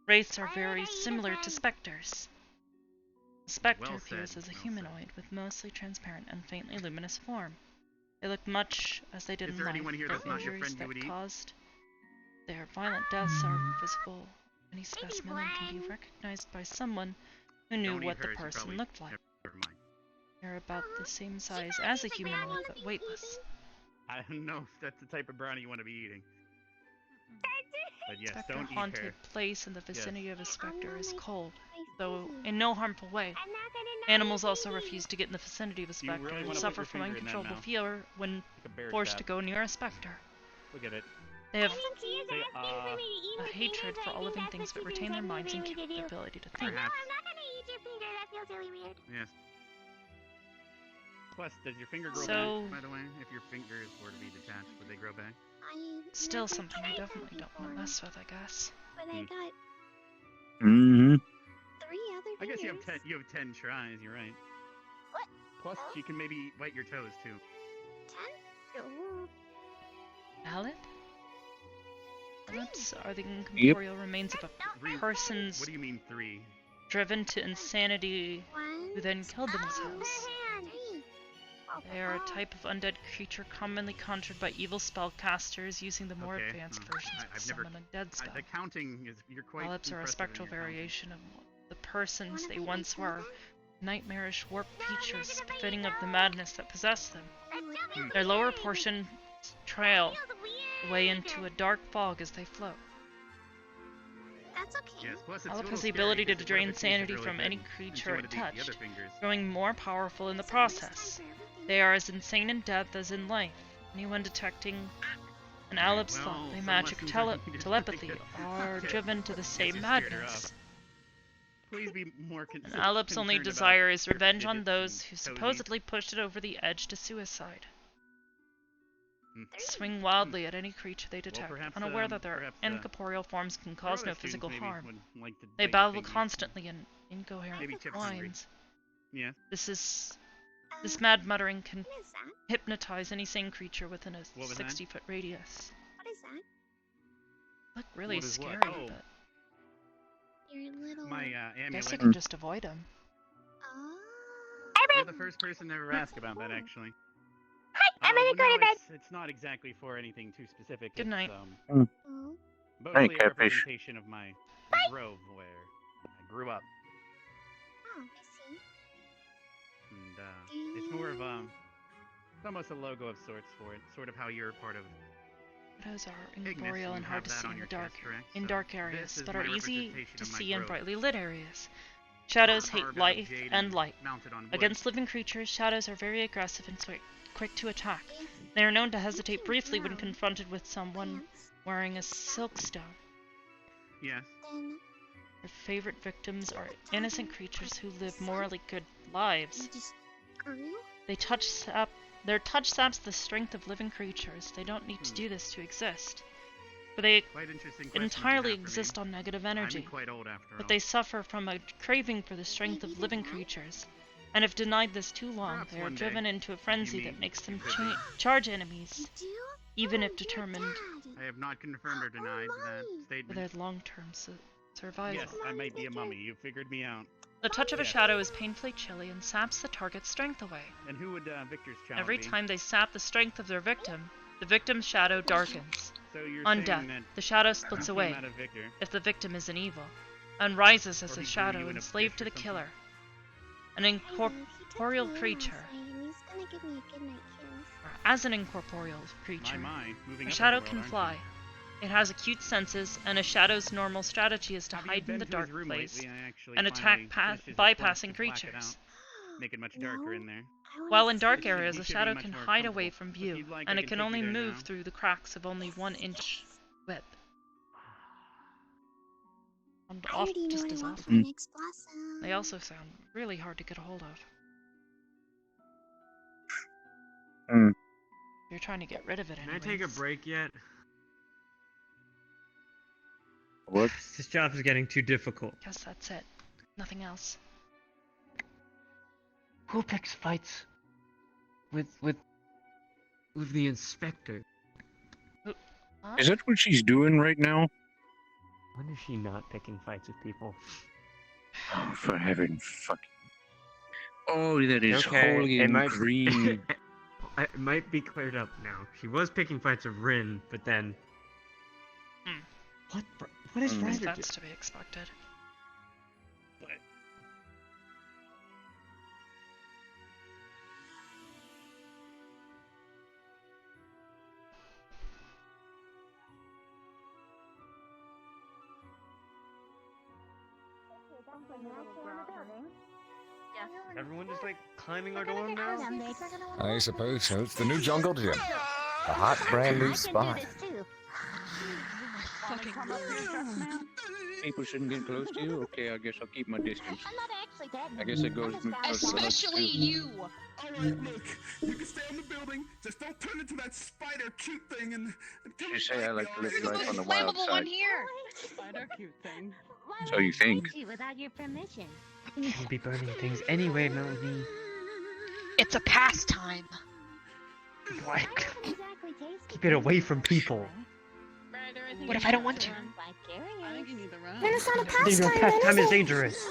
Wraiths are very similar to specters. The spectre Well appears said, as a well humanoid with mostly transparent and faintly luminous form. They look much as they did Is in there life, anyone here but that's not your injuries friend you would that eat? caused their violent deaths are visible. Any specimen can be recognized by someone who knew Don't eat what the her, she person probably- looked like. Never mind. They're about the same size as a humanoid, but weightless. I don't know if that's the type of brownie you want to be eating. But yes, Spectre don't eat haunted her. place in the vicinity Yes. of a spectre is cold, though in no harmful way. Animals also refuse to get in the vicinity of a You really spectre and wanna put suffer your from finger in that uncontrollable mouth? fear when Like a bear forced trap. to go near a spectre. Look at it. They have Say, a hatred for all living things but retain their minds and keep the ability to think. Perhaps. I'm not gonna eat your finger. That feels really weird. Yes. Plus, does your finger grow So- back, by the way? If your fingers were to be detached, would they grow back? Still something you definitely don't want to mess with, I guess. But I got Mm-hmm. 3 other I guess fingers. you have 10 tries, you're right. What? Plus, she can maybe bite your toes, too. 10? Ooh. Valid? Ellipse are the incorporeal remains of a person's What do you mean 3? driven to insanity who then killed themselves. They are a type of undead creature commonly conjured by evil spellcasters using the more Okay, advanced hmm. versions I've of never- summon a dead spell. The counting is you're quite. Ellipse are a impressive in spectral your counting. variation of the persons they once were, nightmarish warped creatures befitting of the madness that possessed them. Their lower portion trail away into a dark fog as they float. That's okay. Yes, plus it's a Ellipse little has the scary ability to because what if drain it tasted sanity really from good any and she creature wanted it to eat the other touched, fingers? growing more powerful in the process. They are as insane in death as in life. Anyone detecting an Ellipse well, thought by some magic lessons are needed. telepathy are Okay. driven to the Guess same you scared her madness. up. Please be more An concerned. Ellipse only about desire is your revenge on digits those and who toesies. supposedly pushed it over the edge to suicide. Hmm. Swing wildly at any creature they detect, perhaps, unaware that their perhaps, incorporeal forms can Our cause other no students physical maybe harm. would like to They bite your babble fingies. constantly in incoherent Maybe chip hungry. whines. Yeah. This mad muttering can What is that? hypnotize any sane creature within a What was that? 60-foot radius. What is that? Look really What is what? scary, Oh. but Your little. My I amulet. guess you can just avoid them. You're the first person to ever ask about that, actually. Hi, I'm gonna go to bed. It's not exactly for anything too specific. Good night. Mm. Oh. Mostly Hey, a catfish. representation of my grove where I grew up. Oh, I see. And it's more of it's almost a logo of sorts for it. Sort of how you're part of Shadows are Ignis, incorporeal and and you hard have to that see on in your the dark, chest, correct? in So dark this areas, is but my are easy representation to of my see in grove. brightly lit areas. Shadows hate Carved out of life jade and light. mounted on wood. Against living creatures, shadows are very aggressive and quick to attack. They are known to hesitate briefly when confronted with someone wearing a silkstone. Yes. Then Their favorite victims are innocent creatures who live morally good lives. you just grew? Their touch saps the strength of living creatures. They don't need to do this to exist. But they Quite interesting question entirely you have for me. exist on negative energy. I'm quite old after But all. they suffer from a craving for the strength of living creatures. And if denied this too long, Perhaps they are one day, driven into a frenzy you that meet, makes them you could be. charge enemies, Do? even Oh, if you're determined Dad. I have not confirmed or denied that for statement. their long-term survival. Yes, I might be a mummy. You figured me out. The touch of a Yes. shadow is painfully chilly and saps the target's strength away. And who would Victor's child Every be? time they sap the strength of their victim, the victim's shadow darkens. So you're On saying death, that the shadow splits came away, out of Victor. if the victim is an evil, and rises Or as he a grew shadow you in a enslaved to fish the or killer. An He took incorporeal me in creature, last night, and he's gonna give me a goodnight kiss. or as an incorporeal creature, My, moving a up in shadow the world, can aren't fly. It has acute senses, and a shadow's normal strategy is to Have you hide in been the to dark his room place lately? I actually and attack finally finished his bypassing request to black it creatures. out. Make it much darker in there. While in dark He areas, a should be shadow much can more hide away comfortable. from If view, you'd like, and I it can can take only you there move now. through the cracks of only 1 inch width. And I off already know just what I as want for often. my next blossom. They also sound really hard to get a hold of. Mm. You're trying to get rid of it Can anyways. I take a break yet? What? This job is getting too difficult. Guess that's it. Nothing else. Who picks fights with the inspector? Huh? Is that what she's doing right now? When is she not picking fights with people? Oh, for heaven's fucking Oh, that is Okay, holy it and might- green. It might be cleared up now. She was picking fights with Rin, but then. What? What is Ryder That's doing? to be expected. Everyone just like climbing our dorm now? I suppose so. It's the new jungle gym. A hot, brand new spot. Fucking People shouldn't get close to you? Okay, I guess I'll keep my distance. I guess it goes close to the house, Especially too. you. Alright, look. You can stay in the building. Just don't turn into that spider cute thing and You say I like to live There's life a on the wild flammable side. one here. Spider cute thing. So you think. Without your permission. Can't be burning things anyway, Melanie. It's a pastime. Why? Keep it away from people. What if I don't want to? I think you need the run. Then it's not a Your pastime, pastime then, is is it? dangerous.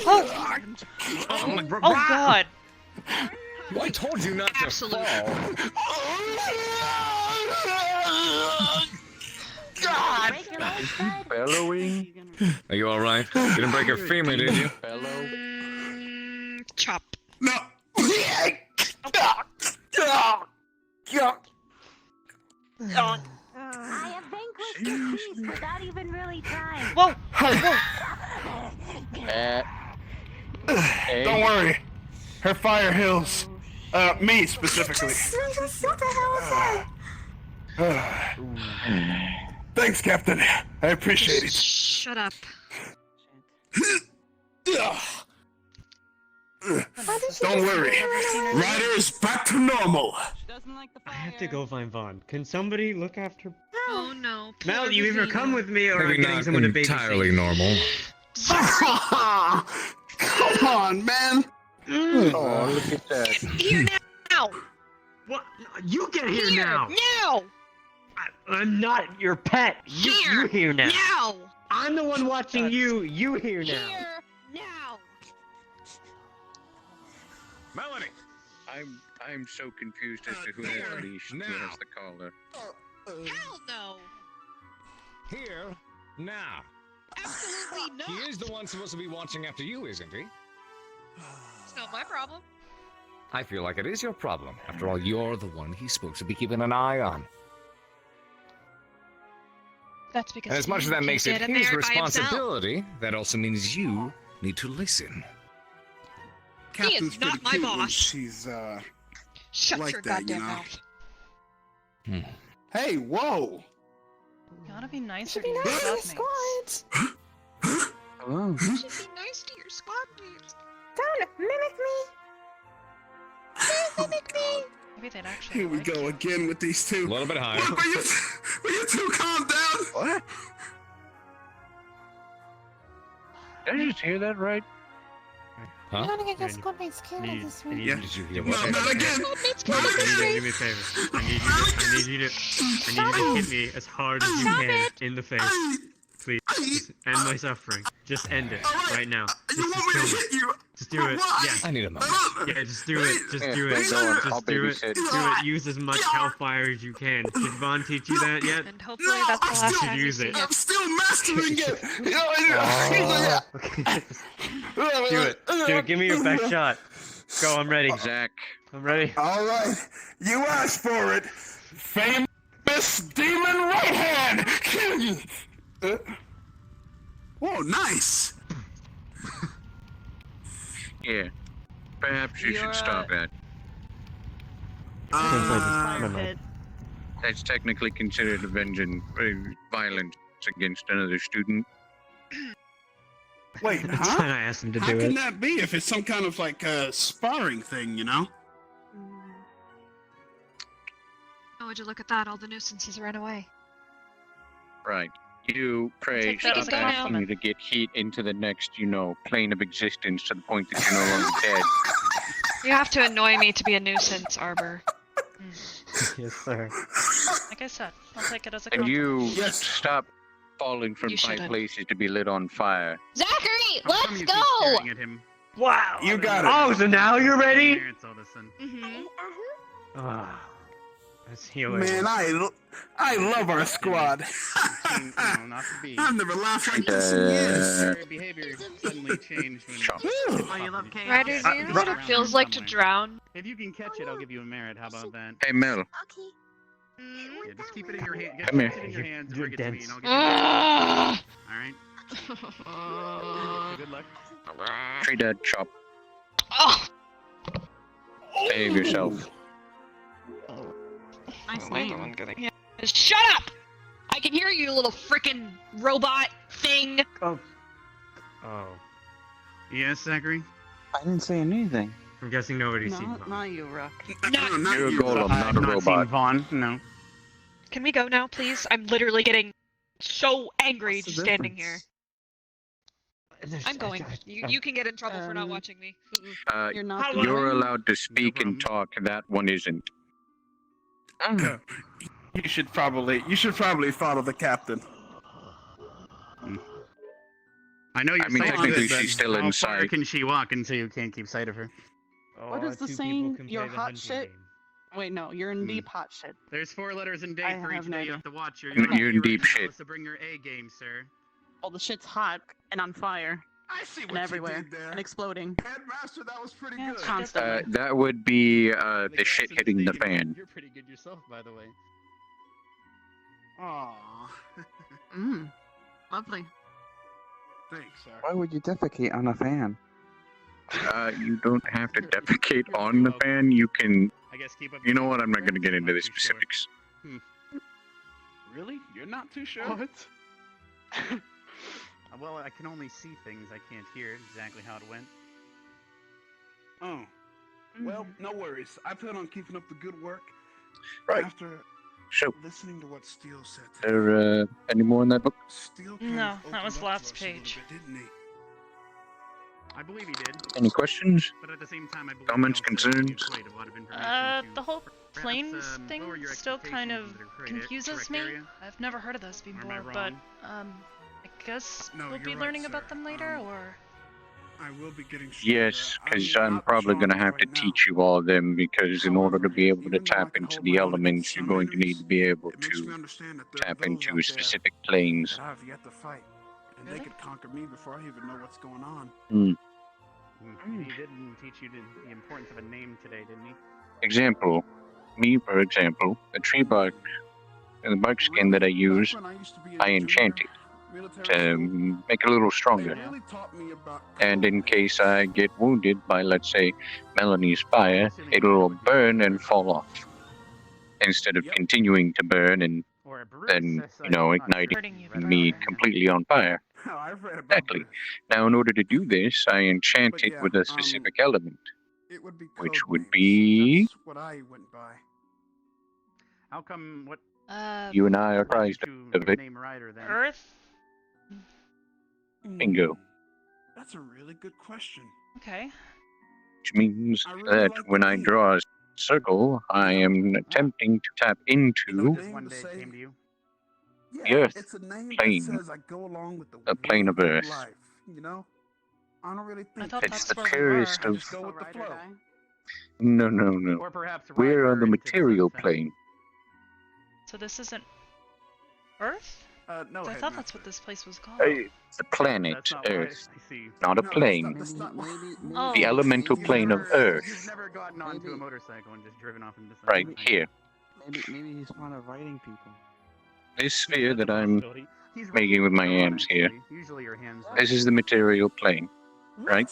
Oh! Oh god! Well, I told you not to fall. God! Bellowing? Are you alright? You didn't break your femur, did you? Bellow? Chop. No. I have vanquished the beast without even really trying. Whoa! Don't worry. Her fire heals. Me specifically. What the hell is that? Thanks, Captain. I appreciate it. Shut up. Don't worry. Ryder is back to normal. I have to go find Vaughn. Can somebody look after? Oh no. Mel, you either come with me or Maybe I'm getting not someone to babysit. entirely normal. Come on, man. Oh, look at that. Here now. What? You get here now. Now. I'm not your pet. You're here now. Now. I'm the one watching you. You here now. Here now. Melanie. I'm so confused as to who has the leash and who has the collar. Hell no. Here, now. Absolutely not. He is the one supposed to be watching after you, isn't he? It's not my problem. I feel like it is your problem. After all, you're the one he's supposed to be keeping an eye on. That's because. And as much as that he makes it can't get in his there by himself. responsibility, that also means you need to listen. Captain's is not pretty my cute when boss. she's Shut like your that, goddamn you know. mouth. Hey, whoa! You gotta be nicer Should to be your nice to your squadmates. squads. Hello? You should be nice to your squad mates. Don't mimic me. Maybe they'd actually Here we like go you. again with these two. A little bit higher. Look, will you two calm down? What? Did I just hear that right? Huh? You're gonna get your squadmates killed in this room. Yeah. Did you hear No, what? not again. Do me a favor. I need you to hit me as hard as you can in the face. Please. Just end my suffering. Just end it right now. You want me to kill hit you? Just do it. Why? Yeah. I need a moment. Yeah, just do it. Just do it. Go on, I'll Just do it. babysit. Do it. Use as much hellfire as you can. Did Vaughn teach you that yet? And hopefully that's the last Should time you use see it. him. I'm still mastering it. Okay. Do it. Do it. Give me your best shot. Go. I'm ready. Zach. I'm ready. All right, you asked for it. Famous demon right hand. Whoa, nice. Yeah. Perhaps you should stop that. Fire pit. That's technically considered avenging violence against another student. Wait, That's huh? why I asked him to How do can it. that be if it's some kind of like sparring thing, you know? Oh, would you look at that? All the nuisances ran away. Right. You pray Take that as stop a asking me compliment. to get heat into the next, plane of existence to the point that you're no longer dead. You have to annoy me to be a nuisance, Arbor. Yes, sir. Like I said, I'll take it as a And compliment. you stop falling from You high shouldn't. places to be lit on fire. Zachary, How come let's you keep go! staring at him? Wow. You got it. Oh, so now you're ready? Merits all of a sudden. Mm-hmm. Ah, that's healing. Man, I love our squad. Not to be. I've never laughed like this in years. Your behavior suddenly changed when Oh, you love chaos. Ryder, do you know what it feels like to drown? If you can catch it, I'll give you a merit. How about that? Hey, Mel. Okay. Yeah, just keep it in your hand. Come here. Keep it in your hands and You're bring it to me, dense. and I'll give you a merit. All right. Good luck. Tree dead, chop. Oh! Save yourself. Nice Why is name. no one getting it? Shut up! I can hear you, little frickin' robot thing. Oh. Yes, Zachary? I didn't say anything. I'm guessing nobody's seen Not, Vaughn. not you, Rook. You're a golem, not a I've not robot. seen Vaughn, no. Can we go now, please? I'm literally getting so angry What's the just standing here. difference? I'm going. You can get in trouble for not watching me. You're not. You're allowed to speak No and talk. That one isn't. You should probably follow the captain. I know you're I mean, saying technically this, but she's still how in far sight. can she walk until you can't keep sight of her? What is the saying? You're hot shit. Wait, no, you're in deep hot shit. There's 4 letters in I day for have each no day you idea. have to watch. You're in deep shit. So bring your A game, sir. Well, the shit's hot and on fire I see what and everywhere you did there. and exploding Headmaster, that was pretty Yeah, good. constantly. That would be the guys shit in hitting the stadium, fan. You're pretty good yourself, by the way. Aww. Lovely. Thanks, sir. Why would you defecate on a fan? You don't have to defecate on the fan. You can. I guess keep up. You know what? I'm not going to get into the specifics. Really? You're not too sure? What? Well, I can only see things. I can't hear exactly how it went. Oh. Well, no worries. I plan on keeping up the good work. Right. After So, listening to what Steele said. there any more in that book? Steele No, that was the last page. Didn't he? I believe he did. Any questions? But at the same time, I believe Comments, he also concerns? displayed a lot of information The whole perhaps, flames thing lower your still kind of expectations that are correct- confuses correct me. area. I've never heard of those Or am I before, but wrong? I guess No, we'll be you're right, learning sir. about them later, or I will be getting Yes, because I'm probably going to have to teach you all of them, because in order to be able to tap into the elements, you're going to need to be able to tap into specific planes. that I've yet to fight, and they could conquer me before I even know what's going on. He didn't teach you the importance of a name today, didn't he? Example, me for example, the tree bark and the bark skin that I use, I enchant it to make it a little stronger. And in case I get wounded by, let's say, Melanie's fire, it'll burn and fall off. Instead of continuing to burn and then, igniting me completely on fire. Exactly. Now, in order to do this, I enchant it with a specific element, which would be... That's what I went by. How come what? You and I are prized of it. Name Ryder then? Earth? Bingo. That's a really good question. Okay. Which means that when I draw a circle, I am attempting to tap into One day it came to you. the Earth It's a name plane, that says I go along with the a plane of whim Earth. life, you know? I don't really think It's the purest of... just go with the flow. No. Or perhaps We're on the Ryder into material sunset. plane. So this isn't Earth? No, I thought that's what this place was called. The planet That's not Earth, I see. not a plane. Oh. The elemental plane of You've Earth, never gotten onto a motorcycle and just driven off into the right sunset. here. Maybe he's fond of writing people. This sphere that I'm He's making with my hands here, Usually your hands. this is the material plane, right?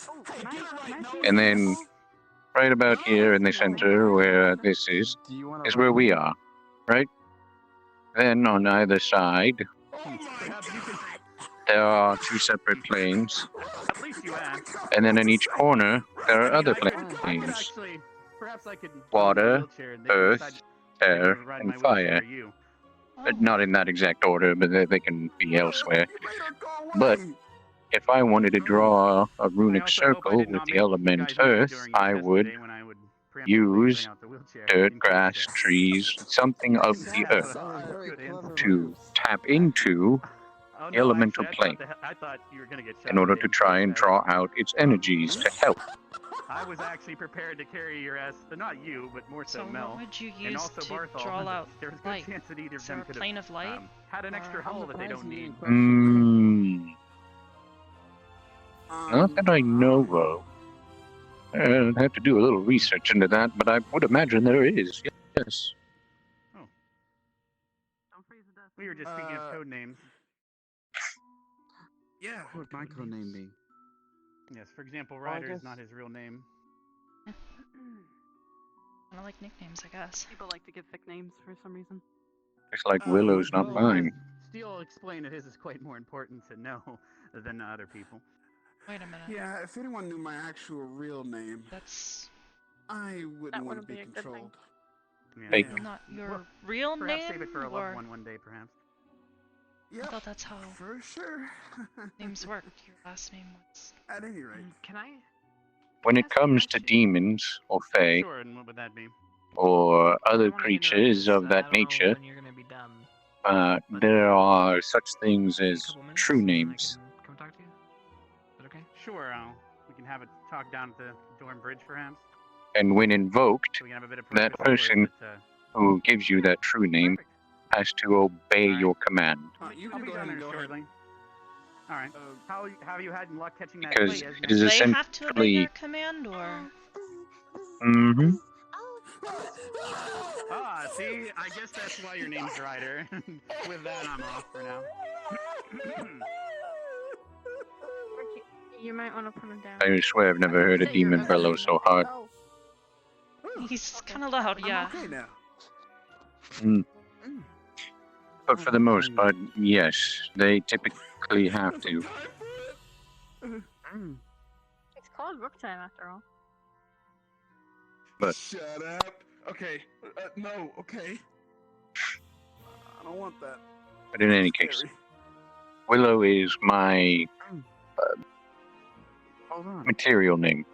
And then right about here in the center where this is where we are, right? Then on either side, there are 2 separate planes, At least you asked. and then in each corner, there are other I could planes. actually, perhaps I could Water, wheelchair and they could earth, decide air, to ride and my wheelchair fire. or you. Not in that exact order, but they can be elsewhere. But if I wanted to draw a runic circle with the element Earth, I would use dirt, grass, trees, something of the Earth to tap into Oh, the no, elemental actually, plane I thought you were gonna get shot. in order to try and draw out its energies to help. I was actually prepared to carry your ass, not you, but more so, So Mel. what would you and use also to Barthol. draw out There was a light? good chance that either of Is there them a could plane of light? had an extra Or- hull that they don't need. Not that I know of. I'd have to do a little research into that, but I would imagine there is. Yes. We were just speaking of code names. Yeah. What would my code name be? Yes, for example, Well, I Ryder is guess- not his real name. I like nicknames, I guess. People like to give thick names for some reason. It's like Willow's not mine. Steele explained that his is quite more important to know than other people. Wait a minute. Yeah, if anyone knew my actual real name, I wouldn't want to be controlled. Hey. Not your real Perhaps name, save it for a or loved one day, perhaps. I thought that's how for sure. names worked. Your last name was. At any rate. Can I? When it comes to demons or fae Sure, and what would that be? or other creatures of that nature, When you're gonna be done. there are such things as true names. Come talk to you. Is that okay? Sure, we can have a talk down at the dorm bridge, perhaps. And when invoked, So we can have a bit of that practice before person it, who gives you that true name has to obey your command. I'll be down there shortly. All right. How have you had luck catching that? Because play, it is Do they have to obey essentially. your command, or? Mm-hmm. Ah, see, I guess that's why your name's Ryder. With that, I'm off for now. You might want to put him down. I swear I've never heard a Say you're demon bellow okay. so hard. He's kind of loud, yeah. I'm okay now. Mm. But for the most part, yes, they typically have to. It's called Rook Time after all. But Shut up. Okay. No. Okay. I don't want that. But in any case, Willow is my Hold on. material name.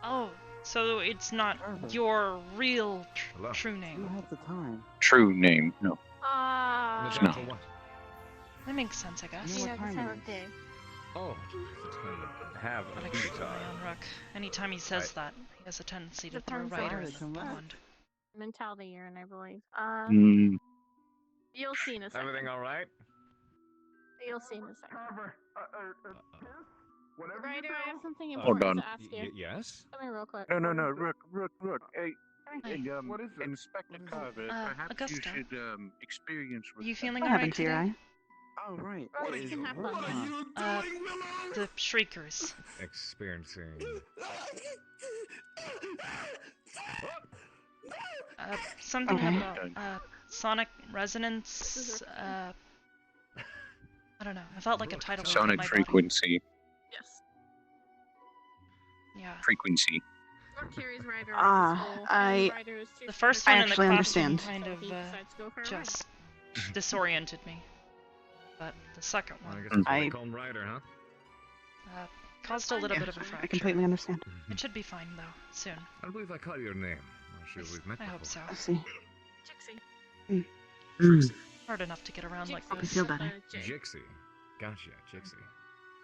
Oh, so it's not your real true You name. have the time. True name, no. Ah. It's not. That makes sense, I guess. You know what time it is? Day. Oh, have But I keep an eye on Rook. Anytime he says that, he has a tendency to throw Depends Ryder on in the pond. Mentality urine, I believe. Mm. You'll see in a second. everything all right? You'll see in a second. Whatever Ryder, I have something Hold important on. to ask you. Yes. Come here real quick. No, Rook. Hey, What is it? Inspector Carver, perhaps Augusta. you should experience. Are you feeling What alright happened to your today? eye? Oh, right. Ryder, you can have fun. The Shriekers. Experiencing. Something Okay. about sonic resonance. I don't know. I felt like a tidal wave in Sonic my frequency. Yes. body. Yeah. Frequency. Rook carries Ryder Ah, to school, I- and Ryder is too The first I one in the actually classroom understand. kind So of he decides to go for a ride. just disoriented me. But the second I one guess that's why I- they call him Ryder, huh? caused a little Yeah, bit of a fracture. I completely understand. It should be fine though, soon. I believe I caught your name. I'm sure we've met I before. hope so. I see. Jixie. Hard enough to get around like I this. feel better. Jixie. Gotcha, Jixie.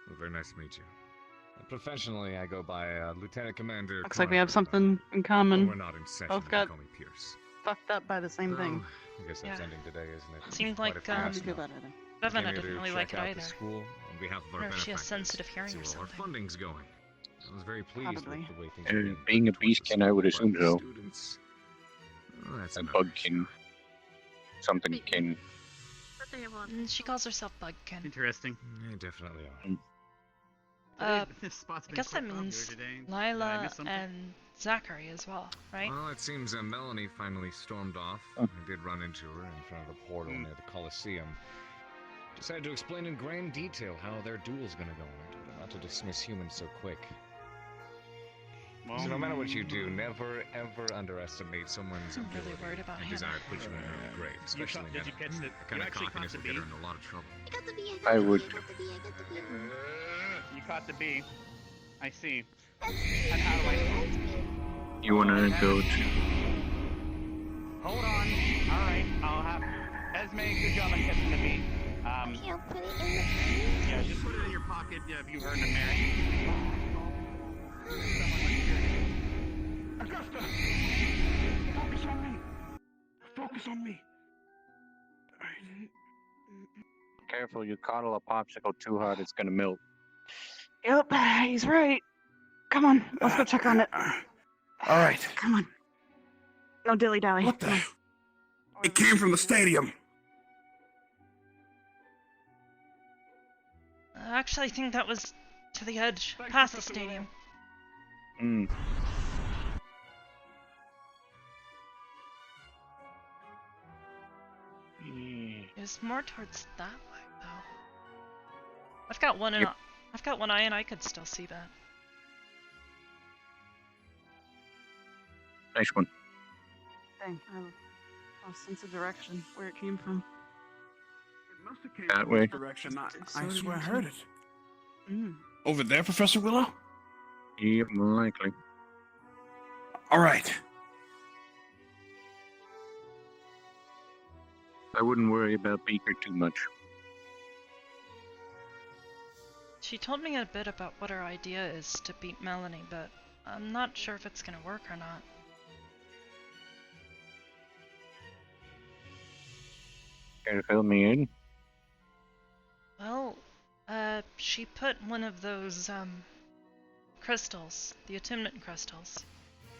Well, very nice to meet you. Professionally, I go by Lieutenant Commander. Looks like we have Carver. something in Oh, common. we're not in session. Both You can got call me Pierce. fucked up by the same thing. Oh, I guess that's Yeah. ending today, isn't it? Seemed Quite a like, fiasco. feel better then. Bevan, I Came here didn't to really like check it out either. the school on behalf of our I wonder if she has benefactors, sensitive hearing see or where our something. funding's going. I was very pleased Probably. with the way things are being Being a put towards the beastkin, I would school by assume the so. students. Oh, that's A another bugkin. Something kin. But they have one. She calls herself Bugkin. Interesting. issue. They definitely are. This spot's I been guess that quite popular means today. Did I Lila miss something? and Zachary as well, right? Well, it seems Melanie finally stormed off. Oh. I did run into her in front of the portal near the Coliseum. Decided to explain in grand detail how their duel's gonna go. I told her not to dismiss humans so quick. So no matter what you do, never ever underestimate someone's I'm really ability worried about and Hannah. desire to put you in your own grave, especially Did you catch the? that kind You of actually caught cockiness the will get her bee. in a lot of trouble. I would. You caught the bee. I see. And how do I? You wanna go to? Hold on. All right. I'll have. guys, man. Good job on catching the beat. Okay, I'll put it in the cave. Yeah, just put it in your pocket if you heard him, Mary. Augusta! Focus on me! Focus on me! Careful, you coddle a popsicle too hard, it's gonna melt. Yep, he's right. Come on, let's go check on it. All right. Come on. No dilly dally. What the? It came from the stadium. I actually think that was to the edge, past the stadium. Hmm. It was more towards that way, though. I've got one eye, and I could still see that. Nice one. Dang, I have a sense of direction where it came from. It must have came That from way. this direction. I swear I heard it. Mm. Over there, Professor Willow? Yep, likely. All right. I wouldn't worry about Beaker too much. She told me a bit about what her idea is to beat Melanie, but I'm not sure if it's gonna work or not. Care to fill me in? Well, she put one of those, crystals, the attunement crystals,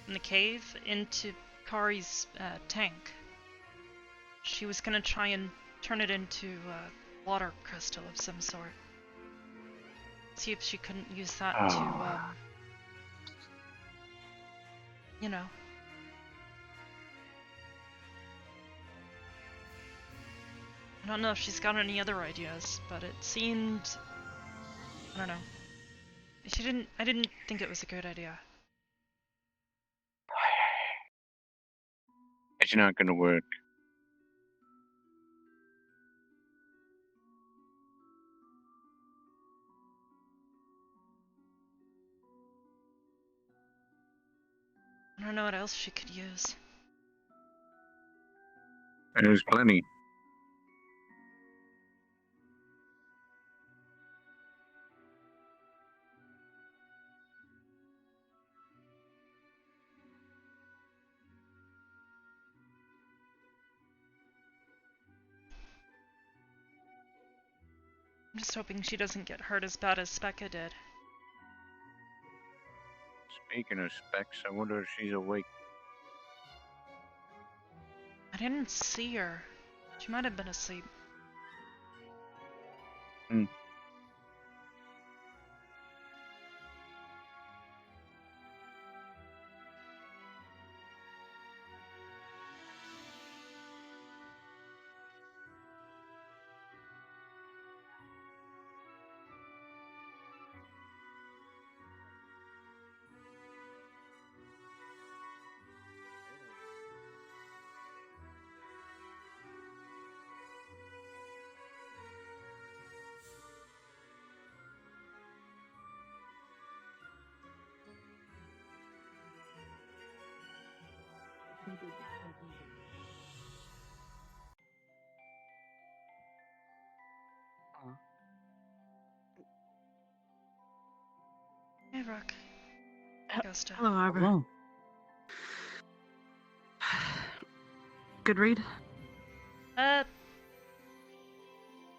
in the cave into Kari's, tank. She was gonna try and turn it into a water crystal of some sort. See if she couldn't use that to, you know. I don't know if she's got any other ideas, but it seemed... I don't know. I didn't think it was a good idea. It's not gonna work. I don't know what else she could use. There's plenty. I'm just hoping she doesn't get hurt as bad as Specca did. Speaking of Specs, I wonder if she's awake. I didn't see her. She might have been asleep. Hmm. Hey, Rook. Augusta. Hello, Arbor. Hello. Good read?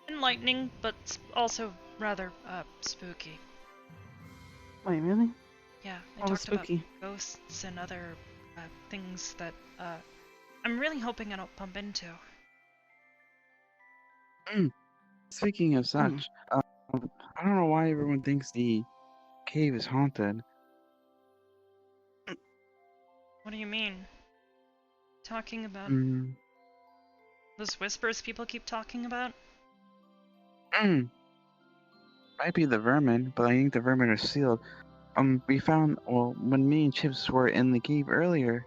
Enlightening, but also rather, spooky. Wait, really? Yeah, What it was talked about spooky? ghosts and other, things that, I'm really hoping I don't bump into. Speaking of such, I don't know why everyone thinks the cave is haunted. What do you mean? Talking about Mm. those whispers people keep talking about? Might be the vermin, but I think the vermin are sealed. We found, well, when me and Chips were in the cave earlier,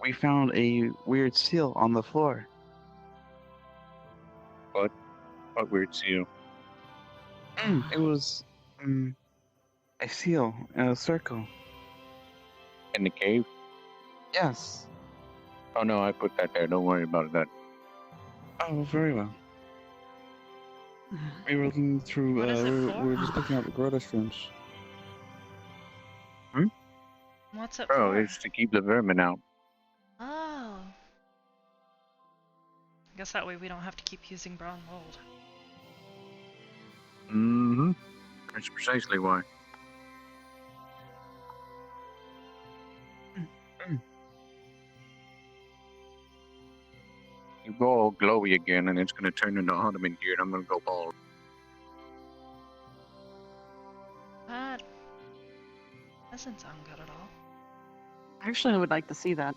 we found a weird seal on the floor. What? What weird seal? It was, a seal in a circle. In the cave? Yes. Oh no, I put that there. Don't worry about that. Oh, very well. We were looking through. What is it we for? were just picking out the grotto streams. What's it Oh, for? it's to keep the vermin out. Oh. I guess that way we don't have to keep using brown mold. Mm-hmm. That's precisely why. You go all glowy again, and it's gonna turn into autumn in here, and I'm gonna go bald. That doesn't sound good at all. Actually, I would like to see that.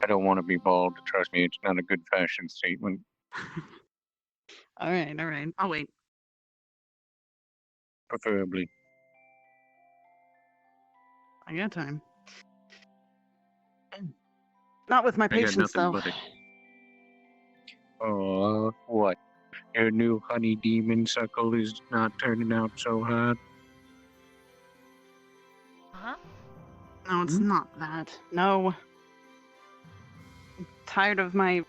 I don't want to be bald. Trust me, it's not a good fashion statement. All right. I'll wait. Preferably. I got time. Not with my I got patience, nothing though. but it. Oh, what? Your new honey demon suckle is not turning out so hot. Huh? No, it's not that. No. I'm tired of my.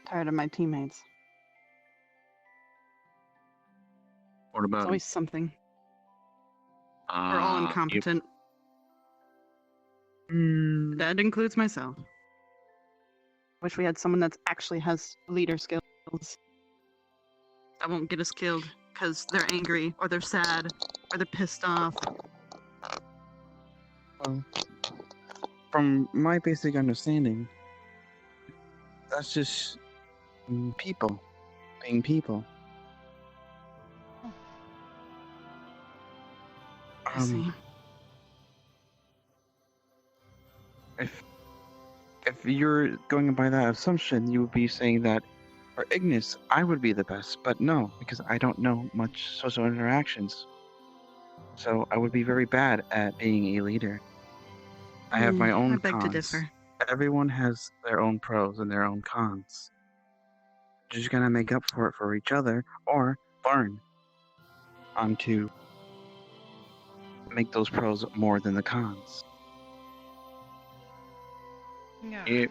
Tired of my teammates. What about It's him? always something. We're all Yep. incompetent. That includes myself. Wish we had someone that actually has leader skills. That won't get us killed because they're angry, or they're sad, or they're pissed off. Well, from my basic understanding, that's just people being people. I see. If you're going by that assumption, you would be saying that for Ignis, I would be the best, but no, because I don't know much social interactions. So I would be very bad at being a leader. I have my own I beg cons. to differ. Everyone has their own pros and their own cons. You're just gonna make up for it for each other, or learn on to make those pros more than the cons. Yeah. Yeah,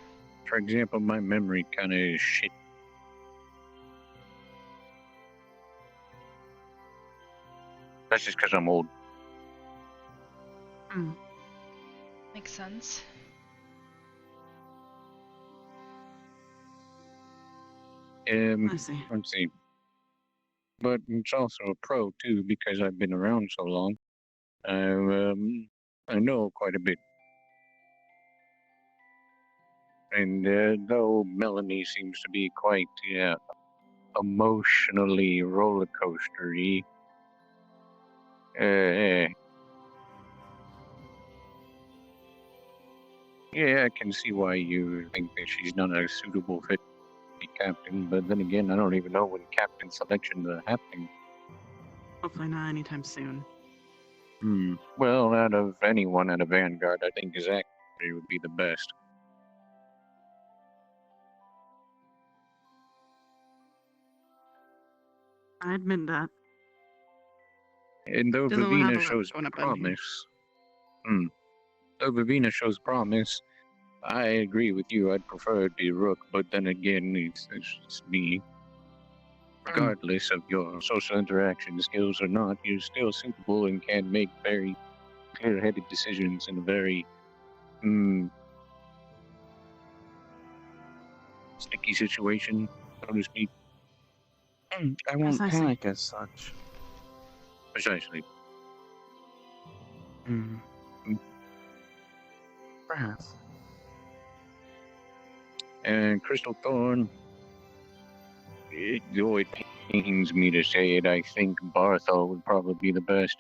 for example, my memory kind of is shit. That's just because I'm old. Makes sense. I see. Let's see. But it's also a pro too because I've been around so long. I know quite a bit. And though Melanie seems to be quite, emotionally roller coastery, yeah, I can see why you think that she's not a suitable fit to be captain. But then again, I don't even know when captain selections are happening. Hopefully not anytime soon. Well, out of anyone at a Vanguard, I think Zachary would be the best. I admit that. And though Doesn't have a Vivina lot shows going up on here. promise, though Vivina shows promise, I agree with you. I'd prefer it be Rook, but then again, it's just me. Regardless of your social interaction skills or not, you're still suitable and can make very clear-headed decisions in a very sticky situation, so to speak. I won't Precisely. panic as such. Precisely. Perhaps. And Crystal Thorn, though it pains me to say it, I think Barthol would probably be the best.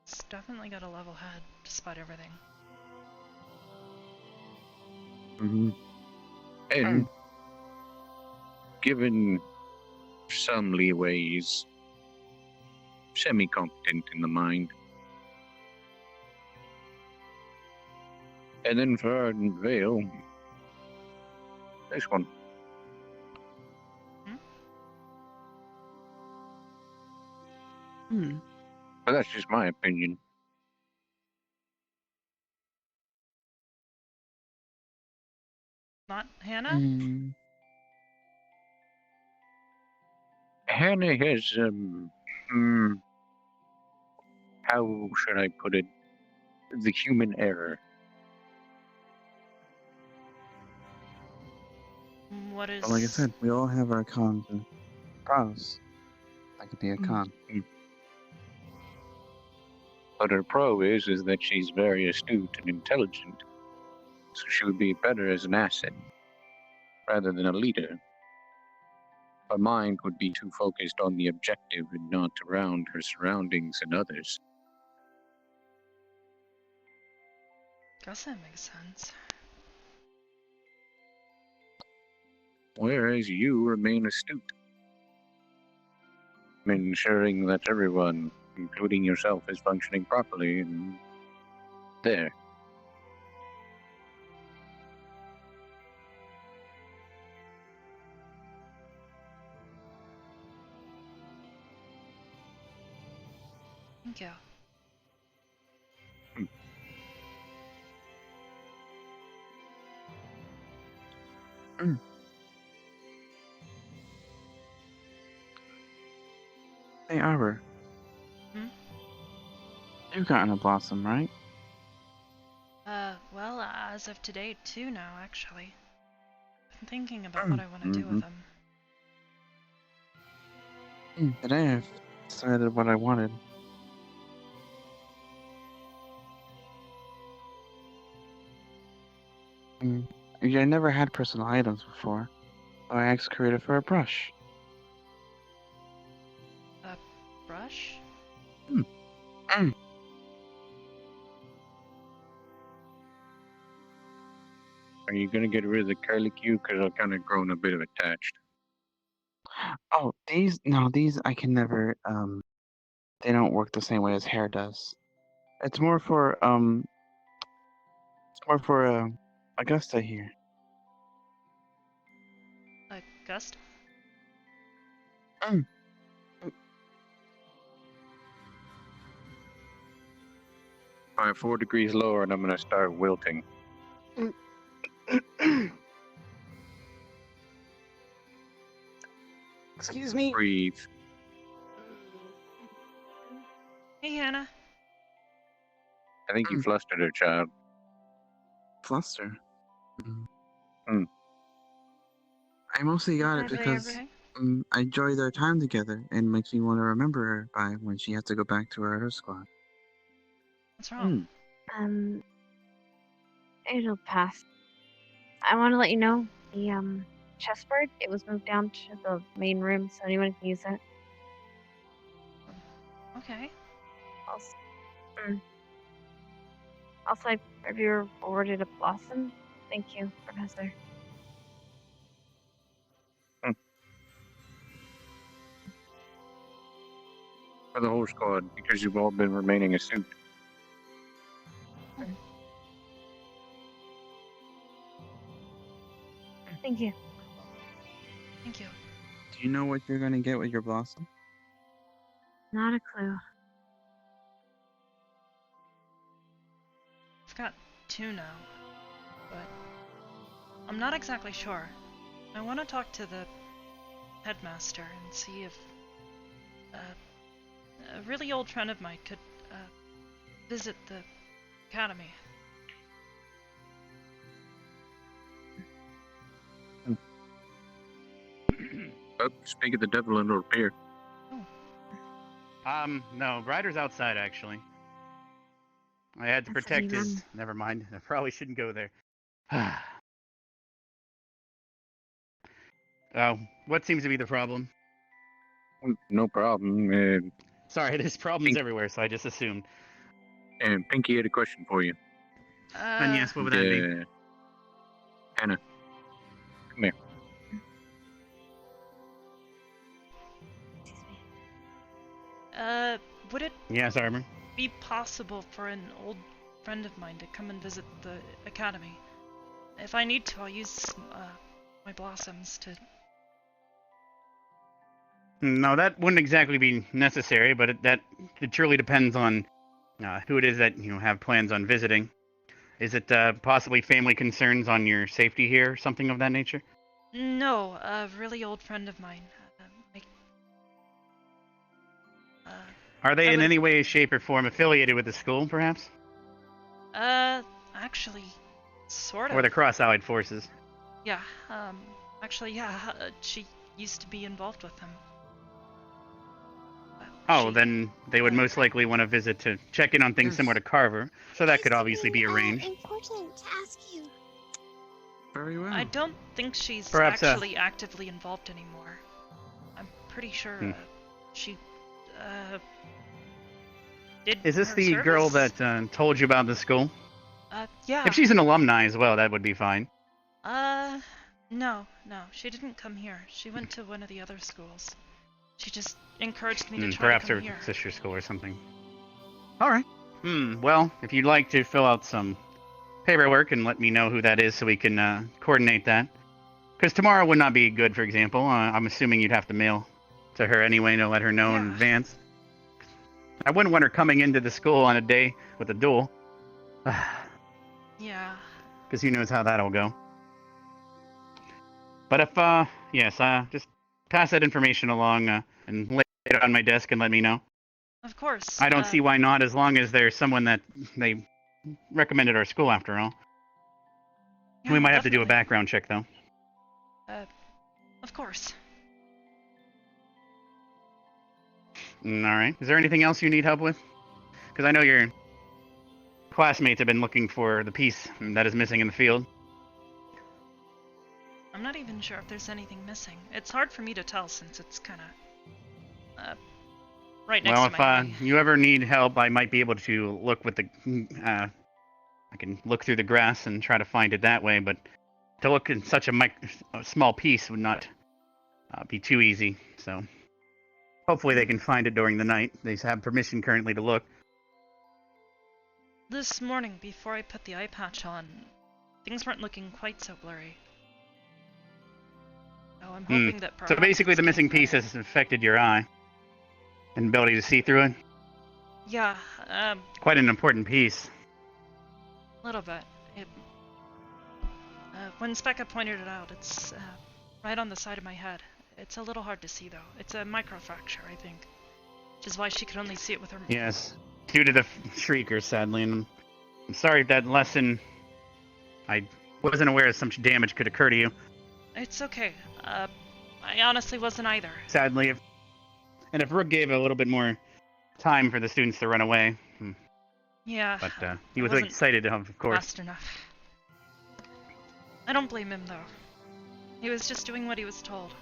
It's definitely got a level head, despite everything. And given some leeway, he's semi-competent in the mind. And then for Ardent Vale, this one. But that's just my opinion. Not Hannah? Hannah has, how should I put it? The human error. What is... But like I said, we all have our cons and pros. That could be a con. But her pro is that she's very astute and intelligent. So she would be better as an asset, rather than a leader. Her mind would be too focused on the objective and not around her surroundings and others. Guess that makes sense. Whereas you remain astute, ensuring that everyone, including yourself, is functioning properly and there. Thank you. Hey, Arbor. You've gotten a blossom, right? Well, as of today, 2 now, actually. I'm thinking about what I want to do with them. Today I've decided what I wanted. I never had personal items before, so I asked Creator for a brush. A brush? Are you gonna get rid of the curlicue? Because I've kind of grown a bit of attached. Oh, these I can never, they don't work the same way as hair does. It's more for, Augusta here. Augusta? I'm 4 degrees lower and I'm gonna start wilting. Excuse me. Breathe. Hey, Hannah. I think you flustered her, child. Fluster? I mostly got it because I enjoy their time together and makes me want to remember her by when she has to go back to her squad. What's wrong? It'll pass. I want to let you know the chessboard. It was moved down to the main room, so anyone can use it. Okay. Also, have you awarded a blossom? Thank you, Professor. For the whole squad, because you've all been remaining astute. Thank you. Thank you. Do you know what you're gonna get with your blossom? Not a clue. I've got 2 now, but I'm not exactly sure. I want to talk to the headmaster and see if a really old friend of mine could visit the academy. Oh, speak of the devil and appear. No, Ryder's outside, actually. I had to protect his... Never mind, I probably shouldn't go there. What seems to be the problem? No problem. Sorry, there's problems everywhere, so I just assumed. And Pinky had a question for you. And yes, what would that be? Hannah, come here. Would it Yes, Arbor? be possible for an old friend of mine to come and visit the academy? If I need to, I'll use my blossoms to No, that wouldn't exactly be necessary, but it truly depends on who it is that have plans on visiting. Is it possibly family concerns on your safety here, or something of that nature? No, a really old friend of mine. Are they I in would- any way, shape, or form affiliated with the school, perhaps? Actually, sort of. Or the Cross-Allied Forces? Yeah, actually, yeah, she used to be involved with them. Oh, then they would most likely want to visit to check in on things similar to Carver, so that could obviously be arranged. Important to ask you. Very well. I don't think she's Perhaps, actually actively involved anymore. I'm pretty sure she did. Is this her the girl service. that told you about the school? Yeah. If she's an alumni as well, that would be fine. No, she didn't come here. She went to one of the other schools. She just encouraged me to try Perhaps to come her here. sister school or something. Alright. Well, if you'd like to fill out some paperwork and let me know who that is so we can coordinate that. Because tomorrow would not be good, for example. I'm assuming you'd have to mail to her anyway to let her know in advance. I wouldn't want her coming into the school on a day with a duel. Yeah. Because who knows how that'll go. But if, yes, just pass that information along and lay it on my desk and let me know. Of course. I don't see why not, as long as there's someone that they recommended our school after all. Yeah, We might have to do a definitely. background check, though. Of course. Alright. Is there anything else you need help with? Because I know your classmates have been looking for the piece that is missing in the field. I'm not even sure if there's anything missing. It's hard for me to tell since it's kind of right next Well, to my eye. if you ever need help, I might be able to look with the... I can look through the grass and try to find it that way, but to look in such a small piece would not be too easy, so... Hopefully they can find it during the night. They have permission currently to look. This morning, before I put the eye patch on, things weren't looking quite so blurry. Oh, I'm hoping that So basically the missing piece has affected your eye and ability to see through it. Yeah, Quite an important piece. a little bit. When Specca pointed it out, it's right on the side of my head. It's a little hard to see, though. It's a microfracture, I think. Which is why she could only see it with her... Yes, due to the shrieker, sadly. And I'm sorry that lesson... I wasn't aware so much damage could occur to you. It's okay. I honestly wasn't either. Sadly, if Rook gave a little bit more time for the students to run away. Yeah. But he I was wasn't excited, of course. fast enough. I don't blame him, though. He was just doing what he was told.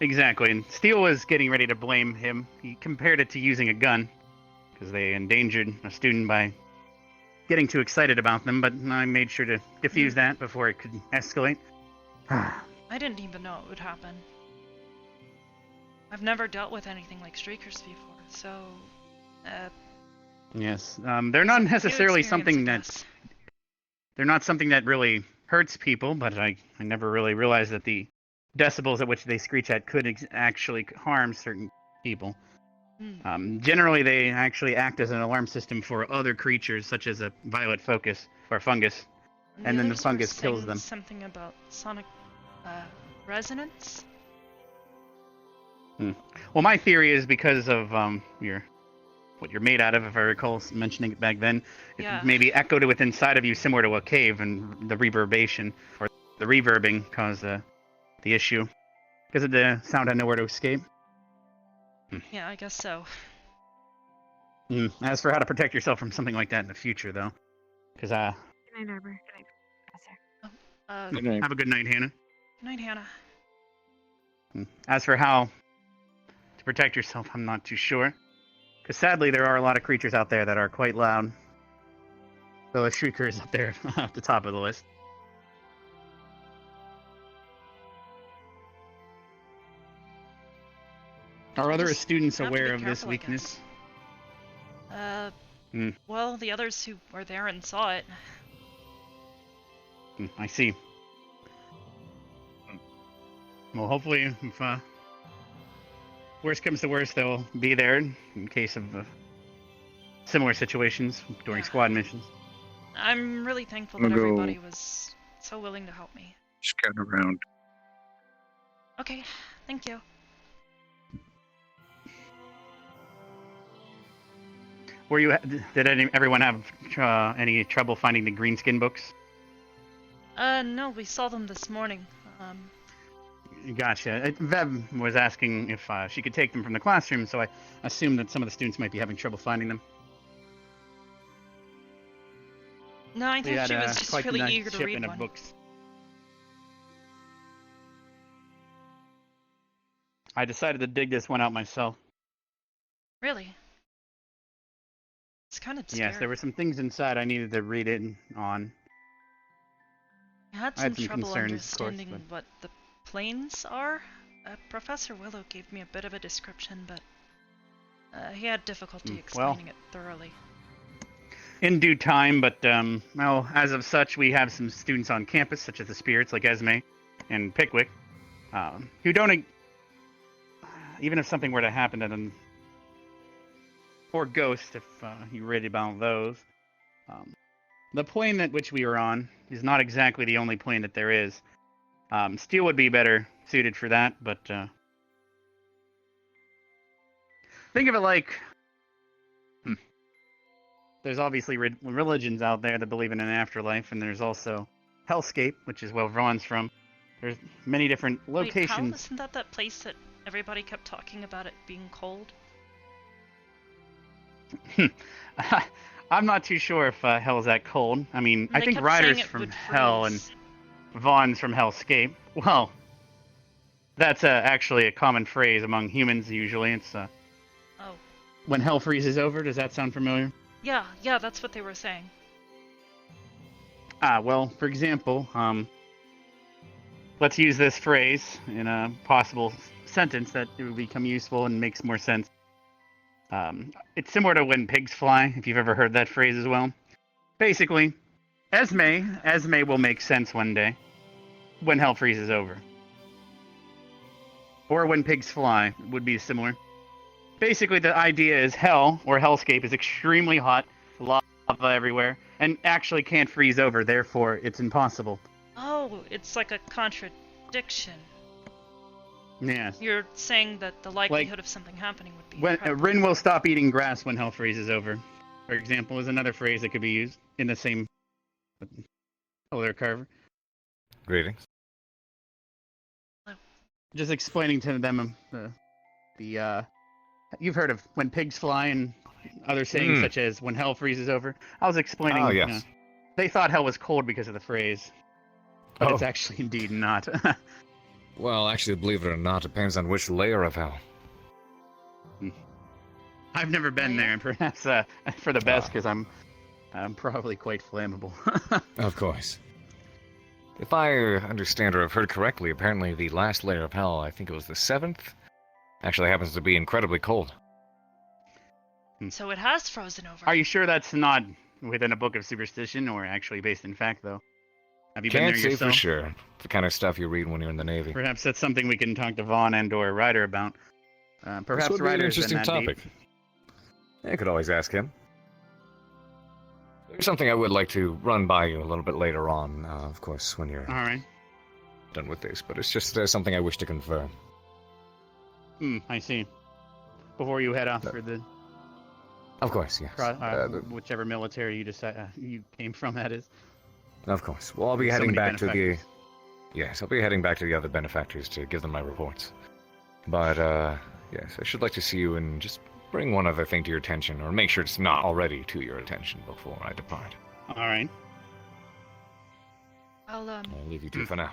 Exactly, and Steele was getting ready to blame him. He compared it to using a gun, because they endangered a student by getting too excited about them, but I made sure to defuse that before it could escalate. I didn't even know it would happen. I've never dealt with anything like streakers before, so... Yes, they're not necessarily experience, something I that... They're not something that really hurts people, but I never really realized that the decibels at which they screech at could actually harm certain people. Generally, they actually act as an alarm system for other creatures, such as a violet focus or fungus, and then the others were fungus kills saying them. Something about sonic resonance? Well, my theory is because of what you're made out of, if I recall mentioning it back then. It Yeah. maybe echoed within inside of you similar to a cave, and the reverberation, or the reverbing, caused the issue. Because the sound had nowhere to escape. Yeah, I guess so. As for how to protect yourself from something like that in the future, though. Because, Good night, Arbor. Good night, Professor. Good night. Have a good night, Hannah. Good night, Hannah. As for how to protect yourself, I'm not too sure. Because sadly, there are a lot of creatures out there that are quite loud. So a shrieker is up there at the top of the list. Are other Just students have to be aware of this careful, I weakness? Well, the others who were there and saw it. I see. Well, hopefully, if Worst comes to worst, they'll be there in case of similar situations during squad missions. I'm really thankful I'll that go everybody was so willing to help me. scout around. Okay, thank you. Were you? Did everyone have any trouble finding the greenskin books? No, we saw them this morning. Gotcha. Vev was asking if she could take them from the classroom, so I assumed that some of the students might be having trouble finding them. No, I think she was just quite really a eager to read shipment of one. books. I decided to dig this one out myself. Really? It's kind of scary. Yes, there were some things inside I needed to read it on. I had I had some some trouble concerns, understanding of course, what the planes are. Professor Willow gave me a bit of a description, but he had difficulty explaining it thoroughly. In due time, but, well, as of such, we have some students on campus, such as the spirits like Esme and Pickwick, who don't, even if something were to happen to them, or Ghost, if you read about those, the plane at which we were on is not exactly the only plane that there is. Steel would be better suited for that, but, think of it like, there's obviously religions out there that believe in an afterlife, and there's also Hellscape, which is where Vaughn's from. There's many different locations. Wait, Hell? Isn't that place that everybody kept talking about it being cold? I'm not too sure if Hell's that cold. I mean, I They think kept Ryder's saying it from would Hell and freeze. Vaughn's from Hellscape. Well, that's actually a common phrase among humans usually. It's Oh. when hell freezes over. Does that sound familiar? Yeah, that's what they were saying. Well, for example, let's use this phrase in a possible sentence that it would become useful and makes more sense. It's similar to when pigs fly, if you've ever heard that phrase as well. Basically, Esme will make sense one day when hell freezes over. Or when pigs fly would be similar. Basically, the idea is hell, or hellscape, is extremely hot, lava everywhere, and actually can't freeze over, therefore it's impossible. Oh, it's like a contradiction. Yes. You're saying that the likelihood of something happening would be When incredible. Rin will stop eating grass when hell freezes over, for example, is another phrase that could be used in the same. Oh, there, Carver. Greetings. Just explaining to them you've heard of when pigs fly and other sayings such as when hell freezes over. I was explaining. Oh, yes. They thought hell was cold because of the phrase, but Oh. it's actually indeed not. Well, actually, believe it or not, depends on which layer of hell. I've never been there, and perhaps for the best, because I'm probably quite flammable. Of course. If I understand or have heard correctly, apparently the last layer of hell, I think it was the 7th, actually happens to be incredibly cold. So it has frozen over. Are you sure that's not within a book of superstition, or actually based in fact, though? Have you been Can't there say yourself? for sure. The kind of stuff you read when you're in the Navy. Perhaps that's something we can talk to Vaughn and/or Ryder about. This Perhaps would be an Ryder's been interesting that topic. deep. I could always ask him. There's something I would like to run by you a little bit later on, of course, when you're All right. done with this, but it's just something I wish to confirm. I see. Before you head off for the Of course, yes. whichever military you decide you came from, that is. Of course. Well, I'll be There's so heading many back to the... benefactors. Yes, I'll be heading back to the other benefactors to give them my reports. But, yes, I should like to see you and just bring one other thing to your attention, or make sure it's not already to your attention before I depart. All right. I'll leave you two for now.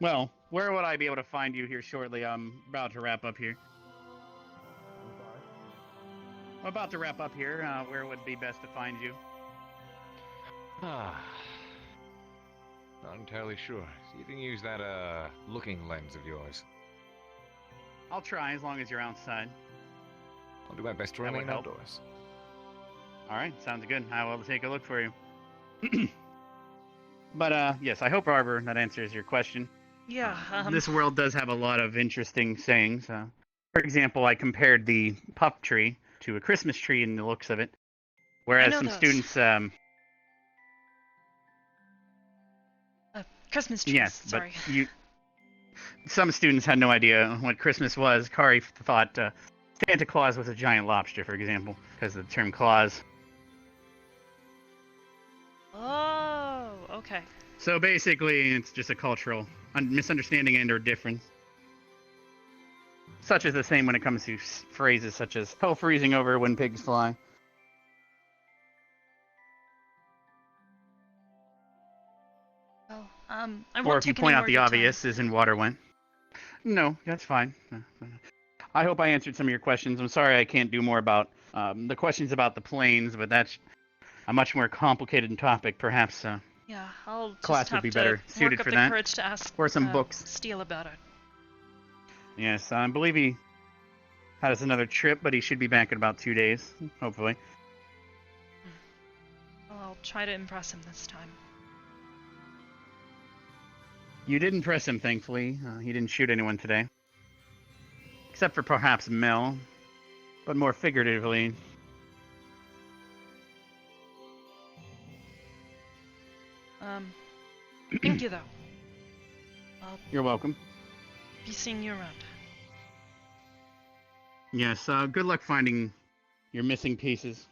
Well, where would I be able to find you here shortly? I'm about to wrap up here. I'm about to wrap up here. Where would be best to find you? Not entirely sure. See, you can use that, looking lens of yours. I'll try as long as you're outside. I'll do my best to That remain would help. outdoors. All right, sounds good. I will take a look for you. But yes, I hope, Arbor, that answers your question. Yeah. This world does have a lot of interesting sayings. For example, I compared the puff tree to a Christmas tree in the looks of it, whereas know some those. students. Christmas trees. Yes, Sorry. but some students had no idea what Christmas was. Kari thought Santa Claus was a giant lobster, for example, because of the term claus. Oh, okay. So basically, it's just a cultural misunderstanding and/or difference. Such as the same when it comes to phrases such as "hell freezing over when pigs fly." Well, I won't Or if you take point any out more the of your obvious, as in water went. No, that's fine. I hope I answered some of your questions. I'm sorry I can't do more about the questions about the planes, but that's a much more complicated topic. Perhaps Yeah, I'll just class would have be to better suited work up for the that. courage to ask Or some books. Steele about it. Yes, I believe he has another trip, but he should be back in about 2 days, hopefully. Well, I'll try to impress him this time. You did impress him, thankfully. He didn't shoot anyone today. Except for perhaps Mel, but more figuratively. Thank you, though. You're welcome. Be seeing you around. Yes, good luck finding your missing pieces.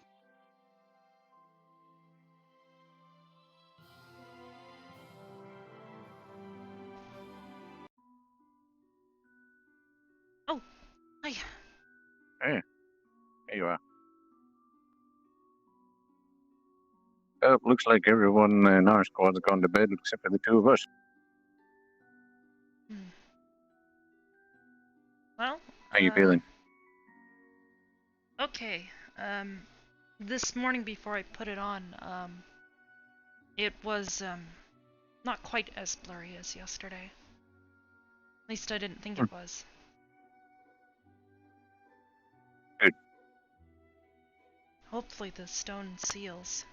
Oh, hi. Hey, there you are. Oh, looks like everyone in our squad's gone to bed except for the two of us. Well, How you feeling? Okay. This morning before I put it on, it was, not quite as blurry as yesterday. At least I didn't think it was. Good. Hopefully the stone seals.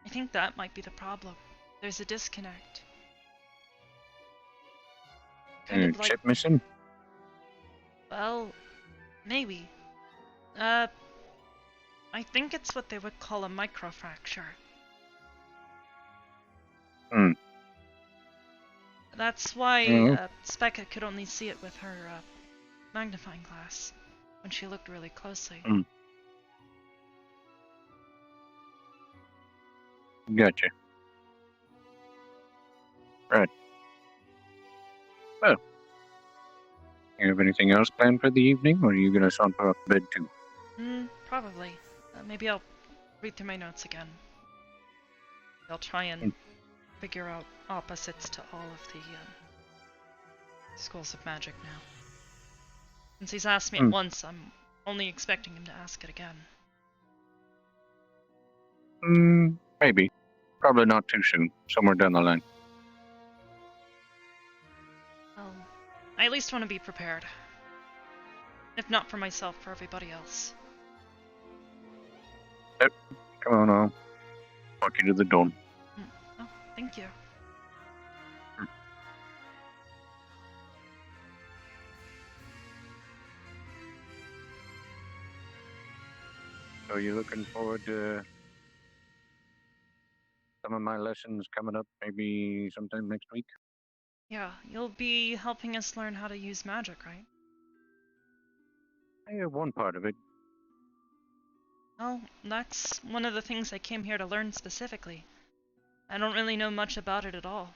I think that might be the problem. There's a disconnect. Kind of like... Chip missing? Well, maybe. I think it's what they would call a microfracture. That's why Specca could only see it with her magnifying glass when she looked really closely. Gotcha. Right. Well, you have anything else planned for the evening, or are you going to saunter off to bed too? Probably. Maybe I'll read through my notes again. I'll try and figure out opposites to all of the schools of magic now. Since he's asked me it once, I'm only expecting him to ask it again. Maybe. Probably not too soon. Somewhere down the line. Well, I at least want to be prepared. If not for myself, for everybody else. Yep. Come on, I'll walk you to the door. Oh, thank you. So you're looking forward to some of my lessons coming up maybe sometime next week? Yeah, you'll be helping us learn how to use magic, right? I have one part of it. Well, that's one of the things I came here to learn specifically. I don't really know much about it at all.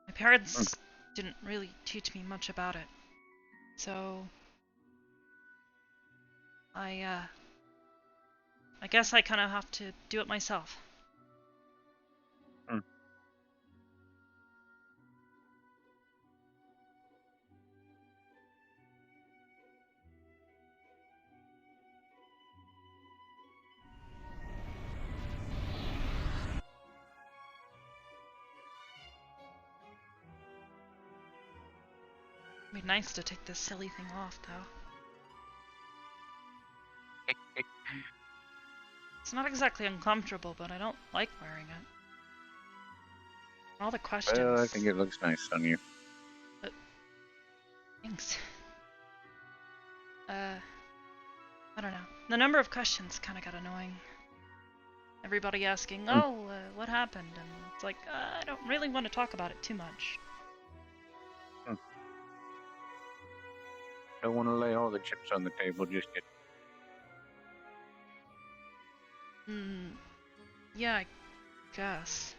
My parents didn't really teach me much about it. So... I guess I kind of have to do it myself. It'd be nice to take this silly thing off, though. It's not exactly uncomfortable, but I don't like wearing it. All the questions. Well, I think it looks nice on you. Thanks. I don't know. The number of questions kind of got annoying. Everybody asking, "Oh, what happened?" And it's like, I don't really want to talk about it too much. Don't want to lay all the chips on the table just yet. Yeah, I guess.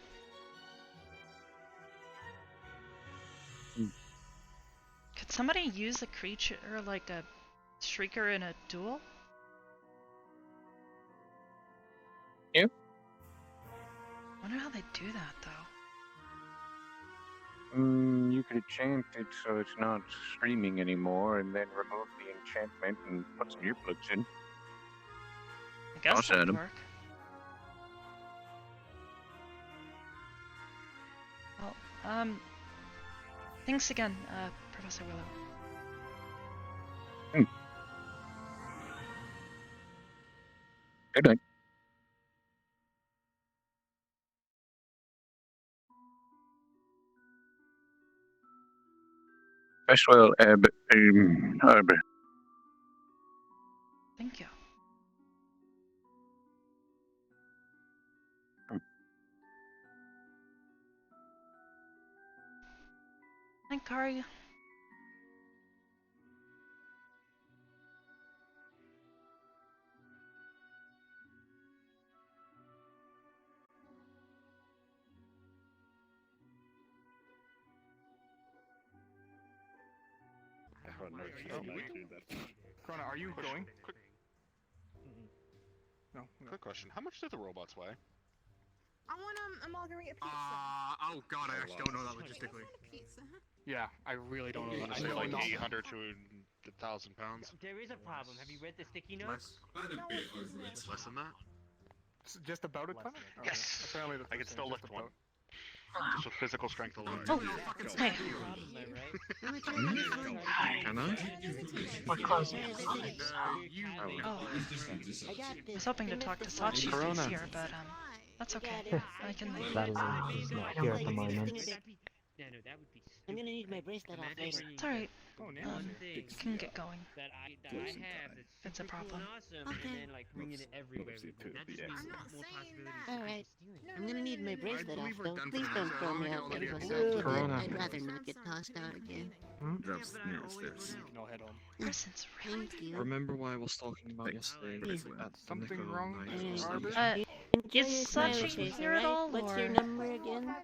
Could somebody use a creature like a shrieker in a duel? Yep. I wonder how they do that, though. You could enchant it so it's not screaming anymore, and then remove the enchantment and put some earplugs in. I guess Toss that at would 'em. work. Well, thanks again, Professor Willow. Good night. Well, Arbor. Thank you. Hi, Kari. Corona, are you going? No. Quick question. How much do the robots weigh? I want a margarita pizza. Oh god, I actually don't know that logistically. Pizza. Yeah, I really don't know that. I Say know like not 800 to 1,000 pounds. There is a problem. Have you read the sticky notes? Less than that? It's just about it, Clement? Okay. Yes. Apparently I can still lift one. Just with physical strength alone. Oh, hey. Can I? We're closing. Oh. I was hoping to talk to Sachi if he's here, but that's okay. I can leave. Is not here at the moment. I'm gonna need my bracelet off later. It's alright. You can get going. It's a problem. Okay. Alright. I'm gonna need my bracelet off though. Please don't throw me out there for Sachi. I'd rather not get tossed out again. Person's Thank you. Remember what I was talking about yesterday? Something wrong? Is Sachi here at all, What's or? your number again?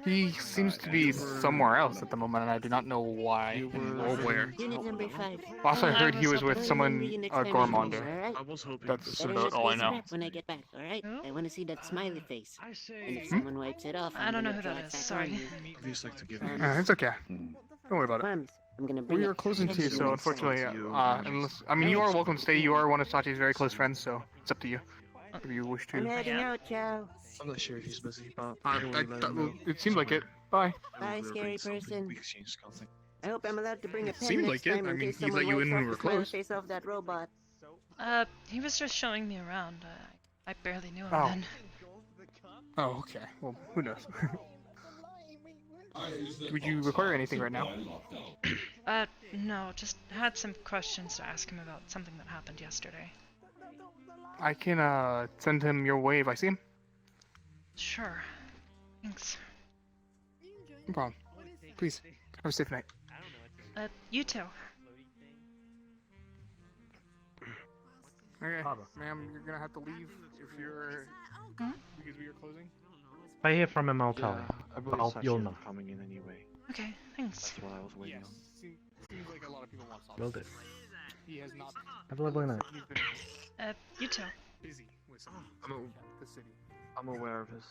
He seems to be somewhere else at the moment, and I do not know why or where. Unit number 5. Last I heard, he was with someone, Alright? Gormander. That's about all I know. When I get back, alright? I want to see that smiley face. And if someone wipes it off, I don't know who that is. Sorry. It's okay. Don't worry about it. I'm gonna bring We are closing to you, so unfortunately, unless I mean, you are welcome to stay. You are one of Sachi's very close friends, so it's up to you if you wish to. I'm heading out, Chow. I'm not sure if he's busy, but It seems like it. Bye. Bye, scary person. I hope I'm allowed to bring a pen Seemed next like it. time I in mean, case he let someone you in wipes when off we were the smiley close. face off that robot. He was just showing me around. I barely knew him Oh. then. Oh, okay. Well, who knows? Would you require anything right now? No, just had some questions to ask him about something that happened yesterday. I can send him your way if I see him. Sure. Thanks. No problem. Please, have a safe night. You too. Okay, ma'am, you're gonna have to leave if you're because we are closing. If I hear from him, I'll tell you. You'll know. Coming in anyway. Okay, thanks. That's what I was waiting on. Seems like a lot of people want Sachi. Will do. He has not. Have a lovely night. He's been You too. busy with I'm the city. aware of his